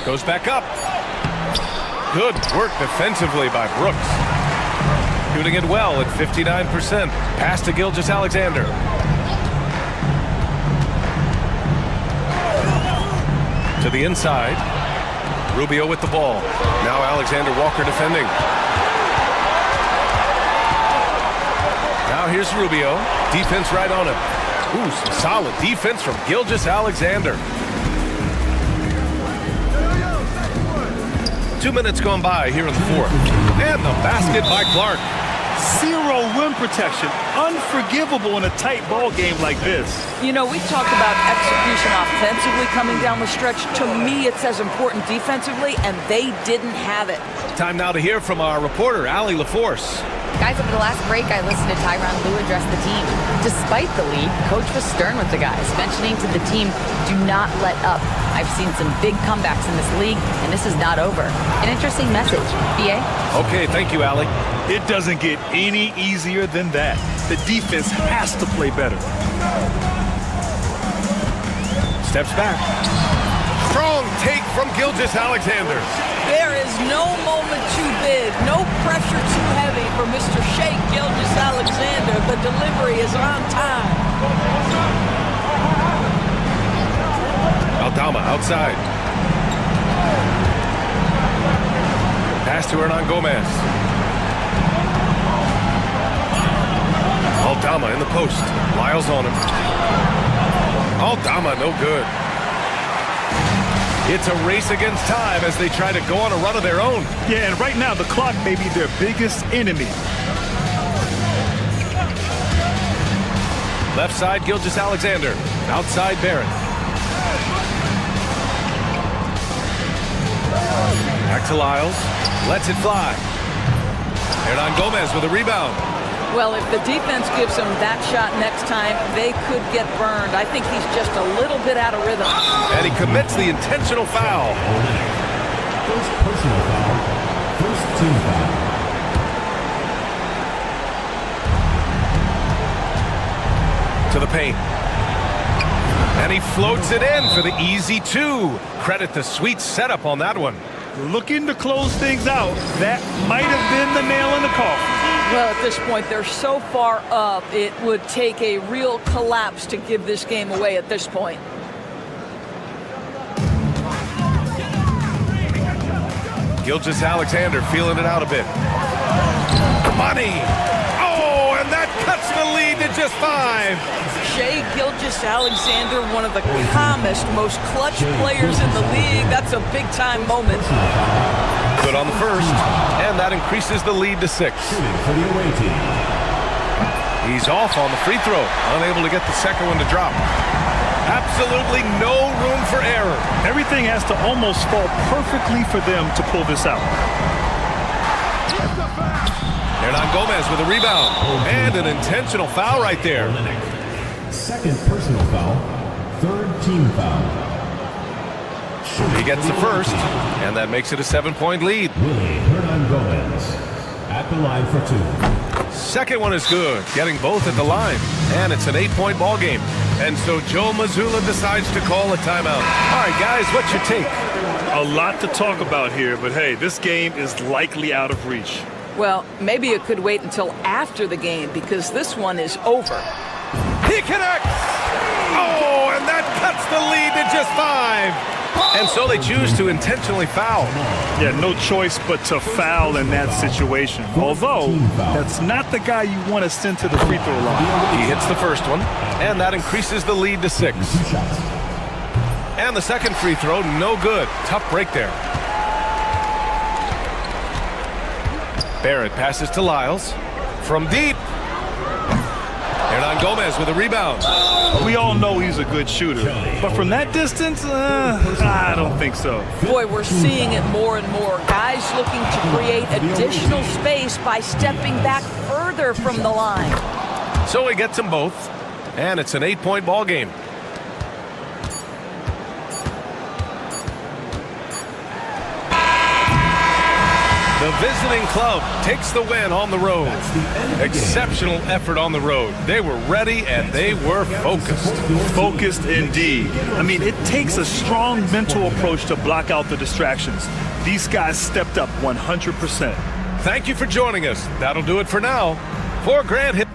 Goes back up. Good work defensively by Brooks. Shooting it well at 59%. Pass to Gilgeous-Alexander. To the inside. Rubio with the ball. Now Alexander Walker defending. Now here's Rubio. Defense right on him. Ooh, some solid defense from Gilgeous-Alexander. 2 minutes gone by here in the fourth. And the basket by Clark. Zero rim protection. Unforgivable in a tight ball game like this. You know, we talked about execution offensively coming down the stretch. To me, it's as important defensively, and they didn't have it. Time now to hear from our reporter, Allie LaForce. Guys, over the last break, I listened to Tyronn Lue address the team. Despite the lead, Coach was stern with the guys, mentioning to the team, do not let up. I've seen some big comebacks in this league, and this is not over. An interesting message. BA? Okay, thank you, Allie. It doesn't get any easier than that. The defense has to play better. Steps back. Strong take from Gilgeous-Alexander. There is no moment too big, no pressure too heavy for Mr. Shea Gilgeous-Alexander. The delivery is on time. Aldama outside. Pass to Hernan Gomez. Aldama in the post. Lyles on him. Aldama no good. It's a race against time as they try to go on a run of their own. Yeah, and right now the clock may be their biggest enemy. Left side, Gilgeous-Alexander. Outside, Barrett. Back to Lyles. Lets it fly. Hernan Gomez with a rebound. Well, if the defense gives him that shot next time, they could get burned. I think he's just a little bit out of rhythm. And he commits the intentional foul. First personal foul. First team foul. To the paint. And he floats it in for the easy two. Credit the sweet setup on that one. Looking to close things out. That might have been the nail in the coffin. Well, at this point, they're so far up, it would take a real collapse to give this game away at this point. Gilgeous-Alexander feeling it out a bit. Money! Oh, and that cuts the lead to just 5. Shea Gilgeous-Alexander, one of the calmest, most clutch players in the league. That's a big-time moment. Good on the first, and that increases the lead to 6. For the away team. He's off on the free throw, unable to get the second one to drop. Absolutely no room for error. Everything has to almost fall perfectly for them to pull this out. Hernan Gomez with a rebound, and an intentional foul right there. Second personal foul. Third team foul. He gets the first, and that makes it a 7-point lead. Willie Hernan Gomez at the line for 2. Second one is good, getting both at the line, and it's an 8-point ball game. And so Joe Mazzulla decides to call a timeout. All right, guys, what's your take? A lot to talk about here, but hey, this game is likely out of reach. Well, maybe it could wait until after the game because this one is over. He connects! Oh, and that cuts the lead to just 5. And so they choose to intentionally foul. Yeah, no choice but to foul in that situation. Although, that's not the guy you want to send to the free throw line. He hits the first one, and that increases the lead to 6. And the second free throw, no good. Tough break there. Barrett passes to Lyles. From deep. Hernan Gomez with a rebound. We all know he's a good shooter, but from that distance, I don't think so. Boy, we're seeing it more and more. Guys looking to create additional space by stepping back further from the line. So he gets them both, and it's an 8-point ball game. The visiting club takes the win on the road. Exceptional effort on the road. They were ready and they were focused. Focused indeed. I mean, it takes a strong mental approach to block out the distractions. These guys stepped up 100%. Thank you for joining us. That'll do it for now. For Grant Hill.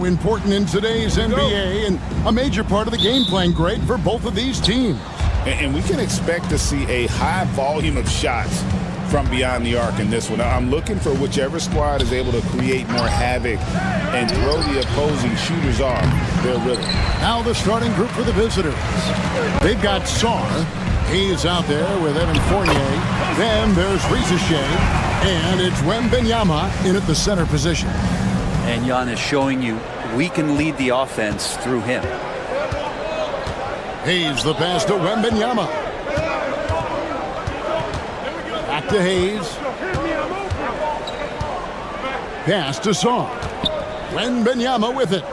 Important in today's NBA and a major part of the game plan, Greg, for both of these teams. And we can expect to see a high volume of shots from beyond the arc in this one. I'm looking for whichever squad is able to create more havoc and throw the opposing shooters off their rhythm. Now the starting group for the visitors. They've got Sar. He's out there with Evan Fournier. Then there's Rizashé. And it's Wembanyama in at the center position. And Giannis showing you we can lead the offense through him. Hayes the pass to Wembanyama. Back to Hayes. Pass to Sar. Wembanyama with it.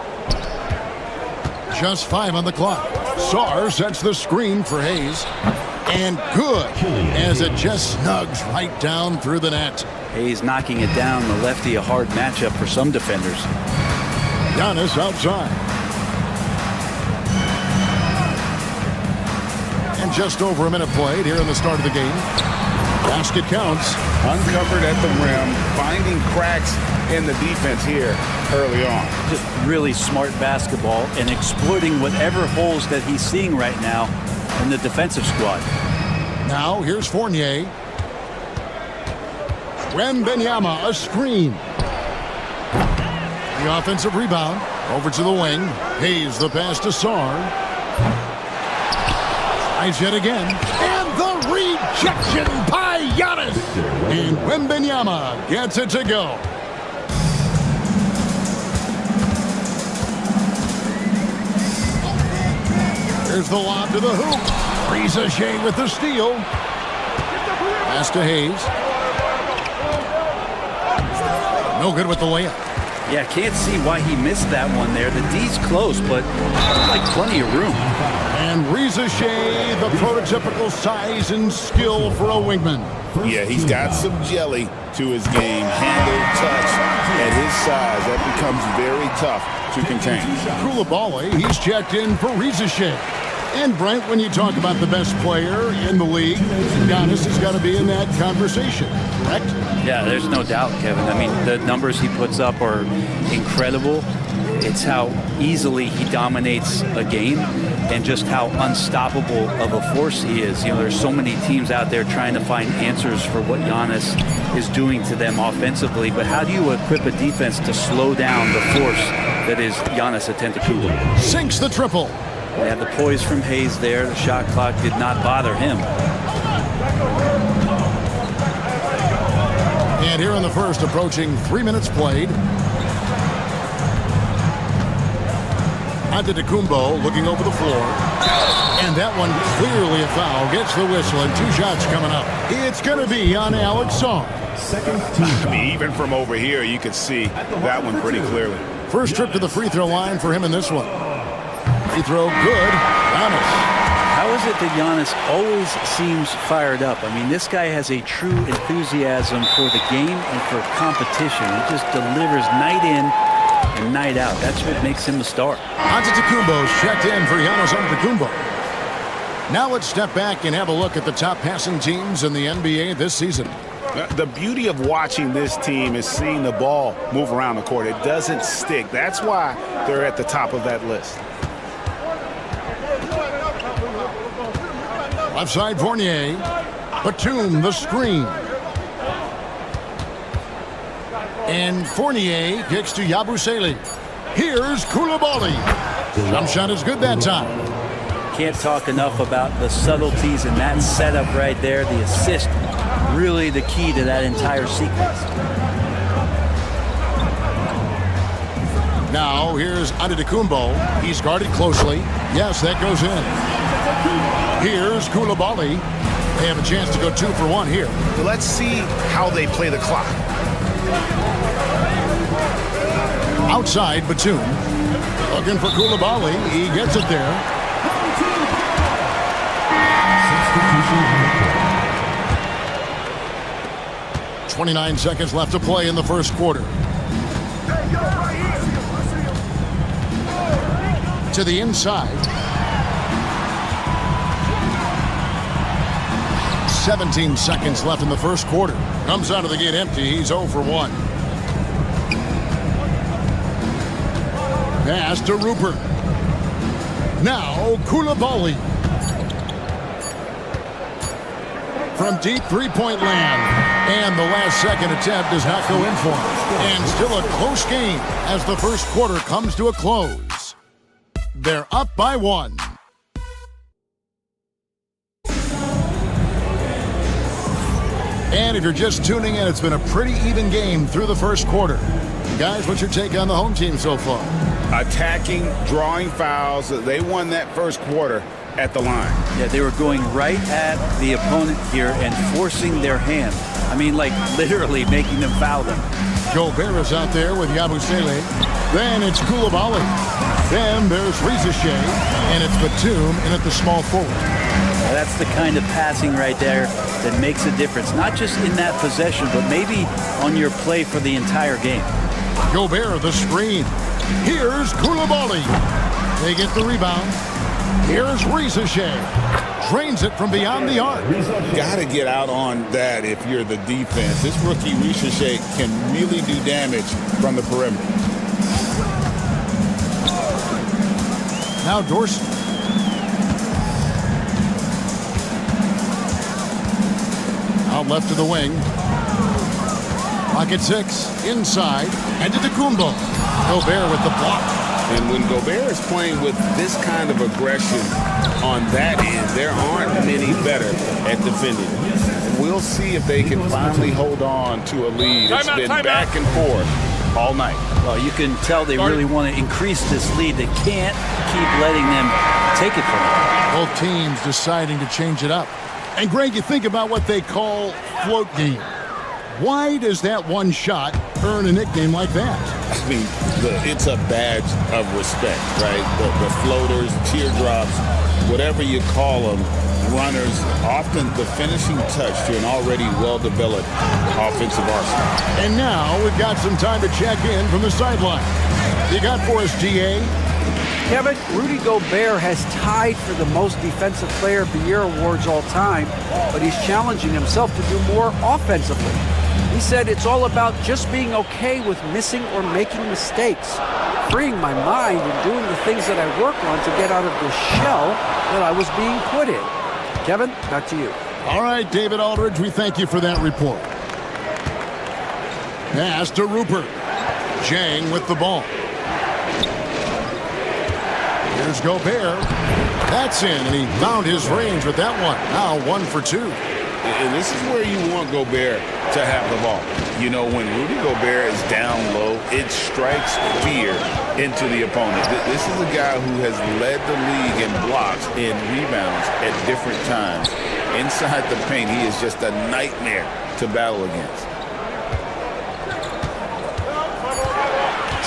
Just 5 on the clock. Sar sets the screen for Hayes. And good as it just snugs right down through the net. Hayes knocking it down. The lefty, a hard matchup for some defenders. Giannis outside. And just over a minute played here in the start of the game. Basket counts. Uncovered at the rim, finding cracks in the defense here early on. Just really smart basketball and exploiting whatever holes that he's seeing right now in the defensive squad. Now here's Fournier. Wembanyama, a screen. The offensive rebound over to the wing. Hayes the pass to Sar. Tries yet again. And the rejection by Giannis. And Wembanyama gets it to go. Here's the lob to the hoop. Rizashé with the steal. Pass to Hayes. No good with the layup. Yeah, can't see why he missed that one there. The D's close, but like plenty of room. And Rizashé, the prototypical size and skill for a wingman. Yeah, he's got some jelly to his game. Handle, touch. At his size, that becomes very tough to contain. Coulibaly, he's checked in for Rizashé. And Brent, when you talk about the best player in the league, Giannis has got to be in that conversation, correct? Yeah, there's no doubt, Kevin. I mean, the numbers he puts up are incredible. It's how easily he dominates a game and just how unstoppable of a force he is. You know, there's so many teams out there trying to find answers for what Giannis is doing to them offensively, but how do you equip a defense to slow down the force that is Giannis Antetokounmpo? Sinks the triple. We have the poise from Hayes there. The shot clock did not bother him. And here in the first, approaching 3 minutes played. Antetokounmpo looking over the floor. And that one clearly a foul. Gets the whistle and 2 shots coming up. It's going to be on Alex Sar. I mean, even from over here, you could see that one pretty clearly. First trip to the free throw line for him in this one. Free throw good. Giannis. How is it that Giannis always seems fired up? I mean, this guy has a true enthusiasm for the game and for competition. He just delivers night in and night out. That's what makes him a star. Antetokounmpo's checked in for Giannis Antetokounmpo. Now let's step back and have a look at the top passing teams in the NBA this season. The beauty of watching this team is seeing the ball move around the court. It doesn't stick. That's why they're at the top of that list. Left side Fournier. Batum the screen. And Fournier kicks to Yabusele. Here's Coulibaly. Jump shot is good that time. Can't talk enough about the subtleties in that setup right there. The assist, really the key to that entire sequence. Now here's Antetokounmpo. He's guarded closely. Yes, that goes in. Here's Coulibaly. They have a chance to go 2 for 1 here. But let's see how they play the clock. Outside, Batum. Looking for Koulibaly. He gets it there. 29 seconds left to play in the first quarter. To the inside. 17 seconds left in the first quarter. Comes out of the gate empty. He's 0 for 1. Pass to Rupert. Now Koulibaly. From deep three-point land. And the last second attempt does not go in for him. And still a close game as the first quarter comes to a close. They're up by 1. And if you're just tuning in, it's been a pretty even game through the first quarter. Guys, what's your take on the home team so far? Attacking, drawing fouls. They won that first quarter at the line. Yeah, they were going right at the opponent here and forcing their hand. I mean, like literally making them foul them. Gobert is out there with Yabusele. Then it's Koulibaly. Then there's Rizashe. And it's Batum in at the small forward. Now, that's the kind of passing right there that makes a difference. Not just in that possession, but maybe on your play for the entire game. Gobert, the screen. Here's Koulibaly. They get the rebound. Here's Rizashe. Drains it from beyond the arc. Got to get out on that if you're the defense. This rookie Rizashe can really do damage from the perimeter. Now Dorsey. Out left to the wing. Pocket 6. Inside. And to Kumbo. Gobert with the block. And when Gobert is playing with this kind of aggression on that end, there aren't many better at defending. We'll see if they can finally hold on to a lead. It's been back and forth all night. Well, you can tell they really want to increase this lead. They can't keep letting them take it from them. Both teams deciding to change it up. And Greg, you think about what they call float game. Why does that one shot earn a nickname like that? I mean, it's a badge of respect, right? The floaters, teardrops, whatever you call them, runners, often the finishing touch to an already well-developed offensive arsenal. And now we've got some time to check in from the sideline. You got for us, GA? Kevin, Rudy Gobert has tied for the most Defensive Player of the Year awards all time, but he's challenging himself to do more offensively. He said it's all about just being okay with missing or making mistakes, freeing my mind and doing the things that I work on to get out of the shell that I was being put in. Kevin, back to you. All right, David Aldridge, we thank you for that report. Pass to Rupert. Jang with the ball. Here's Gobert. That's in, and he found his range with that one. Now 1 for 2. And this is where you want Gobert to have the ball. You know, when Rudy Gobert is down low, it strikes fear into the opponent. This is a guy who has led the league in blocks and rebounds at different times. Inside the paint, he is just a nightmare to battle against.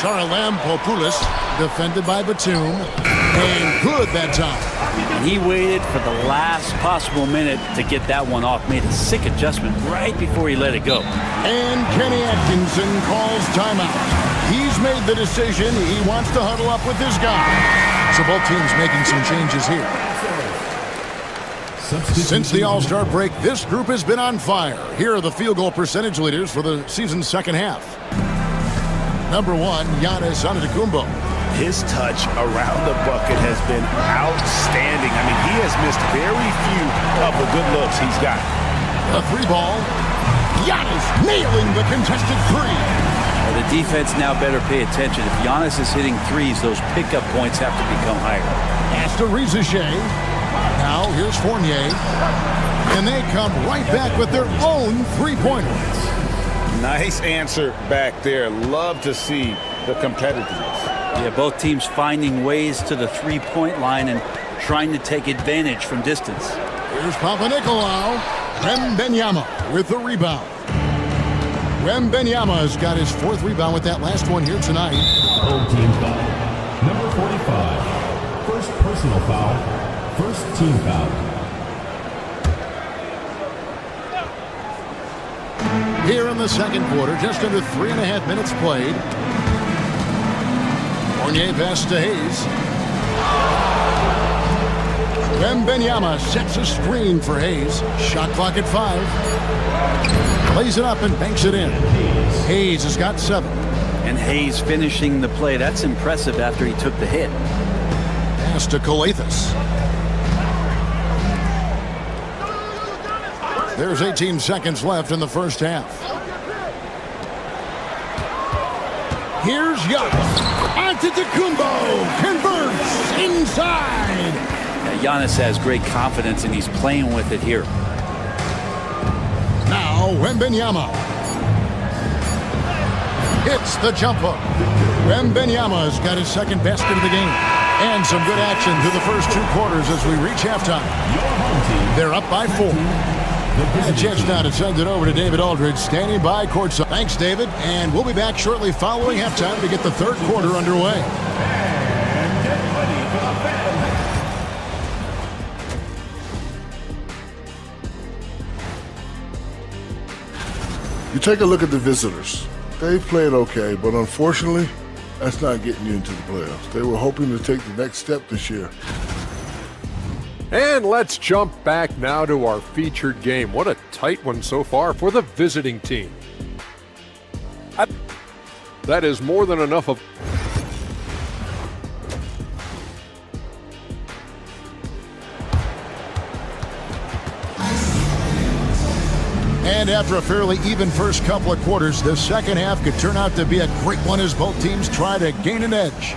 Charalampopoulos, defended by Batum, and good that time. And he waited for the last possible minute to get that one off, made a sick adjustment right before he let it go. And Kenny Atkinson calls timeout. He's made the decision. He wants to huddle up with his guy. So both teams making some changes here. Since the All-Star break, this group has been on fire. Here are the field goal percentage leaders for the season's second half. Number 1, Giannis Antetokounmpo. His touch around the bucket has been outstanding. I mean, he has missed very few of the good looks he's got. The 3 ball. Giannis nailing the contested 3. Well, the defense now better pay attention. If Giannis is hitting threes, those pickup points have to become higher. Pass to Rizashe. Now here's Fournier. And they come right back with their own three-pointers. Nice answer back there. Love to see the competitiveness. Yeah, both teams finding ways to the three-point line and trying to take advantage from distance. Here's Papanikolaou. Wembanyama with the rebound. Wembanyama's got his 4th rebound with that last one here tonight. Home team foul. Number 45. First personal foul. First team foul. Here in the second quarter, just under 3.5 minutes played. Fournier pass to Hayes. Wembanyama sets a screen for Hayes. Shot clock at 5. Lays it up and banks it in. Hayes has got 7. And Hayes finishing the play. That's impressive after he took the hit. Pass to Kalathis. There's 18 seconds left in the first half. Here's Giannis. Antetokounmpo converts inside. Giannis has great confidence and he's playing with it here. Now Wembanyama hits the jumper. Wembanyama's got his 2nd basket of the game. And some good action through the first 2 quarters as we reach halftime. They're up by 4. A chance now to send it over to David Aldridge, standing by courtside. Thanks, David. And we'll be back shortly following halftime to get the 3rd quarter underway. You take a look at the visitors. They played okay, but unfortunately, that's not getting you into the playoffs. They were hoping to take the next step this year. And let's jump back now to our featured game. What a tight one so far for the visiting team. That is more than enough of... And after a fairly even first couple of quarters, the second half could turn out to be a great one as both teams try to gain an edge.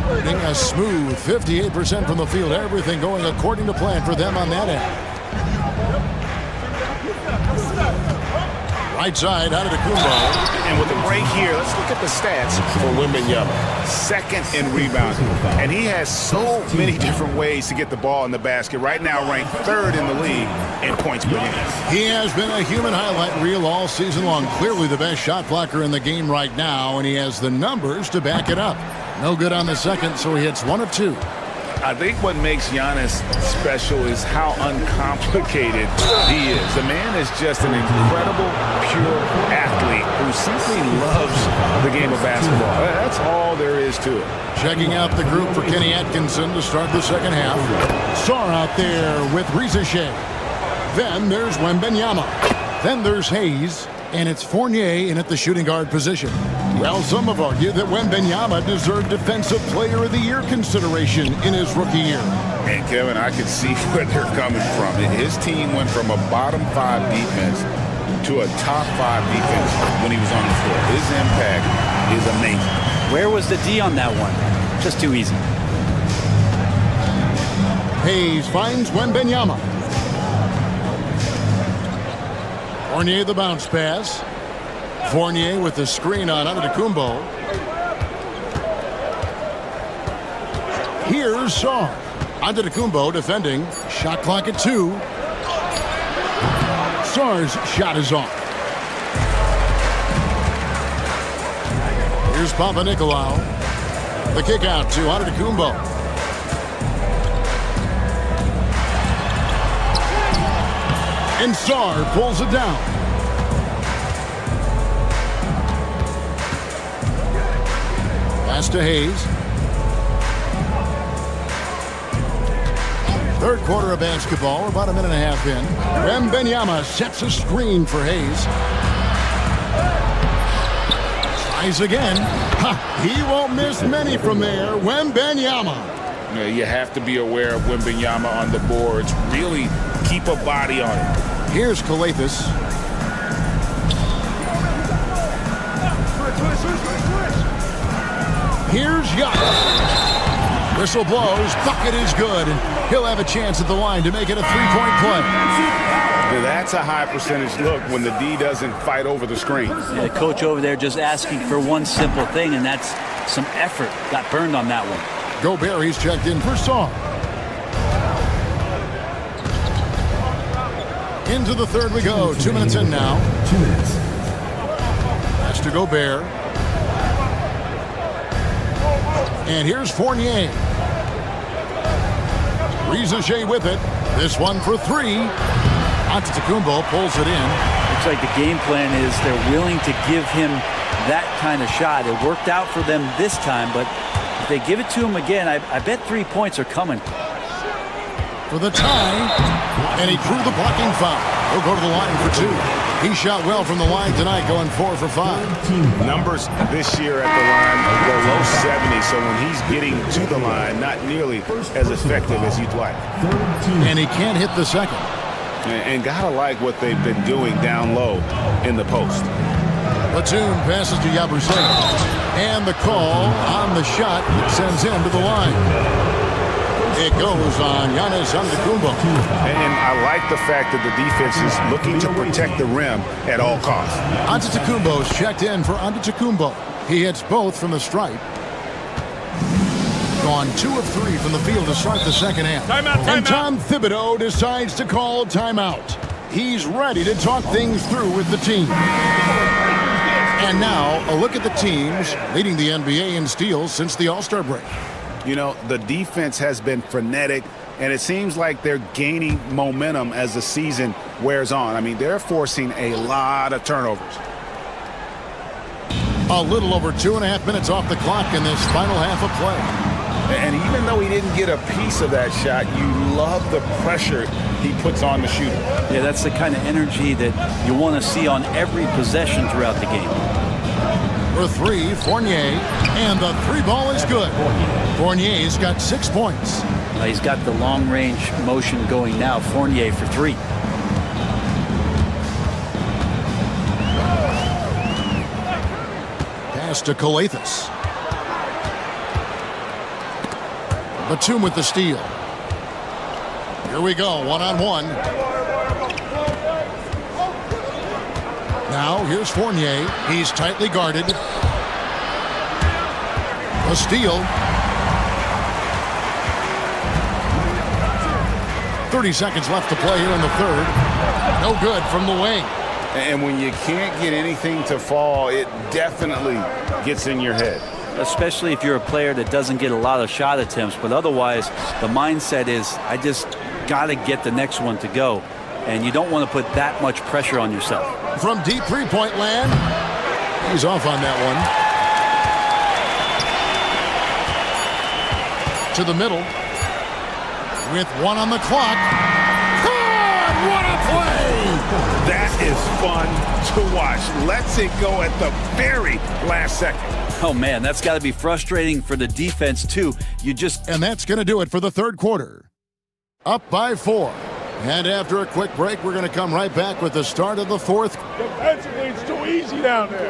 Hitting a smooth 58% from the field. Everything going according to plan for them on that end. Right side, out of the Kumbo. And with the break here, let's look at the stats for Wembanyama. 2nd in rebounding. And he has so many different ways to get the ball in the basket. Right now ranked 3rd in the league in points per game. He has been a human highlight reel all season long. Clearly the best shot blocker in the game right now, and he has the numbers to back it up. No good on the second, so he hits 1 of 2. I think what makes Giannis special is how uncomplicated he is. The man is just an incredible, pure athlete who simply loves the game of basketball. That's all there is to it. Checking out the group for Kenny Atkinson to start the second half. Sarr out there with Rizachet. Then there's Wembanyama. Then there's Hayes. And it's Fournier in at the shooting guard position. Well, some have argued that Wembanyama deserved Defensive Player of the Year consideration in his rookie year. And Kevin, I can see where they're coming from. His team went from a bottom 5 defense to a top 5 defense when he was on the floor. His impact is amazing. Where was the D on that one? Just too easy. Hayes finds Wembanyama. Fournier the bounce pass. Fournier with the screen on Antetokounmpo. Here's Sarr. Antetokounmpo defending. Shot clock at 2. Sarr's shot is off. Here's Papanikolaou. The kick out to Antetokounmpo. And Sarr pulls it down. Pass to Hayes. 3rd quarter of basketball. We're about a minute and a half in. Wembanyama sets a screen for Hayes. Tries again. He won't miss many from there. Wembanyama. You have to be aware of Wembanyama on the boards. Really keep a body on it. Here's Kalathis. Here's Giannis. Whistle blows. Bucket is good. And he'll have a chance at the line to make it a 3-point play. That's a high percentage look when the D doesn't fight over the screen. The coach over there just asking for one simple thing, and that's some effort. Got burned on that one. Gobert, he's checked in for Sarr. Into the third we go. 2 minutes in now. 2 minutes. Pass to Gobert. And here's Fournier. Rizachet with it. This one for three. Antetokounmpo pulls it in. Looks like the game plan is they're willing to give him that kind of shot. It worked out for them this time, but if they give it to him again, I bet 3 points are coming. For the tie, and he drew the blocking foul. He'll go to the line for two. He shot well from the line tonight, going 4 for 5. Numbers this year at the line go low 70, so when he's getting to the line, not nearly as effective as you'd like. And he can't hit the second. And gotta like what they've been doing down low in the post. Batum passes to Yabusele. And the call on the shot sends him to the line. It goes on Giannis Antetokounmpo. And I like the fact that the defense is looking to protect the rim at all costs. Antetokounmpo's checked in for Antetokounmpo. He hits both from the stripe. Gone 2 of 3 from the field to start the second half. And Tom Thibodeau decides to call timeout. He's ready to talk things through with the team. And now, a look at the teams leading the NBA in steals since the All-Star break. You know, the defense has been frenetic, and it seems like they're gaining momentum as the season wears on. I mean, they're forcing a lot of turnovers. A little over 2.5 minutes off the clock in this final half of play. And even though he didn't get a piece of that shot, you love the pressure he puts on the shooter. Yeah, that's the kind of energy that you want to see on every possession throughout the game. For three, Fournier, and the three ball is good. Fournier's got 6 points. He's got the long-range motion going now. Fournier for three. Pass to Calathis. Batum with the steal. Here we go, one-on-one. Now, here's Fournier. He's tightly guarded. A steal. 30 seconds left to play here in the third. No good from the wing. And when you can't get anything to fall, it definitely gets in your head. Especially if you're a player that doesn't get a lot of shot attempts. But otherwise, the mindset is, I just got to get the next one to go. And you don't want to put that much pressure on yourself. From deep three-point land, he's off on that one. To the middle, with 1 on the clock. God, what a play! That is fun to watch. Lets it go at the very last second. Oh, man, that's got to be frustrating for the defense, too. And that's going to do it for the third quarter. Up by 4. And after a quick break, we're going to come right back with the start of the fourth. Defensively, it's too easy down there.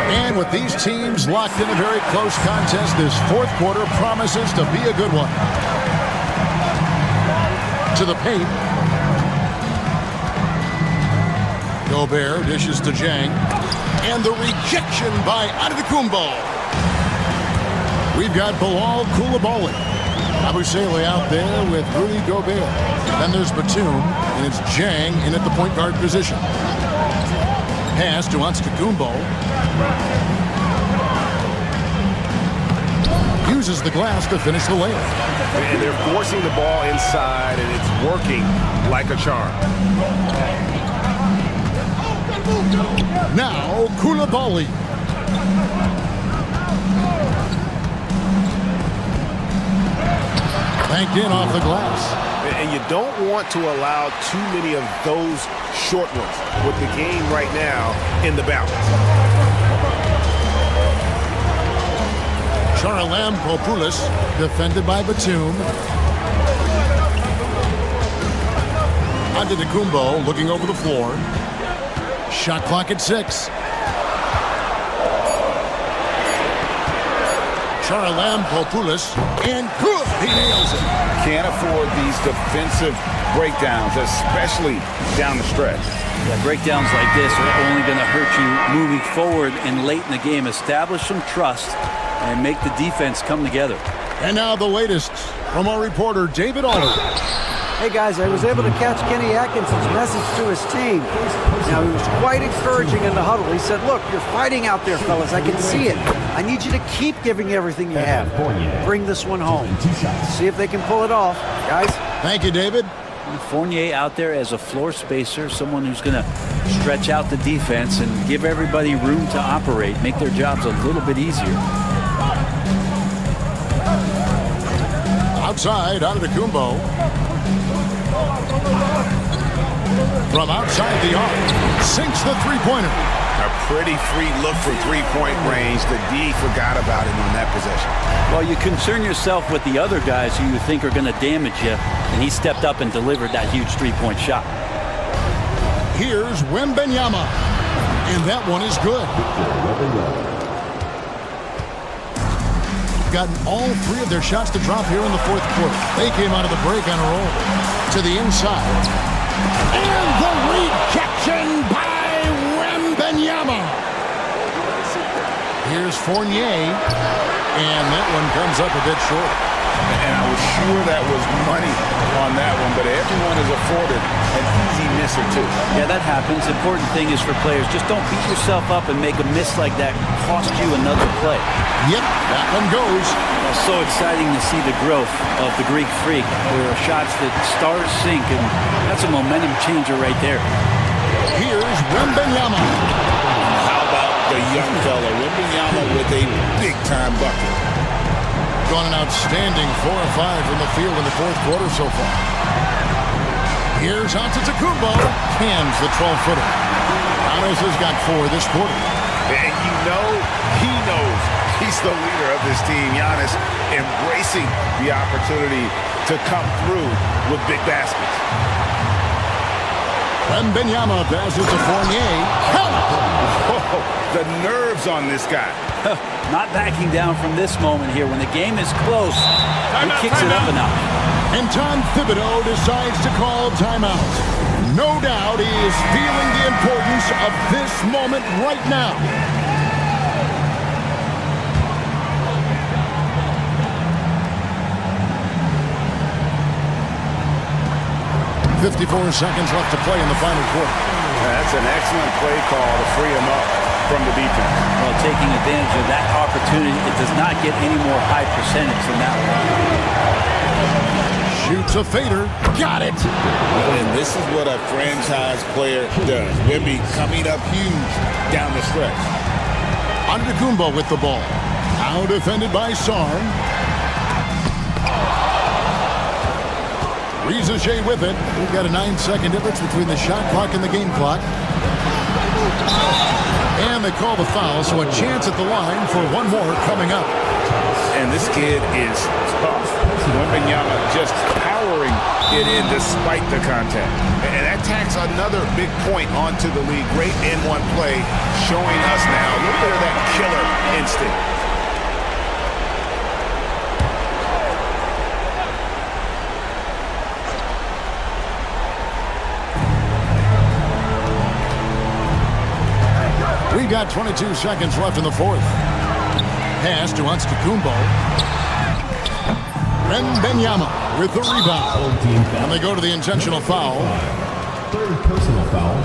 And with these teams locked in a very close contest, this fourth quarter promises to be a good one. To the paint. Gobert dishes to Jang. And the rejection by Antetokounmpo. We've got Bilal Coulibaly. Yabusele out there with Rudy Gobert. Then there's Batum, and it's Jang in at the point guard position. Pass to Antetokounmpo. Uses the glass to finish the layup. And they're forcing the ball inside, and it's working like a charm. Now, Coulibaly. Banked in off the glass. And you don't want to allow too many of those short ones with the game right now in the balance. Charalampopoulos defended by Batum. Antetokounmpo looking over the floor. Shot clock at 6. Charalampopoulos, and good. He nails it. Can't afford these defensive breakdowns, especially down the stretch. Yeah, breakdowns like this are only going to hurt you moving forward and late in the game. Establish some trust and make the defense come together. And now the latest from our reporter, David Alder. Hey guys, I was able to catch Kenny Atkinson's message to his team. Now, he was quite encouraging in the huddle. He said, look, you're fighting out there, fellas. I can see it. I need you to keep giving everything you have. Bring this one home. See if they can pull it off. Guys? Thank you, David. Fournier out there as a floor spacer, someone who's going to stretch out the defense and give everybody room to operate, make their jobs a little bit easier. Outside, Antetokounmpo. From outside the arc, sinks the three-pointer. A pretty free look from three-point range. The D forgot about him on that possession. Well, you concern yourself with the other guys who you think are going to damage you, and he stepped up and delivered that huge three-point shot. Here's Wembanyama, and that one is good. Gotten all three of their shots to drop here in the fourth quarter. They came out of the break on a roll. To the inside. And the rejection by Wembanyama. Here's Fournier. And that one comes up a bit short. And I was sure that was money on that one, but everyone is afforded an easy misser too. Yeah, that happens. Important thing is for players, just don't beat yourself up and make a miss like that cost you another play. Yep, that one goes. It's so exciting to see the growth of the Greek Freak. There are shots that stars sink, and that's a momentum changer right there. Here's Wembanyama. How about the young fella, Wembanyama, with a big-time bucket. Gone an outstanding 4 of 5 from the field in the fourth quarter so far. Here's Antetokounmpo. Cans the 12-footer. Giannis has got 4 this quarter. And you know he knows he's the leader of this team. Giannis embracing the opportunity to come through with big baskets. Wembanyama passes to Fournier. Oh, the nerves on this guy. Not backing down from this moment here. When the game is close, he kicks it up a notch. And Tom Thibodeau decides to call timeout. No doubt he is feeling the importance of this moment right now. 54 seconds left to play in the final quarter. That's an excellent play call to free him up from the defense. Well, taking advantage of that opportunity, it does not get any more high percentage than that one. Shoots a fader. Got it. And this is what a franchise player does. Wemby coming up huge down the stretch. Antetokounmpo with the ball. Now defended by Sarn. Rizache with it. We've got a 9-second difference between the shot clock and the game clock. And they call the foul, so a chance at the line for one more coming up. And this kid is tough. Wembanyama just powering it in despite the contact. And that tacks another big point onto the league. Great N1 play showing us now a little bit of that killer instinct. We've got 22 seconds left in the fourth. Pass to Antetokounmpo. Wembanyama with the rebound. And they go to the intentional foul. Third personal foul.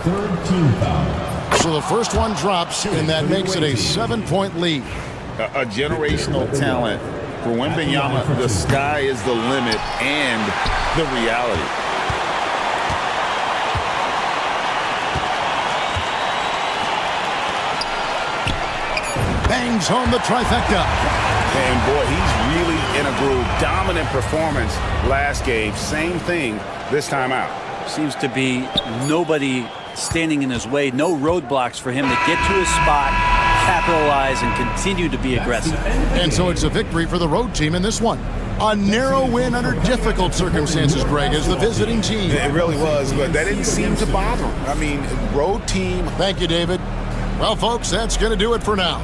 Third team foul. So the first one drops, and that makes it a 7-point lead. A generational talent. For Wembanyama, the sky is the limit and the reality. Bangs home the trifecta. And boy, he's really in a groove. Dominant performance last game. Same thing this time out. Seems to be nobody standing in his way. No roadblocks for him to get to his spot, capitalize, and continue to be aggressive. And so it's a victory for the road team in this one. A narrow win under difficult circumstances, Greg, as the visiting team. It really was, but that didn't seem to bother him. I mean, road team. Thank you, David. Well, folks, that's going to do it for now.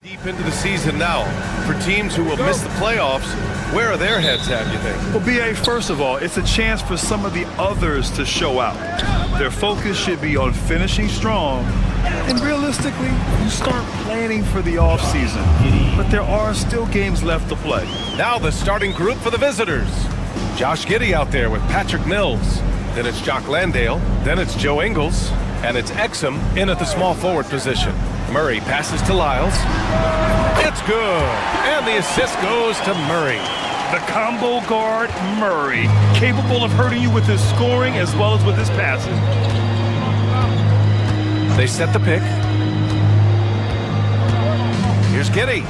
Deep into the season now. For teams who will miss the playoffs, where are their heads at, you think? Well, B.A., first of all, it's a chance for some of the others to show out. Their focus should be on finishing strong. And realistically, you start planning for the offseason. But there are still games left to play. Now the starting group for the visitors. Josh Giddey out there with Patrick Mills. Then it's Jock Landale. Then it's Joe Ingles. And it's Exum in at the small forward position. Murray passes to Lyles. It's good. And the assist goes to Murray. The combo guard, Murray, capable of hurting you with his scoring as well as with his passing. They set the pick. Here's Giddey.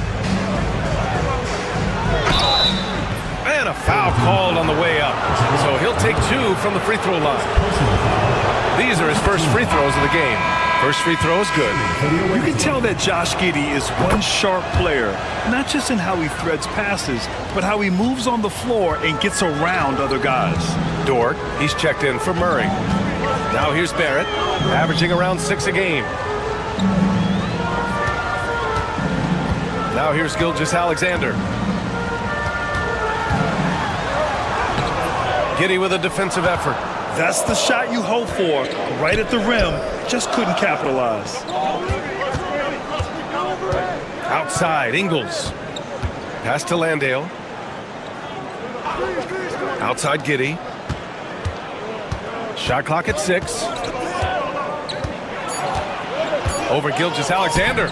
And a foul called on the way up. So he'll take 2 from the free throw line. These are his first free throws of the game. First free throw is good. You can tell that Josh Giddey is one sharp player, not just in how he threads passes, but how he moves on the floor and gets around other guys. Dort, he's checked in for Murray. Now here's Barrett, averaging around 6 a game. Now here's Gilgeous-Alexander. Giddey with a defensive effort. That's the shot you hope for, right at the rim. Just couldn't capitalize. Outside, Ingles. Pass to Landale. Outside, Giddey. Shot clock at 6. Over Gilgeous-Alexander.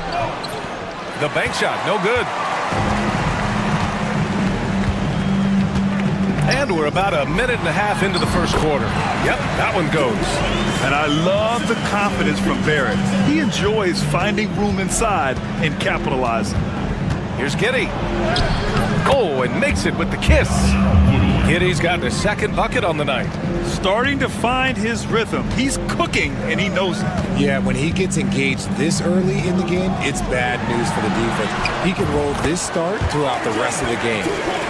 The bank shot, no good. And we're about a minute and a half into the first quarter. Yep, that one goes. And I love the confidence from Barrett. He enjoys finding room inside and capitalizing. Here's Giddey. Oh, and makes it with the kiss. Giddey's got his second bucket on the night. Starting to find his rhythm. He's cooking, and he knows it. Yeah, when he gets engaged this early in the game, it's bad news for the defense. He can roll this start throughout the rest of the game.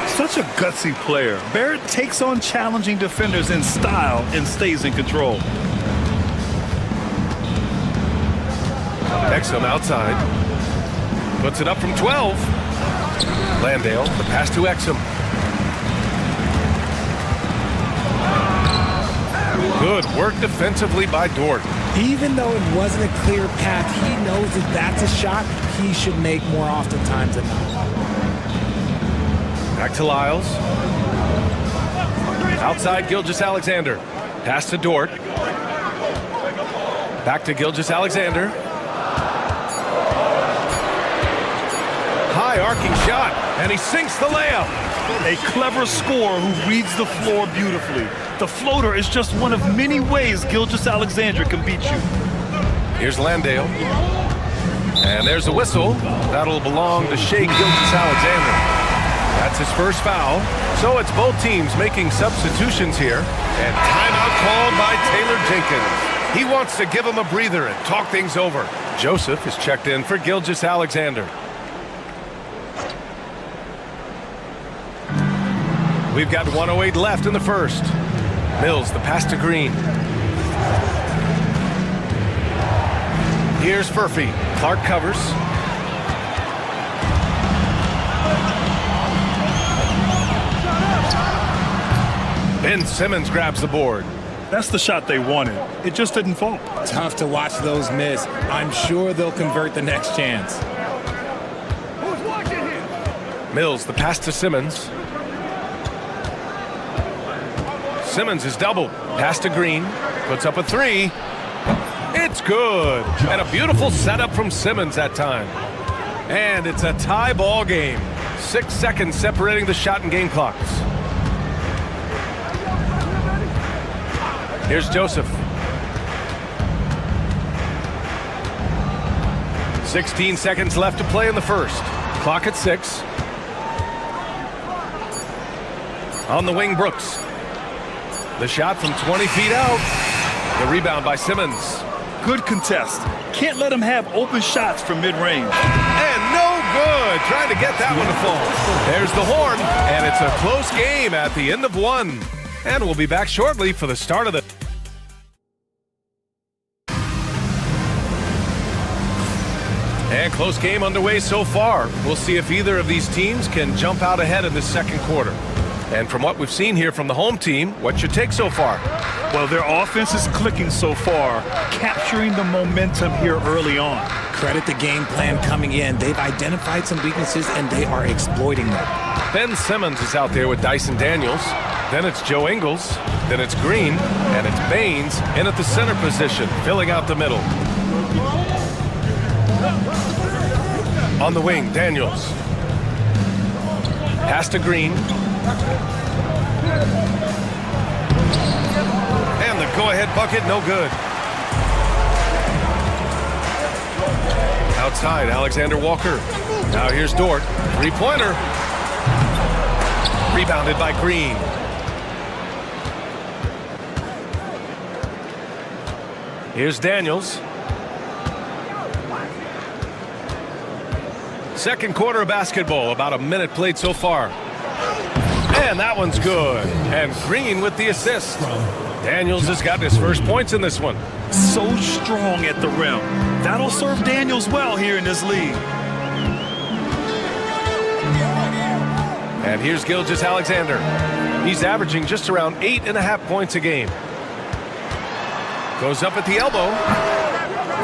Such a gutsy player. Barrett takes on challenging defenders in style and stays in control. Exum outside. Puts it up from 12. Landale, the pass to Exum. Good work defensively by Dort. Even though it wasn't a clear path, he knows that that's a shot he should make more oftentimes than not. Back to Lyles. Outside Gilgeous-Alexander. Pass to Dort. Back to Gilgeous-Alexander. High arcing shot, and he sinks the layup. A clever scorer who reads the floor beautifully. The floater is just one of many ways Gilgeous-Alexander can beat you. Here's Landale. And there's a whistle. That'll belong to Shai Gilgeous-Alexander. That's his first foul. So it's both teams making substitutions here. And timeout called by Taylor Jenkins. He wants to give him a breather and talk things over. Joseph is checked in for Gilgeous-Alexander. We've got 1:08 left in the first. Mills, the pass to Green. Here's Furphy. Clark covers. Ben Simmons grabs the board. That's the shot they wanted. It just didn't fall. Tough to watch those miss. I'm sure they'll convert the next chance. Mills, the pass to Simmons. Simmons is doubled. Pass to Green. Puts up a 3. It's good. And a beautiful setup from Simmons that time. And it's a tie ball game. 6 seconds separating the shot and game clocks. Here's Joseph. 16 seconds left to play in the first. Clock at 6. On the wing, Brooks. The shot from 20 feet out. The rebound by Simmons. Good contest. Can't let him have open shots from mid-range. And no good. Trying to get that one to fall. There's the horn, and it's a close game at the end of 1. And we'll be back shortly for the start of the... And close game underway so far. We'll see if either of these teams can jump out ahead in the second quarter. And from what we've seen here from the home team, what's your take so far? Well, their offense is clicking so far, capturing the momentum here early on. Credit the game plan coming in. They've identified some weaknesses, and they are exploiting them. Ben Simmons is out there with Dyson Daniels. Then it's Joe Ingles. Then it's Green. And it's Baines in at the center position, filling out the middle. On the wing, Daniels. Pass to Green. And the go-ahead bucket, no good. Outside, Alexander Walker. Now here's Dort. Three-pointer. Rebounded by Green. Here's Daniels. Second quarter of basketball, about a minute played so far. And that one's good. And Green with the assist. Daniels has got his first points in this one. So strong at the rim. That'll serve Daniels well here in this league. And here's Gilgeous-Alexander. He's averaging just around 8.5 points a game. Goes up at the elbow.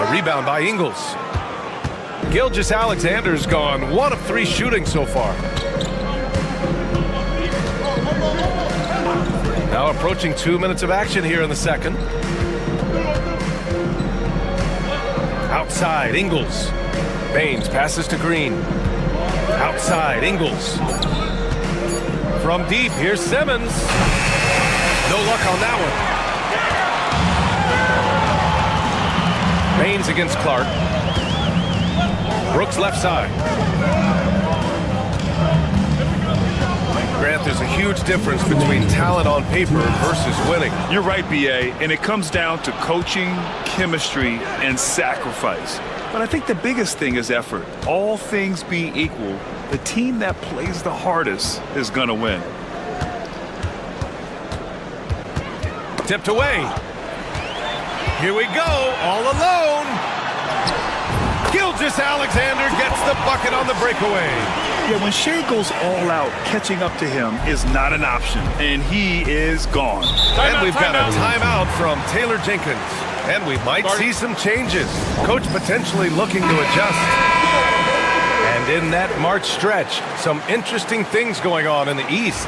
A rebound by Ingles. Gilgeous-Alexander's gone 1 of 3 shooting so far. Now approaching 2 minutes of action here in the second. Outside, Ingles. Baines passes to Green. Outside, Ingles. From deep, here's Simmons. No luck on that one. Baines against Clark. Brooks left side. Grant, there's a huge difference between talent on paper versus winning. You're right, B.A., and it comes down to coaching, chemistry, and sacrifice. But I think the biggest thing is effort. All things being equal, the team that plays the hardest is going to win. Tipped away. Here we go, all alone. Gilgeous-Alexander gets the bucket on the breakaway. Yeah, when Shea goes all out, catching up to him is not an option, and he is gone. And we've got a timeout from Taylor Jenkins. And we might see some changes. Coach potentially looking to adjust. And in that March stretch, some interesting things going on in the East.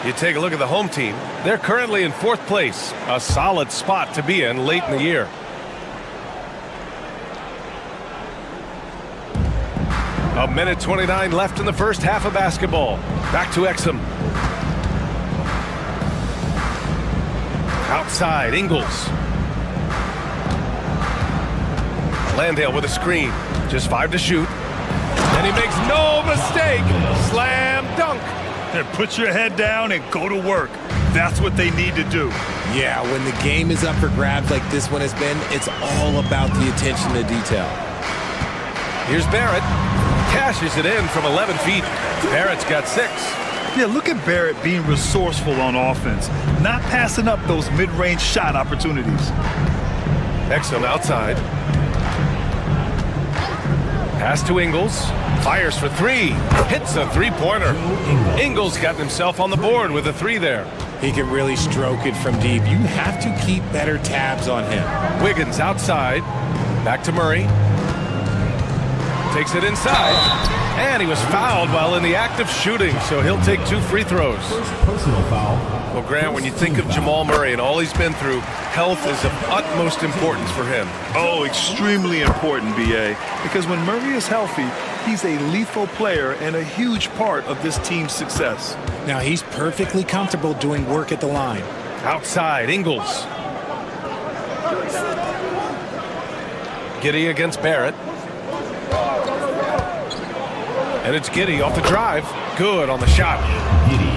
You take a look at the home team. They're currently in 4th place, a solid spot to be in late in the year. A minute 29 left in the first half of basketball. Back to Exum. Outside, Ingles. Landale with a screen. Just 5 to shoot. And he makes no mistake. Slam dunk. And put your head down and go to work. That's what they need to do. Yeah, when the game is up for grabs like this one has been, it's all about the attention to detail. Here's Barrett. Cashes it in from 11 feet. Barrett's got 6. Yeah, look at Barrett being resourceful on offense, not passing up those mid-range shot opportunities. Exum outside. Pass to Ingles. Fires for 3. Hits a three-pointer. Ingles got himself on the board with a 3 there. He can really stroke it from deep. You have to keep better tabs on him. Wiggins outside. Back to Murray. Takes it inside. And he was fouled while in the act of shooting, so he'll take 2 free throws. Personal foul. Well, Grant, when you think of Jamal Murray and all he's been through, health is of utmost importance for him. Oh, extremely important, B.A., because when Murray is healthy, he's a lethal player and a huge part of this team's success. Now, he's perfectly comfortable doing work at the line. Outside, Ingles. Giddey against Barrett. And it's Giddey off the drive. Good on the shot.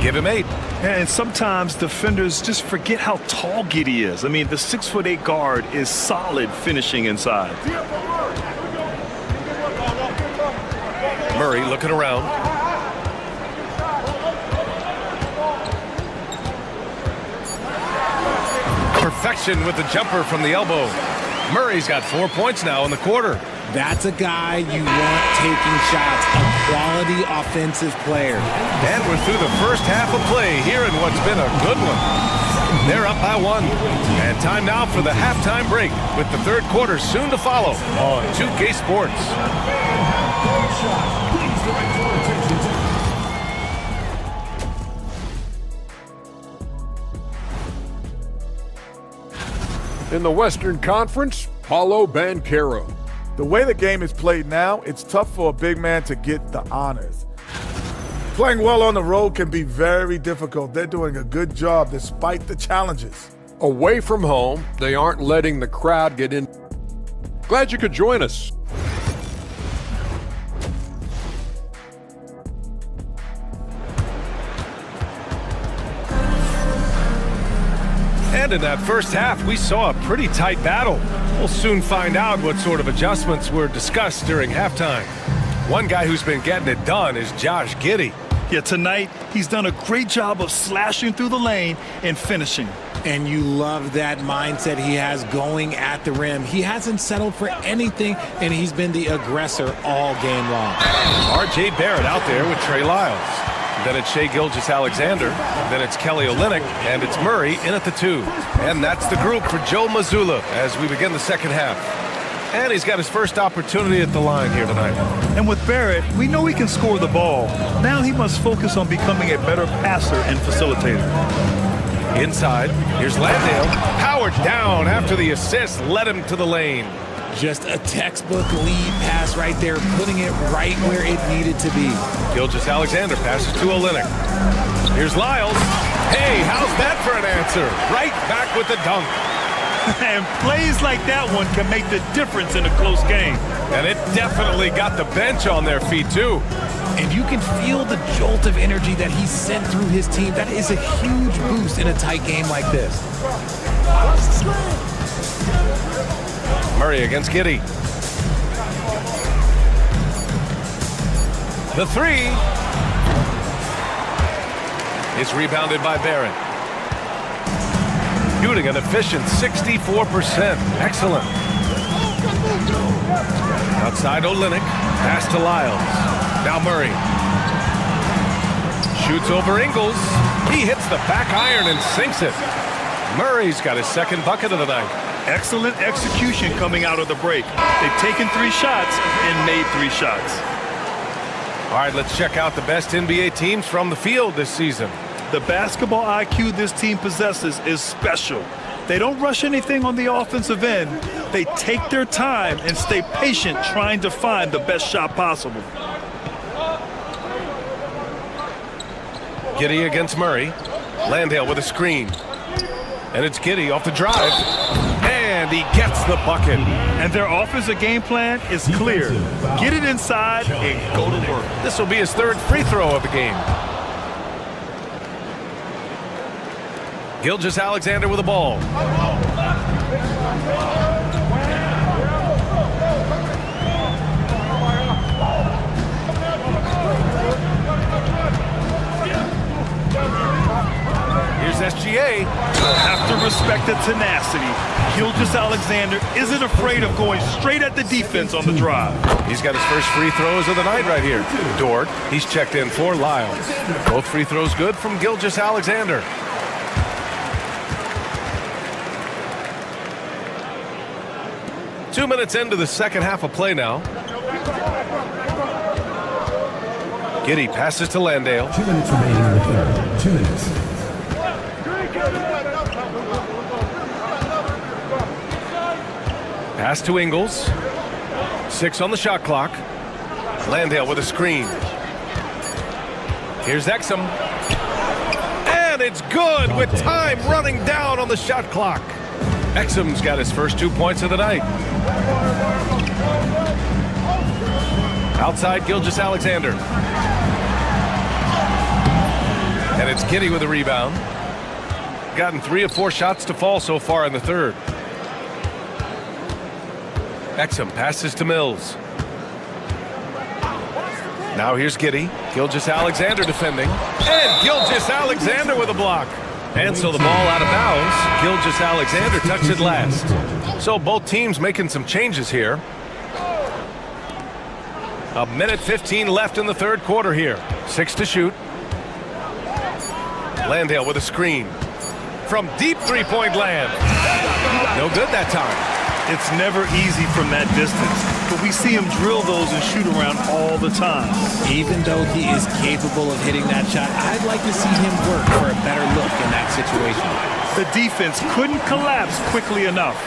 Give him 8. And sometimes defenders just forget how tall Giddey is. I mean, the 6'8" guard is solid finishing inside. Murray looking around. perfection with the jumper from the elbow. Murray's got 4 points now in the quarter. That's a guy you want taking shots, a quality offensive player. And we're through the first half of play here in what's been a good one. They're up by 1. And time now for the halftime break with the third quarter soon to follow on 2K Sports. In the Western Conference, Paulo Banchero. The way the game is played now, it's tough for a big man to get the honors. Playing well on the road can be very difficult. They're doing a good job despite the challenges. Away from home, they aren't letting the crowd get in. Glad you could join us. And in that first half, we saw a pretty tight battle. We'll soon find out what sort of adjustments were discussed during halftime. One guy who's been getting it done is Josh Giddey. Yeah, tonight he's done a great job of slashing through the lane and finishing. And you love that mindset he has going at the rim. He hasn't settled for anything, and he's been the aggressor all game long. R.J. Barrett out there with Trey Lyles. Then it's Shai Gilgeous-Alexander. Then it's Kelly Olynyk. And it's Murray in at the 2. And that's the group for Joe Mazzulla as we begin the second half. And he's got his first opportunity at the line here tonight. And with Barrett, we know he can score the ball. Now he must focus on becoming a better passer and facilitator. Inside, here's Landale. Powered down after the assist led him to the lane. Just a textbook lead pass right there, putting it right where it needed to be. Gilgeous-Alexander passes to Olynyk. Here's Lyles. Hey, how's that for an answer? Right back with the dunk. And plays like that one can make the difference in a close game. And it definitely got the bench on their feet, too. And you can feel the jolt of energy that he sent through his team. That is a huge boost in a tight game like this. Murray against Giddey. The 3 is rebounded by Barrett. Shooting an efficient 64%. Excellent. Outside Olynyk. Pass to Lyles. Now Murray. Shoots over Ingles. He hits the back iron and sinks it. Murray's got his second bucket of the night. Excellent execution coming out of the break. They've taken 3 shots and made 3 shots. All right, let's check out the best NBA teams from the field this season. The basketball IQ this team possesses is special. They don't rush anything on the offensive end. They take their time and stay patient trying to find the best shot possible. Giddey against Murray. Landale with a screen. And it's Giddey off the drive. And he gets the bucket. And their offensive game plan is clear. Get it inside and go to work. This will be his third free throw of the game. Gilgeous-Alexander with the ball. Here's SGA. Have to respect the tenacity. Gilgeous-Alexander isn't afraid of going straight at the defense on the drive. He's got his first free throws of the night right here. Dort, he's checked in for Lyles. Both free throws good from Gilgeous-Alexander. Two minutes into the second half of play now. Giddey passes to Landale. 2 minutes remaining in the third. 2 minutes. Pass to Ingles. 6 on the shot clock. Landale with a screen. Here's Exum. And it's good with time running down on the shot clock. Exum's got his first 2 points of the night. Outside Gilgeous-Alexander. And it's Giddey with a rebound. Gotten 3 of 4 shots to fall so far in the third. Exum passes to Mills. Now here's Giddey. Gilgeous-Alexander defending. And Gilgeous-Alexander with a block. And so the ball out of bounds. Gilgeous-Alexander touched it last. So both teams making some changes here. A minute 15 left in the third quarter here. 6 to shoot. Landale with a screen. From deep three-point land. No good that time. It's never easy from that distance, but we see him drill those and shoot around all the time. Even though he is capable of hitting that shot, I'd like to see him work for a better look in that situation. The defense couldn't collapse quickly enough.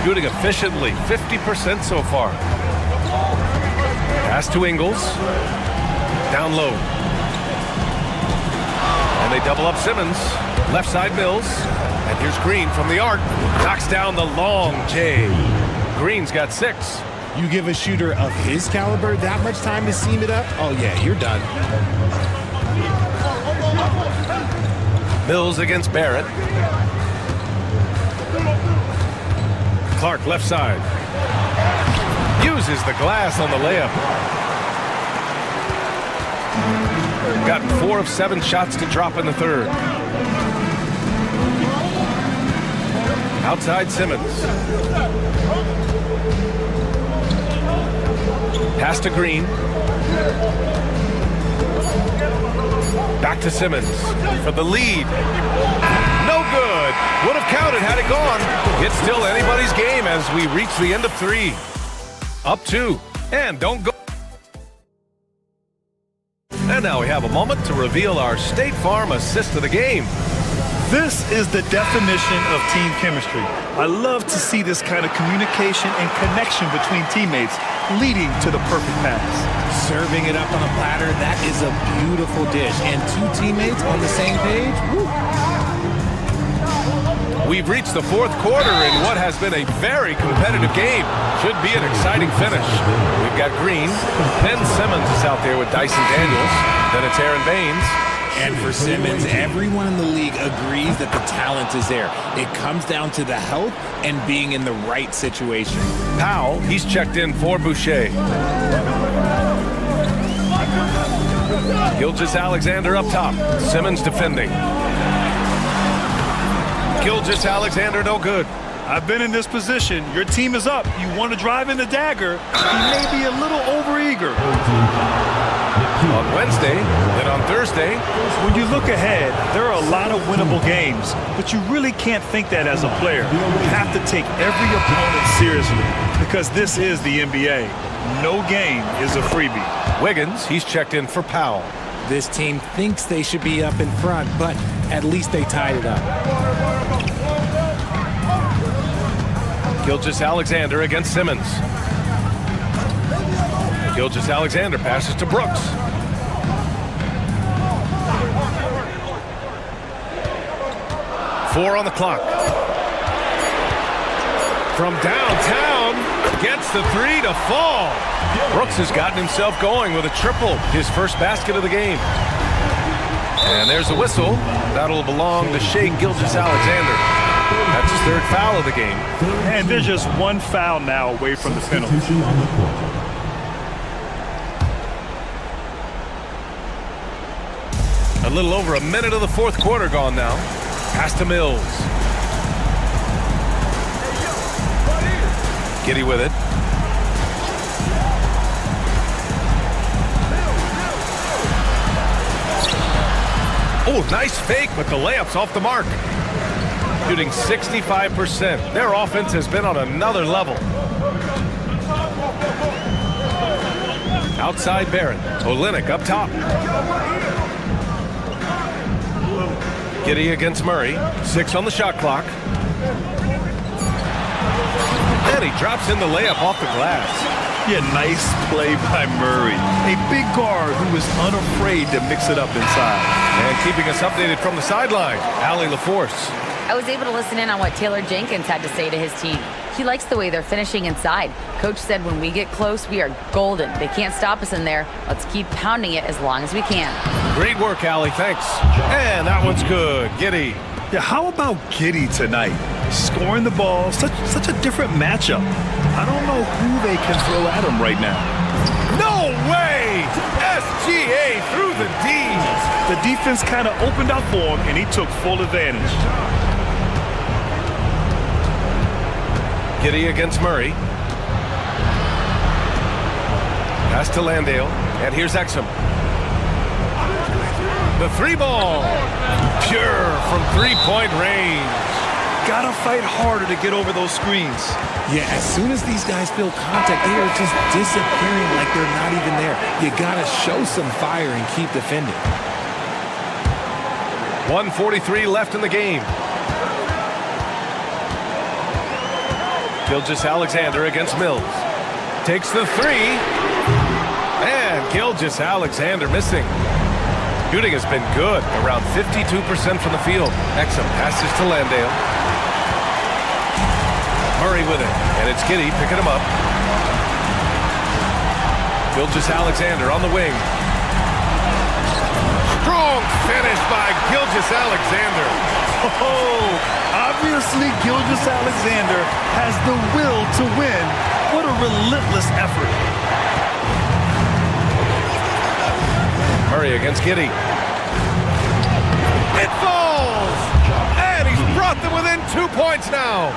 Shooting efficiently, 50% so far. Pass to Ingles. Down low. And they double up Simmons. Left side Mills. And here's Green from the arc. Knocks down the long J. Green's got 6. You give a shooter of his caliber that much time to seam it up, oh yeah, you're done. Mills against Barrett. Clark left side. Uses the glass on the layup. Gotten 4 of 7 shots to drop in the third. Outside Simmons. Pass to Green. Back to Simmons for the lead. No good. Would have counted had it gone. It's still anybody's game as we reach the end of 3. Up 2. And don't go. And now we have a moment to reveal our State Farm assist of the game. This is the definition of team chemistry. I love to see this kind of communication and connection between teammates leading to the perfect pass. Serving it up on a platter, that is a beautiful dish. And 2 teammates on the same page, woo. We've reached the fourth quarter in what has been a very competitive game. Should be an exciting finish. We've got Green. Ben Simmons is out there with Dyson Daniels. Then it's Aaron Baines. And for Simmons, everyone in the league agrees that the talent is there. It comes down to the health and being in the right situation. Powell, he's checked in for Boucher. Gilgeous-Alexander up top. Simmons defending. Gilgeous-Alexander no good. I've been in this position. Your team is up. You want to drive in the dagger. He may be a little overeager. On Wednesday, then on Thursday. When you look ahead, there are a lot of winnable games, but you really can't think that as a player. You have to take every opponent seriously because this is the NBA. No game is a freebie. Wiggins, he's checked in for Powell. This team thinks they should be up in front, but at least they tied it up. Gilgeous-Alexander against Simmons. Gilgeous-Alexander passes to Brooks. Four on the clock. From downtown, gets the 3 to fall. Brooks has gotten himself going with a triple, his first basket of the game. And there's a whistle. That'll belong to Shai Gilgeous-Alexander. That's his 3rd foul of the game. And there's just 1 foul now away from the penalty. A little over a minute of the fourth quarter gone now. Pass to Mills. Giddy with it. Oh, nice fake, but the layup's off the mark. Shooting 65%. Their offense has been on another level. Outside Barrett. Olynyk up top. Giddy against Murray. 6 on the shot clock. And he drops in the layup off the glass. Yeah, nice play by Murray. A big guard who was unafraid to mix it up inside. And keeping us updated from the sideline, Allie LaForce. I was able to listen in on what Taylor Jenkins had to say to his team. He likes the way they're finishing inside. Coach said when we get close, we are golden. They can't stop us in there. Let's keep pounding it as long as we can. Great work, Allie. Thanks. And that one's good. Giddy. Yeah, how about Giddy tonight? Scoring the ball, such a different matchup. I don't know who they can throw at him right now. No way! SGA through the D. The defense kind of opened up for him, and he took full advantage. Giddey against Murray. Pass to Landale, and here's Exum. The three ball. Pure from three-point range. Gotta fight harder to get over those screens. Yeah, as soon as these guys feel contact, they are just disappearing like they're not even there. You gotta show some fire and keep defending. 1:43 left in the game. Gilgeous-Alexander against Mills. Takes the three. And Gilgeous-Alexander missing. Shooting has been good, around 52% from the field. Exum passes to Landale. Murray with it, and it's Giddey picking him up. Gilgeous-Alexander on the wing. Strong finish by Gilgeous-Alexander. Oh, obviously Gilgeous-Alexander has the will to win. What a relentless effort. Murray against Giddey. It falls! And he's brought them within 2 points now.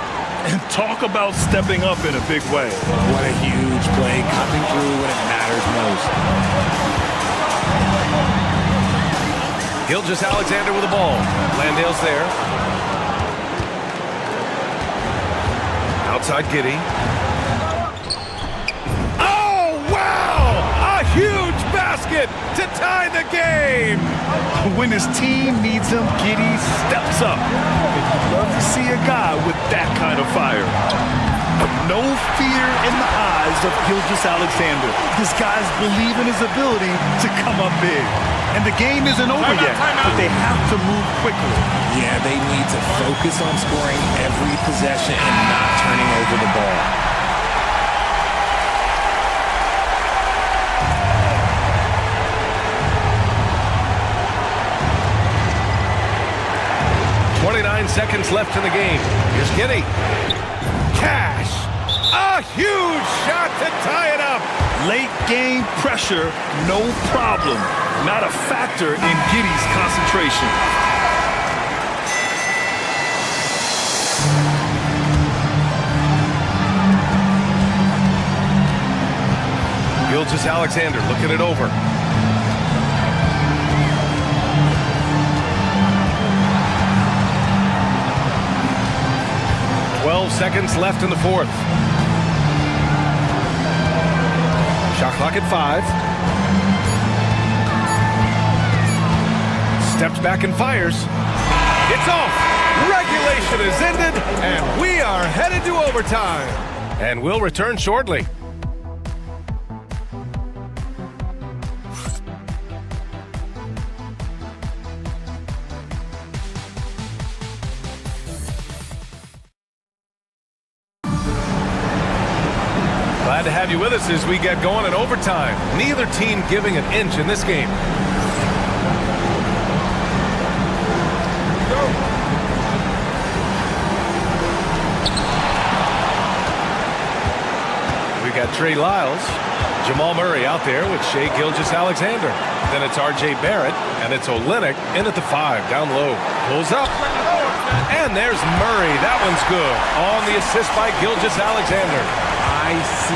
And talk about stepping up in a big way. What a huge play, coming through when it matters most. Gilgeous-Alexander with the ball. Landale's there. Outside Giddey. Oh, wow! A huge basket to tie the game. When his team needs him, Giddey steps up. You'd love to see a guy with that kind of fire. No fear in the eyes of Gilgeous-Alexander. This guy's believe in his ability to come up big. And the game isn't over yet, but they have to move quickly. Yeah, they need to focus on scoring every possession and not turning over the ball. Seconds left in the game. Here's Giddey. Cash. A huge shot to tie it up. Late game pressure, no problem. Not a factor in Giddey's concentration. Gilgeous-Alexander looking it over. Seconds left in the fourth. Shot clock at 5. Steps back and fires. It's off. Regulation is ended, and we are headed to overtime. And we'll return shortly. Glad to have you with us as we get going in overtime. Neither team giving an inch in this game. We got Trey Lyles, Jamal Murray out there with Shai Gilgeous-Alexander. Then it's R.J. Barrett, and it's Olynyk in at the 5, down low. Pulls up, and there's Murray. That one's good. On the assist by Gilgeous-Alexander. ICE.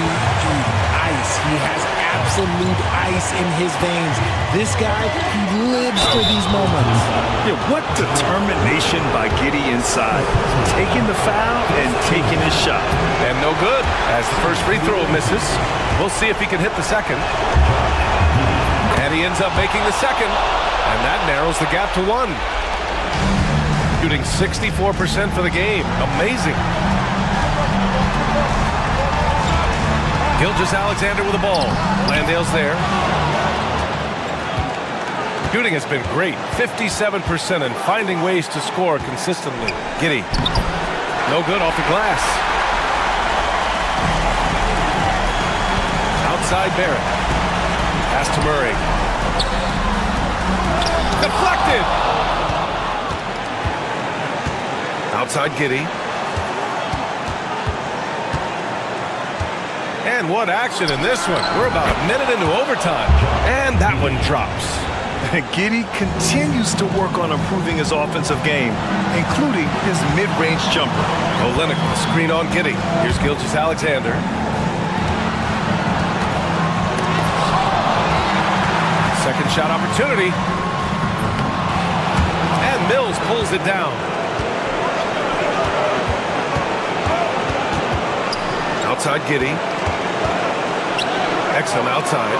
He has absolute ice in his veins. This guy, he lives for these moments. Yeah, what determination by Giddey inside. Taking the foul and taking his shot. And no good as the first free throw misses. We'll see if he can hit the second. And he ends up making the second. And that narrows the gap to 1. Shooting 64% for the game. Amazing. Gilgeous-Alexander with the ball. Landale's there. Shooting has been great. 57% and finding ways to score consistently. Giddey. No good off the glass. Outside Barrett. Pass to Murray. Deflected. Outside Giddey. And what action in this one. We're about a minute into overtime. And that one drops. Giddey continues to work on improving his offensive game, including his mid-range jumper. Olenek with a screen on Giddey. Here's Gilgeous-Alexander. Second shot opportunity. And Mills pulls it down. Outside Giddey. Exum outside.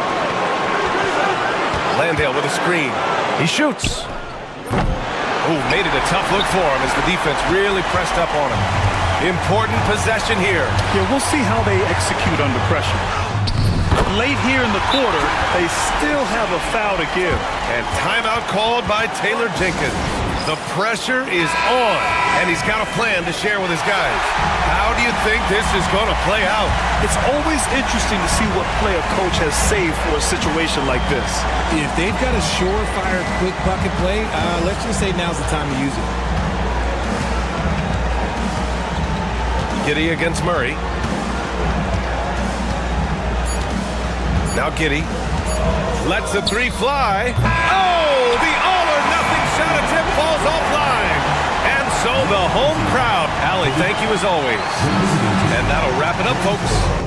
Landale with a screen. He shoots. Ooh, made it a tough look for him as the defense really pressed up on him. Important possession here. Yeah, we'll see how they execute under pressure. Late here in the quarter, they still have a foul to give. And timeout called by Taylor Jenkins. The pressure is on, and he's got a plan to share with his guys. How do you think this is going to play out? It's always interesting to see what play a coach has saved for a situation like this. If they've got a surefire, quick bucket play, let's just say now's the time to use it. Giddey against Murray. Now Giddey lets the three fly. Oh, the all-or-nothing shot attempt falls offline. And so the home crowd. Allie, thank you as always. And that'll wrap it up, folks.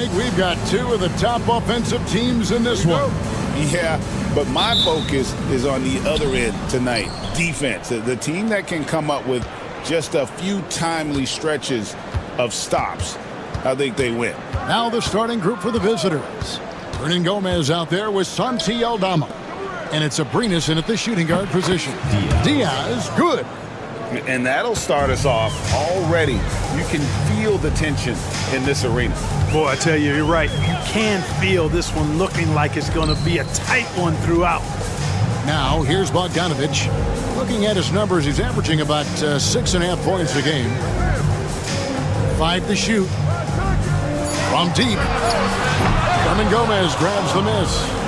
Greg, we've got two of the top offensive teams in this one. Yeah, but my focus is on the other end tonight. Defense. The team that can come up with just a few timely stretches of stops, I think they win. Now the starting group for the visitors. Hernan Gomez out there with Santi Aldama. And it's Abrinas in at the shooting guard position. Diaz, good. And that'll start us off already. You can feel the tension in this arena. Boy, I tell you, you're right. You can feel this one looking like it's going to be a tight one throughout. Now, here's Bogdanovic. Looking at his numbers, he's averaging about 6.5 points a game. 5 to shoot. From deep. Hernan Gomez grabs the miss.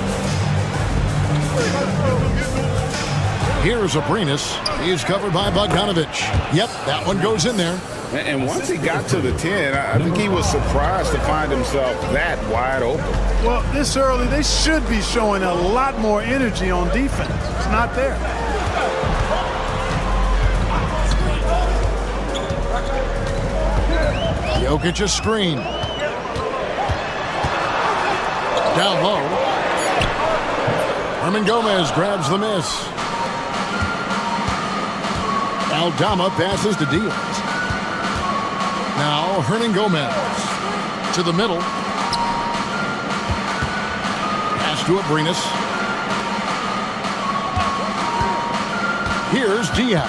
Here's Abrinas. He's covered by Bogdanovic. Yep, that one goes in there. And once he got to the 10, I think he was surprised to find himself that wide open. Well, this early, they should be showing a lot more energy on defense. It's not there. Jokic a screen. Down low. Hernan Gomez grabs the miss. Aldama passes to Diaz. Now Hernan Gomez to the middle. Pass to Abrinas. Here's Diaz.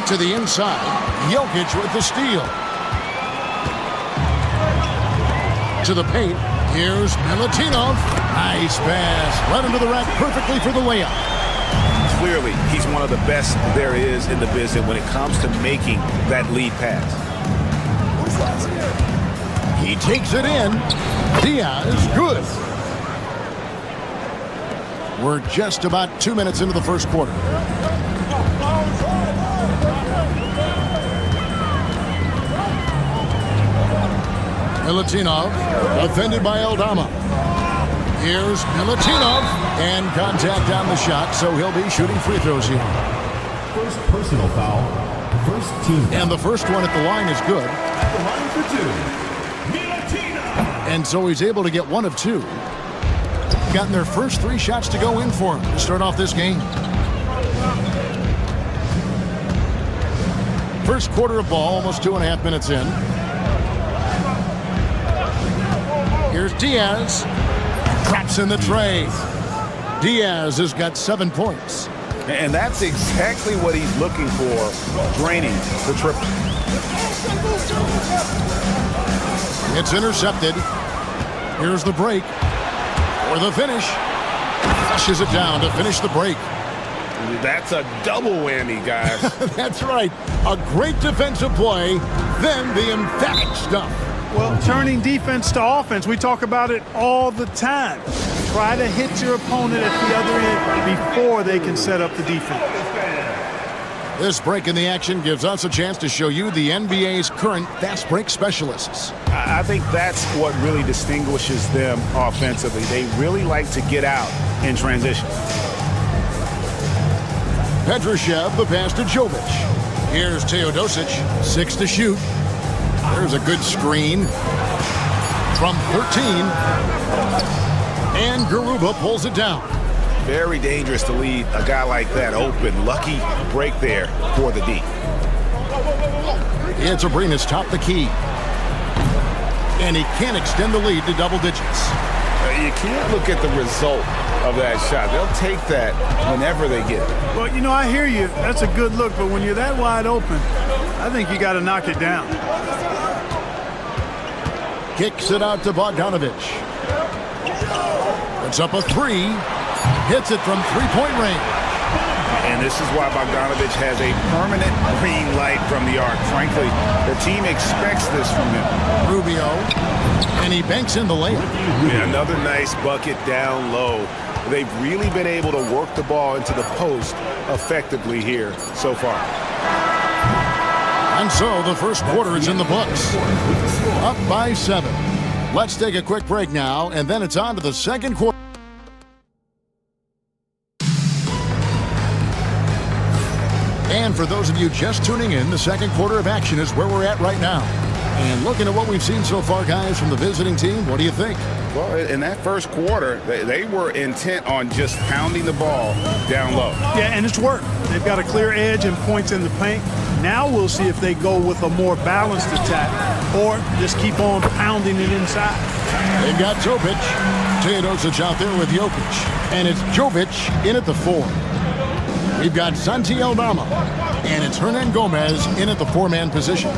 To the inside. Jokic with the steal. To the paint. Here's Milutinov. Nice pass. Right into the rack perfectly for the layup. Clearly, he's one of the best there is in the business when it comes to making that lead pass. He takes it in. Diaz, good. We're just about 2 minutes into the first quarter. Milutinov, defended by Aldama. Here's Milutinov, and contact on the shot, so he'll be shooting free throws here. First personal foul, first team foul. And the first one at the line is good. At the line for two, Milutinov. And so he's able to get 1 of 2. Gotten their first 3 shots to go in for him to start off this game. First quarter of ball, almost 2.5 minutes in. Here's Diaz. Drops in the tray. Diaz has got 7 points. And that's exactly what he's looking for, draining the triple. It's intercepted. Here's the break. For the finish. Flushes it down to finish the break. That's a double whammy, guys. That's right. A great defensive play, then the emphatic stuff. Well, turning defense to offense, we talk about it all the time. Try to hit your opponent at the other end before they can set up the defense. This break in the action gives us a chance to show you the NBA's current fast break specialists. I think that's what really distinguishes them offensively. They really like to get out in transition. Petrushev, the pass to Jovic. Here's Teodosic, 6 to shoot. There's a good screen from 13. And Garuba pulls it down. Very dangerous to leave a guy like that open. Lucky break there for the D. It's Abrinas top the key. And he can't extend the lead to double digits. You can't look at the result of that shot. They'll take that whenever they get it. Well, you know, I hear you. That's a good look. But when you're that wide open, I think you got to knock it down. Kicks it out to Bogdanovic. Puts up a 3. Hits it from three-point range. And this is why Bogdanovic has a permanent green light from the arc. Frankly, the team expects this from him. Rubio. And he banks in the layup. Yeah, another nice bucket down low. They've really been able to work the ball into the post effectively here so far. And so the first quarter is in the books. Up by 7. Let's take a quick break now, and then it's on to the second quarter. And for those of you just tuning in, the second quarter of action is where we're at right now. And looking at what we've seen so far, guys, from the visiting team, what do you think? Well, in that first quarter, they were intent on just pounding the ball down low. Yeah, and it's worked. They've got a clear edge and points in the paint. Now we'll see if they go with a more balanced attack or just keep on pounding it inside. They've got Jovic. Teodosic out there with Jokic. And it's Jovic in at the 4. We've got Santi Aldama. And it's Hernan Gomez in at the 4-man position.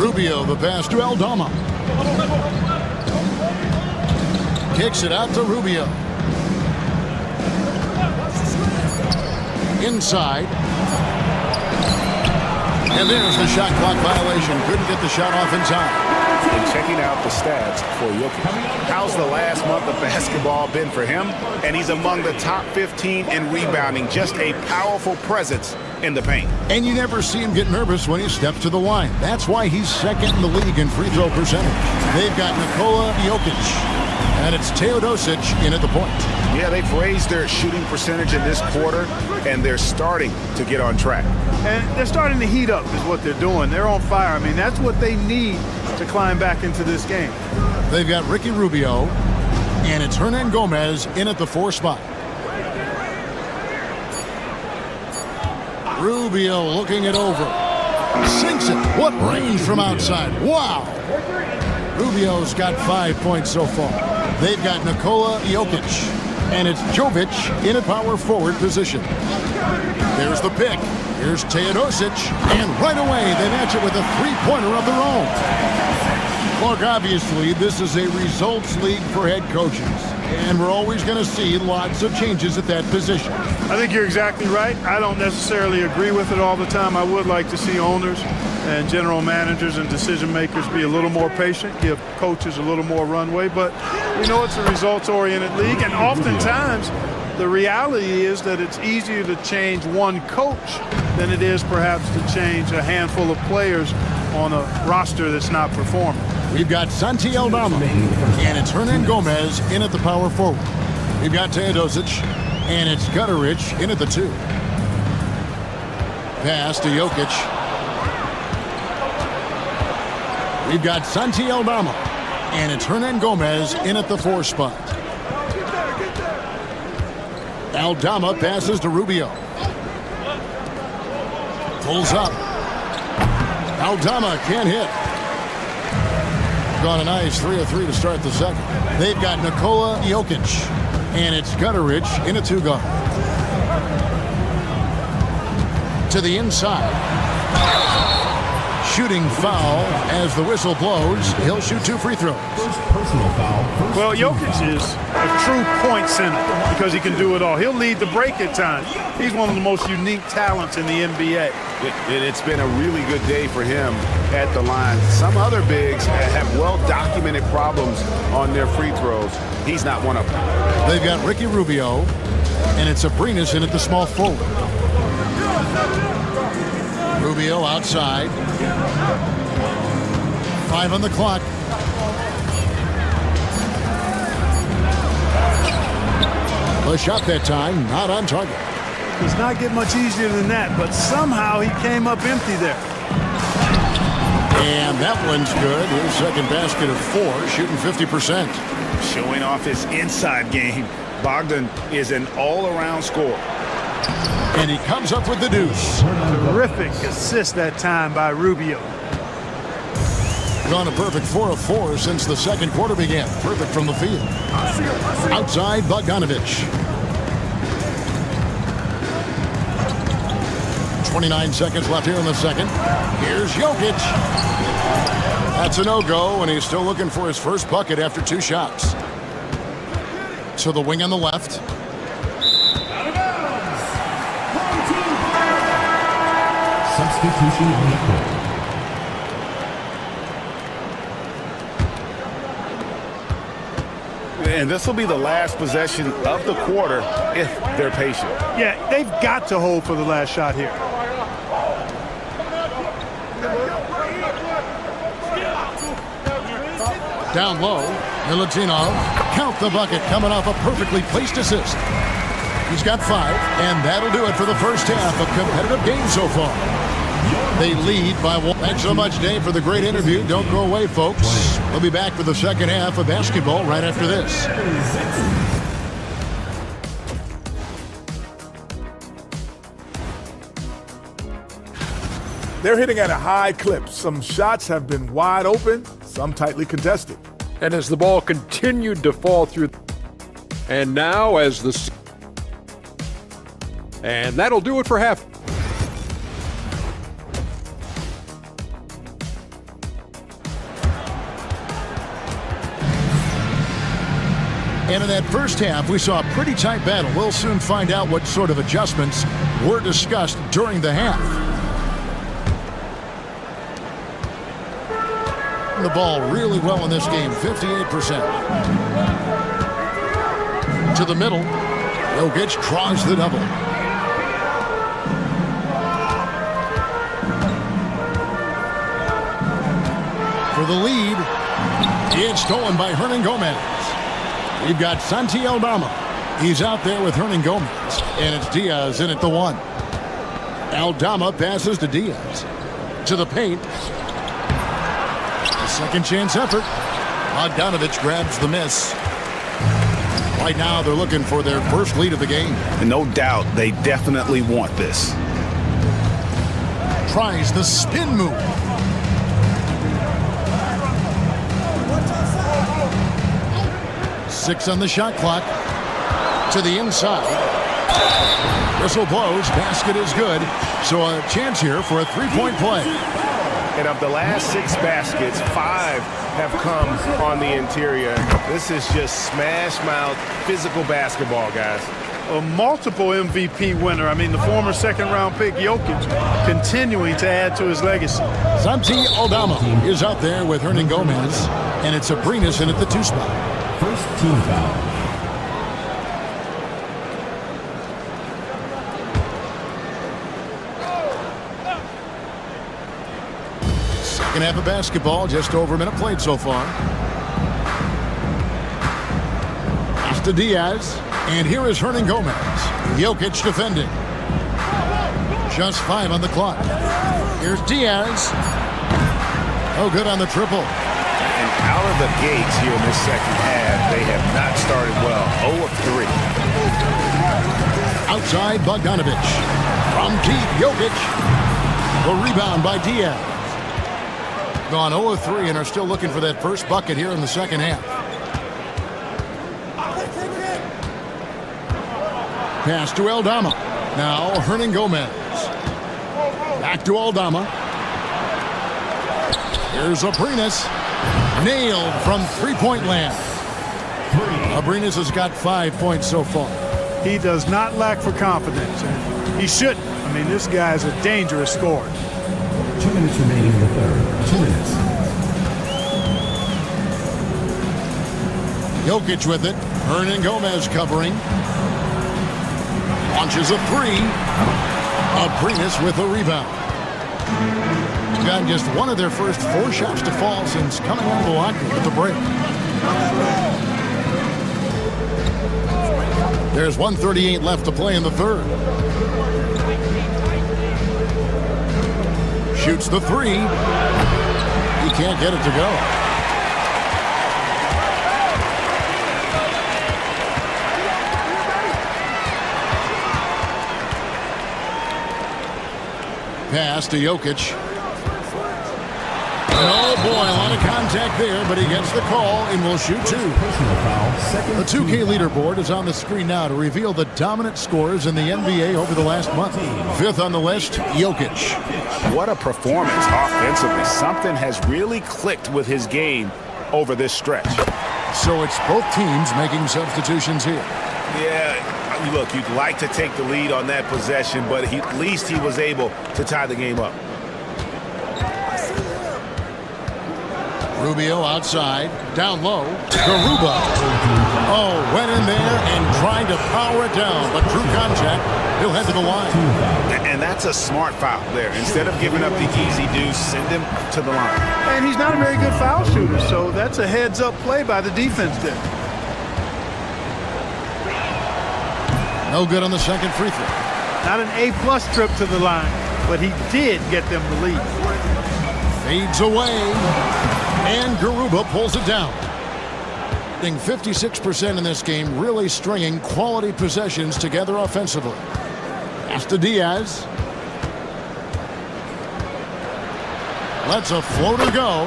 Rubio, the pass to Aldama. Kicks it out to Rubio. Inside. And there's the shot clock violation. Couldn't get the shot off in time. And checking out the stats for Jokic. How's the last month of basketball been for him? And he's among the top 15 in rebounding. Just a powerful presence in the paint. And you never see him get nervous when he steps to the line. That's why he's second in the league in free throw percentage. They've got Nikola Jokic. And it's Teodosic in at the point. Yeah, they've raised their shooting percentage in this quarter, and they're starting to get on track. And they're starting to heat up is what they're doing. They're on fire. I mean, that's what they need to climb back into this game. They've got Ricky Rubio, and it's Hernan Gomez in at the 4 spot. Rubio looking it over. Sinks it. What range from outside. Wow. Rubio's got 5 points so far. They've got Nikola Jokic, and it's Jovic in a power forward position. There's the pick. Here's Teodosic, and right away they match it with a three-pointer of their own. Clark, obviously, this is a results league for head coaches, and we're always going to see lots of changes at that position. I think you're exactly right. I don't necessarily agree with it all the time. I would like to see owners and general managers and decision makers be a little more patient, give coaches a little more runway, but we know it's a results-oriented league, and oftentimes the reality is that it's easier to change one coach than it is perhaps to change a handful of players on a roster that's not performing. We've got Santi Aldama, and it's Hernan Gomez in at the power forward. We've got Teodosic, and it's Gutterich in at the 2. Pass to Jokic. We've got Santi Aldama, and it's Hernan Gomez in at the 4 spot. Aldama passes to Rubio. Pulls up. Aldama can't hit. Gone a nice 3 of 3 to start the second. They've got Nikola Jokic, and it's Gutterich in a 2-guard. To the inside. Shooting foul as the whistle blows. He'll shoot 2 free throws. Personal foul. Well, Jokic is a true point center because he can do it all. He'll lead the break at times. He's one of the most unique talents in the NBA. It's been a really good day for him at the line. Some other bigs have well-documented problems on their free throws. He's not one of them. They've got Ricky Rubio, and it's Abrinas in at the small forward. Rubio outside. 5 on the clock. The shot that time, not on target. Does not get much easier than that, but somehow he came up empty there. And that one's good. His second basket of 4, shooting 50%. Showing off his inside game. Bogdan is an all-around scorer. And he comes up with the deuce. Terrific assist that time by Rubio. Gone a perfect 4 of 4 since the second quarter began. Perfect from the field. Outside, Bogdanovic. 29 seconds left here in the second. Here's Jokic. That's a no-go, and he's still looking for his first bucket after 2 shots. To the wing on the left. Substitution on the court. And this will be the last possession of the quarter if they're patient. Yeah, they've got to hold for the last shot here. Down low, Milutinov. Count the bucket, coming off a perfectly placed assist. He's got 5, and that'll do it for the first half of competitive games so far. They lead by 1. Thanks so much, Dave, for the great interview. Don't go away, folks. We'll be back for the second half of basketball right after this. They're hitting at a high clip. Some shots have been wide open, some tightly contested. And as the ball continued to fall through, and now as the... And that'll do it for half. And in that first half, we saw a pretty tight battle. We'll soon find out what sort of adjustments were discussed during the half. The ball really well in this game, 58%. To the middle, Jokic draws the double. For the lead, it's stolen by Hernan Gomez. We've got Santi Aldama. He's out there with Hernan Gomez, and it's Diaz in at the 1. Aldama passes to Diaz. To the paint. A second chance effort. Bogdanovich grabs the miss. Right now, they're looking for their first lead of the game. And no doubt, they definitely want this. Tries the spin move. Six on the shot clock. To the inside. Whistle blows. Basket is good. So a chance here for a three-point play. And of the last 6 baskets, 5 have come on the interior. This is just smash-mouth physical basketball, guys. A multiple MVP winner. I mean, the former second-round pick Jokic continuing to add to his legacy. Santi Aldama is out there with Hernan Gomez, and it's Abrinas in at the 2 spot. First team foul. Second half of basketball, just over a minute played so far. Pass to Diaz, and here is Hernan Gomez. Jokic defending. Just 5 on the clock. Here's Diaz. Oh, good on the triple. And out of the gates here in this second half, they have not started well. 0 of 3. Outside Bogdanovich. From deep, Jokic. The rebound by Diaz. Gone 0 of 3 and are still looking for that first bucket here in the second half. Pass to Aldama. Now Hernan Gomez. Back to Aldama. Here's Abrinas. Nailed from three-point land. Abrinas has got 5 points so far. He does not lack for confidence. He shouldn't. I mean, this guy is a dangerous scorer. 2 minutes remaining in the third. 2 minutes. Jokic with it. Hernan Gomez covering. Launches a 3. Abrinas with a rebound. Gotten just one of their first 4 shots to fall since coming out of the locker room at the break. There's 1:38 left to play in the third. Shoots the 3. He can't get it to go. Pass to Jokic. Oh boy, a lot of contact there, but he gets the call and will shoot 2. The 2K leaderboard is on the screen now to reveal the dominant scores in the NBA over the last month. 5th on the list, Jokic. What a performance offensively. Something has really clicked with his game over this stretch. So it's both teams making substitutions here. Yeah, look, you'd like to take the lead on that possession, but at least he was able to tie the game up. Rubio outside, down low, Garuba. Oh, went in there and tried to power it down, but through contact, he'll head to the line. And that's a smart foul there. Instead of giving up the easy deuce, send him to the line. And he's not a very good foul shooter, so that's a heads-up play by the defense there. No good on the second free throw. Not an A-plus trip to the line. but he did get them the lead. Fades away, and Garuba pulls it down. 56% in this game, really stringing quality possessions together offensively. Pass to Diaz. Lets a floater go.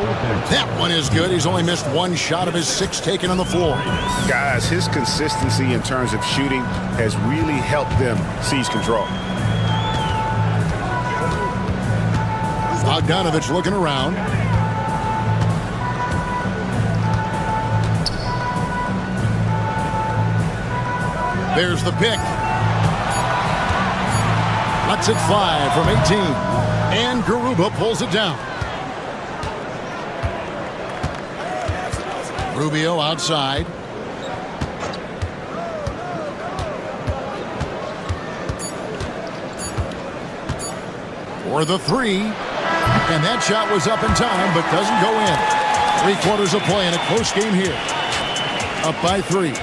That one is good. He's only missed one shot of his 6 taken on the floor. Guys, his consistency in terms of shooting has really helped them seize control. Bogdanovich looking around. There's the pick. Lets it fly from 18. And Garuba pulls it down. Rubio outside. For the 3. And that shot was up in time, but doesn't go in. 3 quarters of play in a close game here. Up by 3.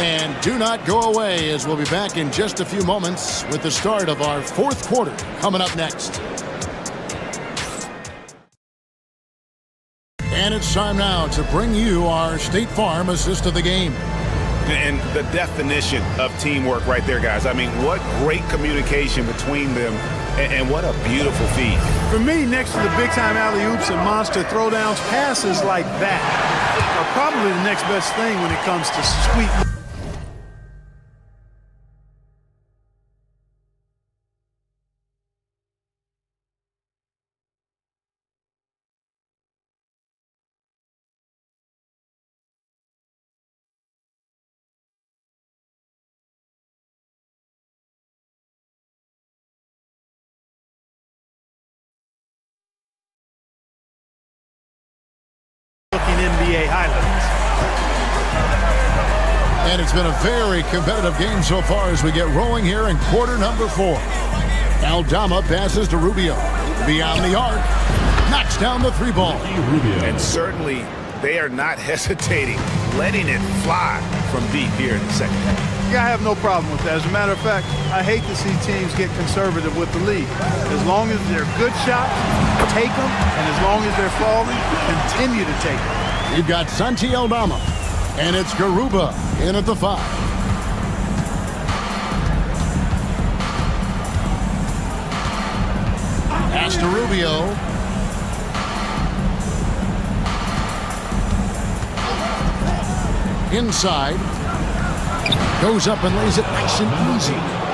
And do not go away, as we'll be back in just a few moments with the start of our 4th quarter coming up next. And it's time now to bring you our State Farm assist of the game. And the definition of teamwork right there, guys. I mean, what great communication between them, and what a beautiful feed. For me, next to the big-time alley-oops and monster throwdowns, passes like that are probably the next best thing when it comes to sweet. NBA highlights. And it's been a very competitive game so far as we get rolling here in quarter number 4. Aldama passes to Rubio. Beyond the arc. Knocks down the 3 ball. And certainly they are not hesitating, letting it fly from deep here in the second half. Yeah, I have no problem with that. As a matter of fact, I hate to see teams get conservative with the lead. As long as they're good shots, take them. And as long as they're falling, continue to take them. You've got Santi Aldama, and it's Garuba in at the 5. Pass to Rubio. Inside. Goes up and lays it nice and easy.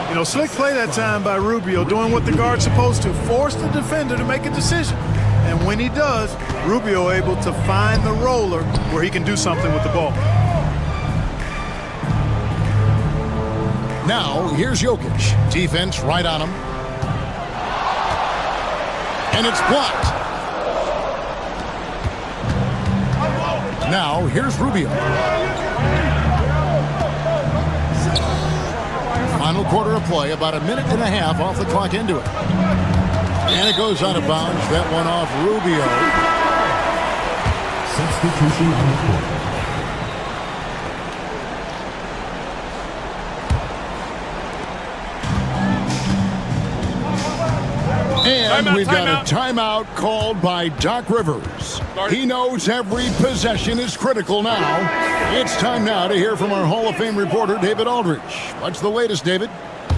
You know, slick play that time by Rubio, doing what the guard's supposed to, force the defender to make a decision. And when he does, Rubio able to find the roller where he can do something with the ball. Now, here's Jokic. Defense right on him. And it's blocked. Now, here's Rubio. Final quarter of play, about a minute and a half off the clock into it. And it goes out of bounds. That one off Rubio. Substitution on the court. And we've got a timeout called by Doc Rivers. He knows every possession is critical now. It's time now to hear from our Hall of Fame reporter, David Aldridge. What's the latest, David?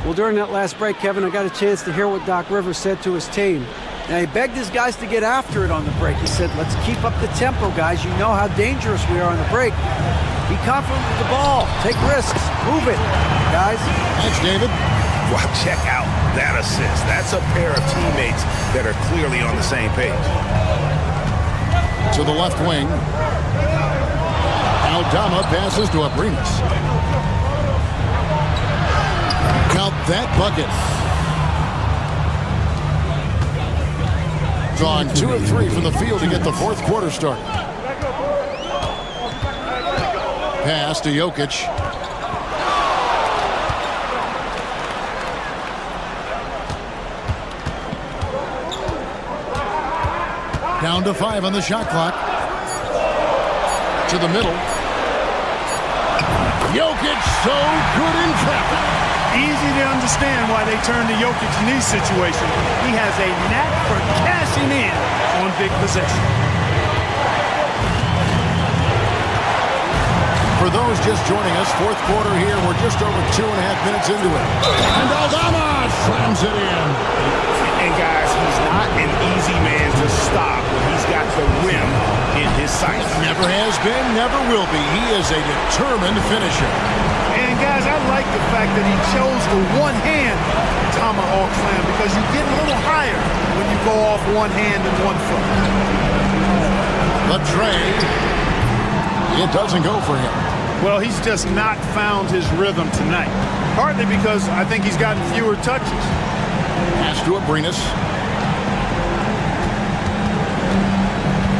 Well, during that last break, Kevin, I got a chance to hear what Doc Rivers said to his team. Now, he begged his guys to get after it on the break. He said, let's keep up the tempo, guys. You know how dangerous we are on the break. Be confident with the ball. Take risks. Move it, guys. Thanks, David. Wow, check out that assist. That's a pair of teammates that are clearly on the same page. To the left wing. Aldama passes to Abrinas. Count that bucket. Gone 2 of 3 from the field to get the 4th quarter started. Pass to Jokic. Down to 5 on the shot clock. To the middle. Jokic so good in traffic. Easy to understand why they turned to Jokic in these situations. He has a knack for cashing in on big possessions. For those just joining us, fourth quarter here. We're just over 2.5 minutes into it. And Aldama slams it in. And guys, he's not an easy man to stop when he's got the rim in his sights. Never has been, never will be. He is a determined finisher. And guys, I like the fact that he chose the one-hand tomahawk slam because you get a little higher when you go off one hand and 1 foot. The trade. It doesn't go for him. Well, he's just not found his rhythm tonight. Partly because I think he's gotten fewer touches. Pass to Abrinas.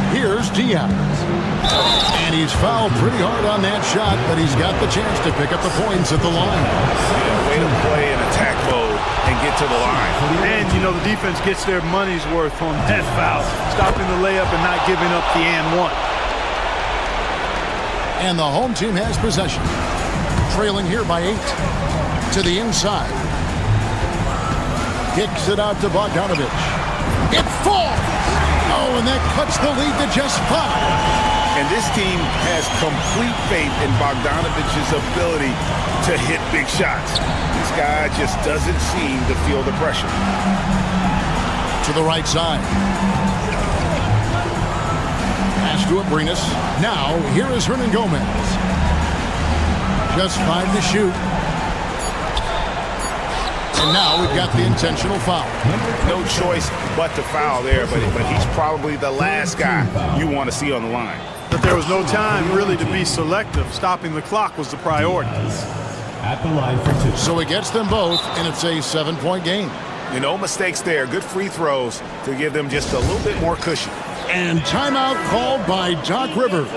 Here's Diaz. And he's fouled pretty hard on that shot, but he's got the chance to pick up the points at the line. Yeah, way to play in attack mode and get to the line. And, you know, the defense gets their money's worth on that foul, stopping the layup and not giving up the and one. And the home team has possession. Trailing here by 8. To the inside. Kicks it out to Bogdanovich. It falls! Oh, and that cuts the lead to just 5. And this team has complete faith in Bogdanovich's ability to hit big shots. This guy just doesn't seem to feel the pressure. To the right side. Pass to Abrinas. Now, here is Hernan Gomez. Just 5 to shoot. And now we've got the intentional foul. No choice but to foul there, but he's probably the last guy you want to see on the line. But there was no time really to be selective. Stopping the clock was the priority. At the line for 2. So he gets them both, and it's a 7-point game. You know, mistakes there. Good free throws to give them just a little bit more cushion. And timeout called by Doc Rivers.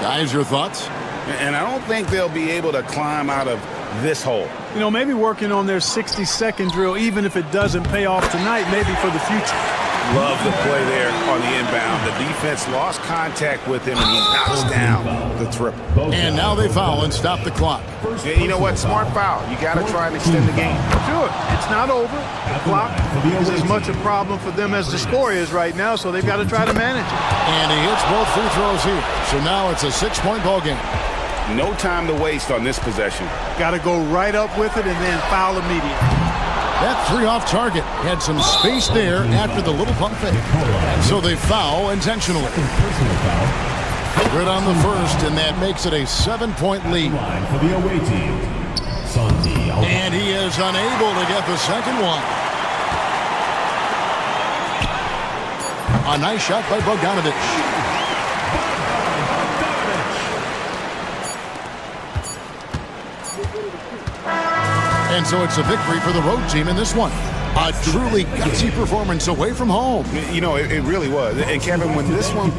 Guys, your thoughts? And I don't think they'll be able to climb out of this hole. You know, maybe working on their 60-second drill, even if it doesn't pay off tonight, maybe for the future. Love the play there on the inbound. The defense lost contact with him, and he knocks down the triple. And now they foul and stop the clock. Yeah, you know what? Smart foul. You got to try and extend the game. Sure. It's not over. The clock is as much a problem for them as the score is right now, so they've got to try to manage it. And he hits both free throws here. So now it's a 6-point ball game. No time to waste on this possession. Got to go right up with it and then foul immediately. That 3 off target had some space there after the little pump fake. So they foul intentionally. Good on the first, and that makes it a 7-point lead. For the away team, and he is unable to get the second one. A nice shot by Bogdanovich. And so it's a victory for the road team in this one. A truly gutsy performance away from home. You know, it really was. And Kevin, when this one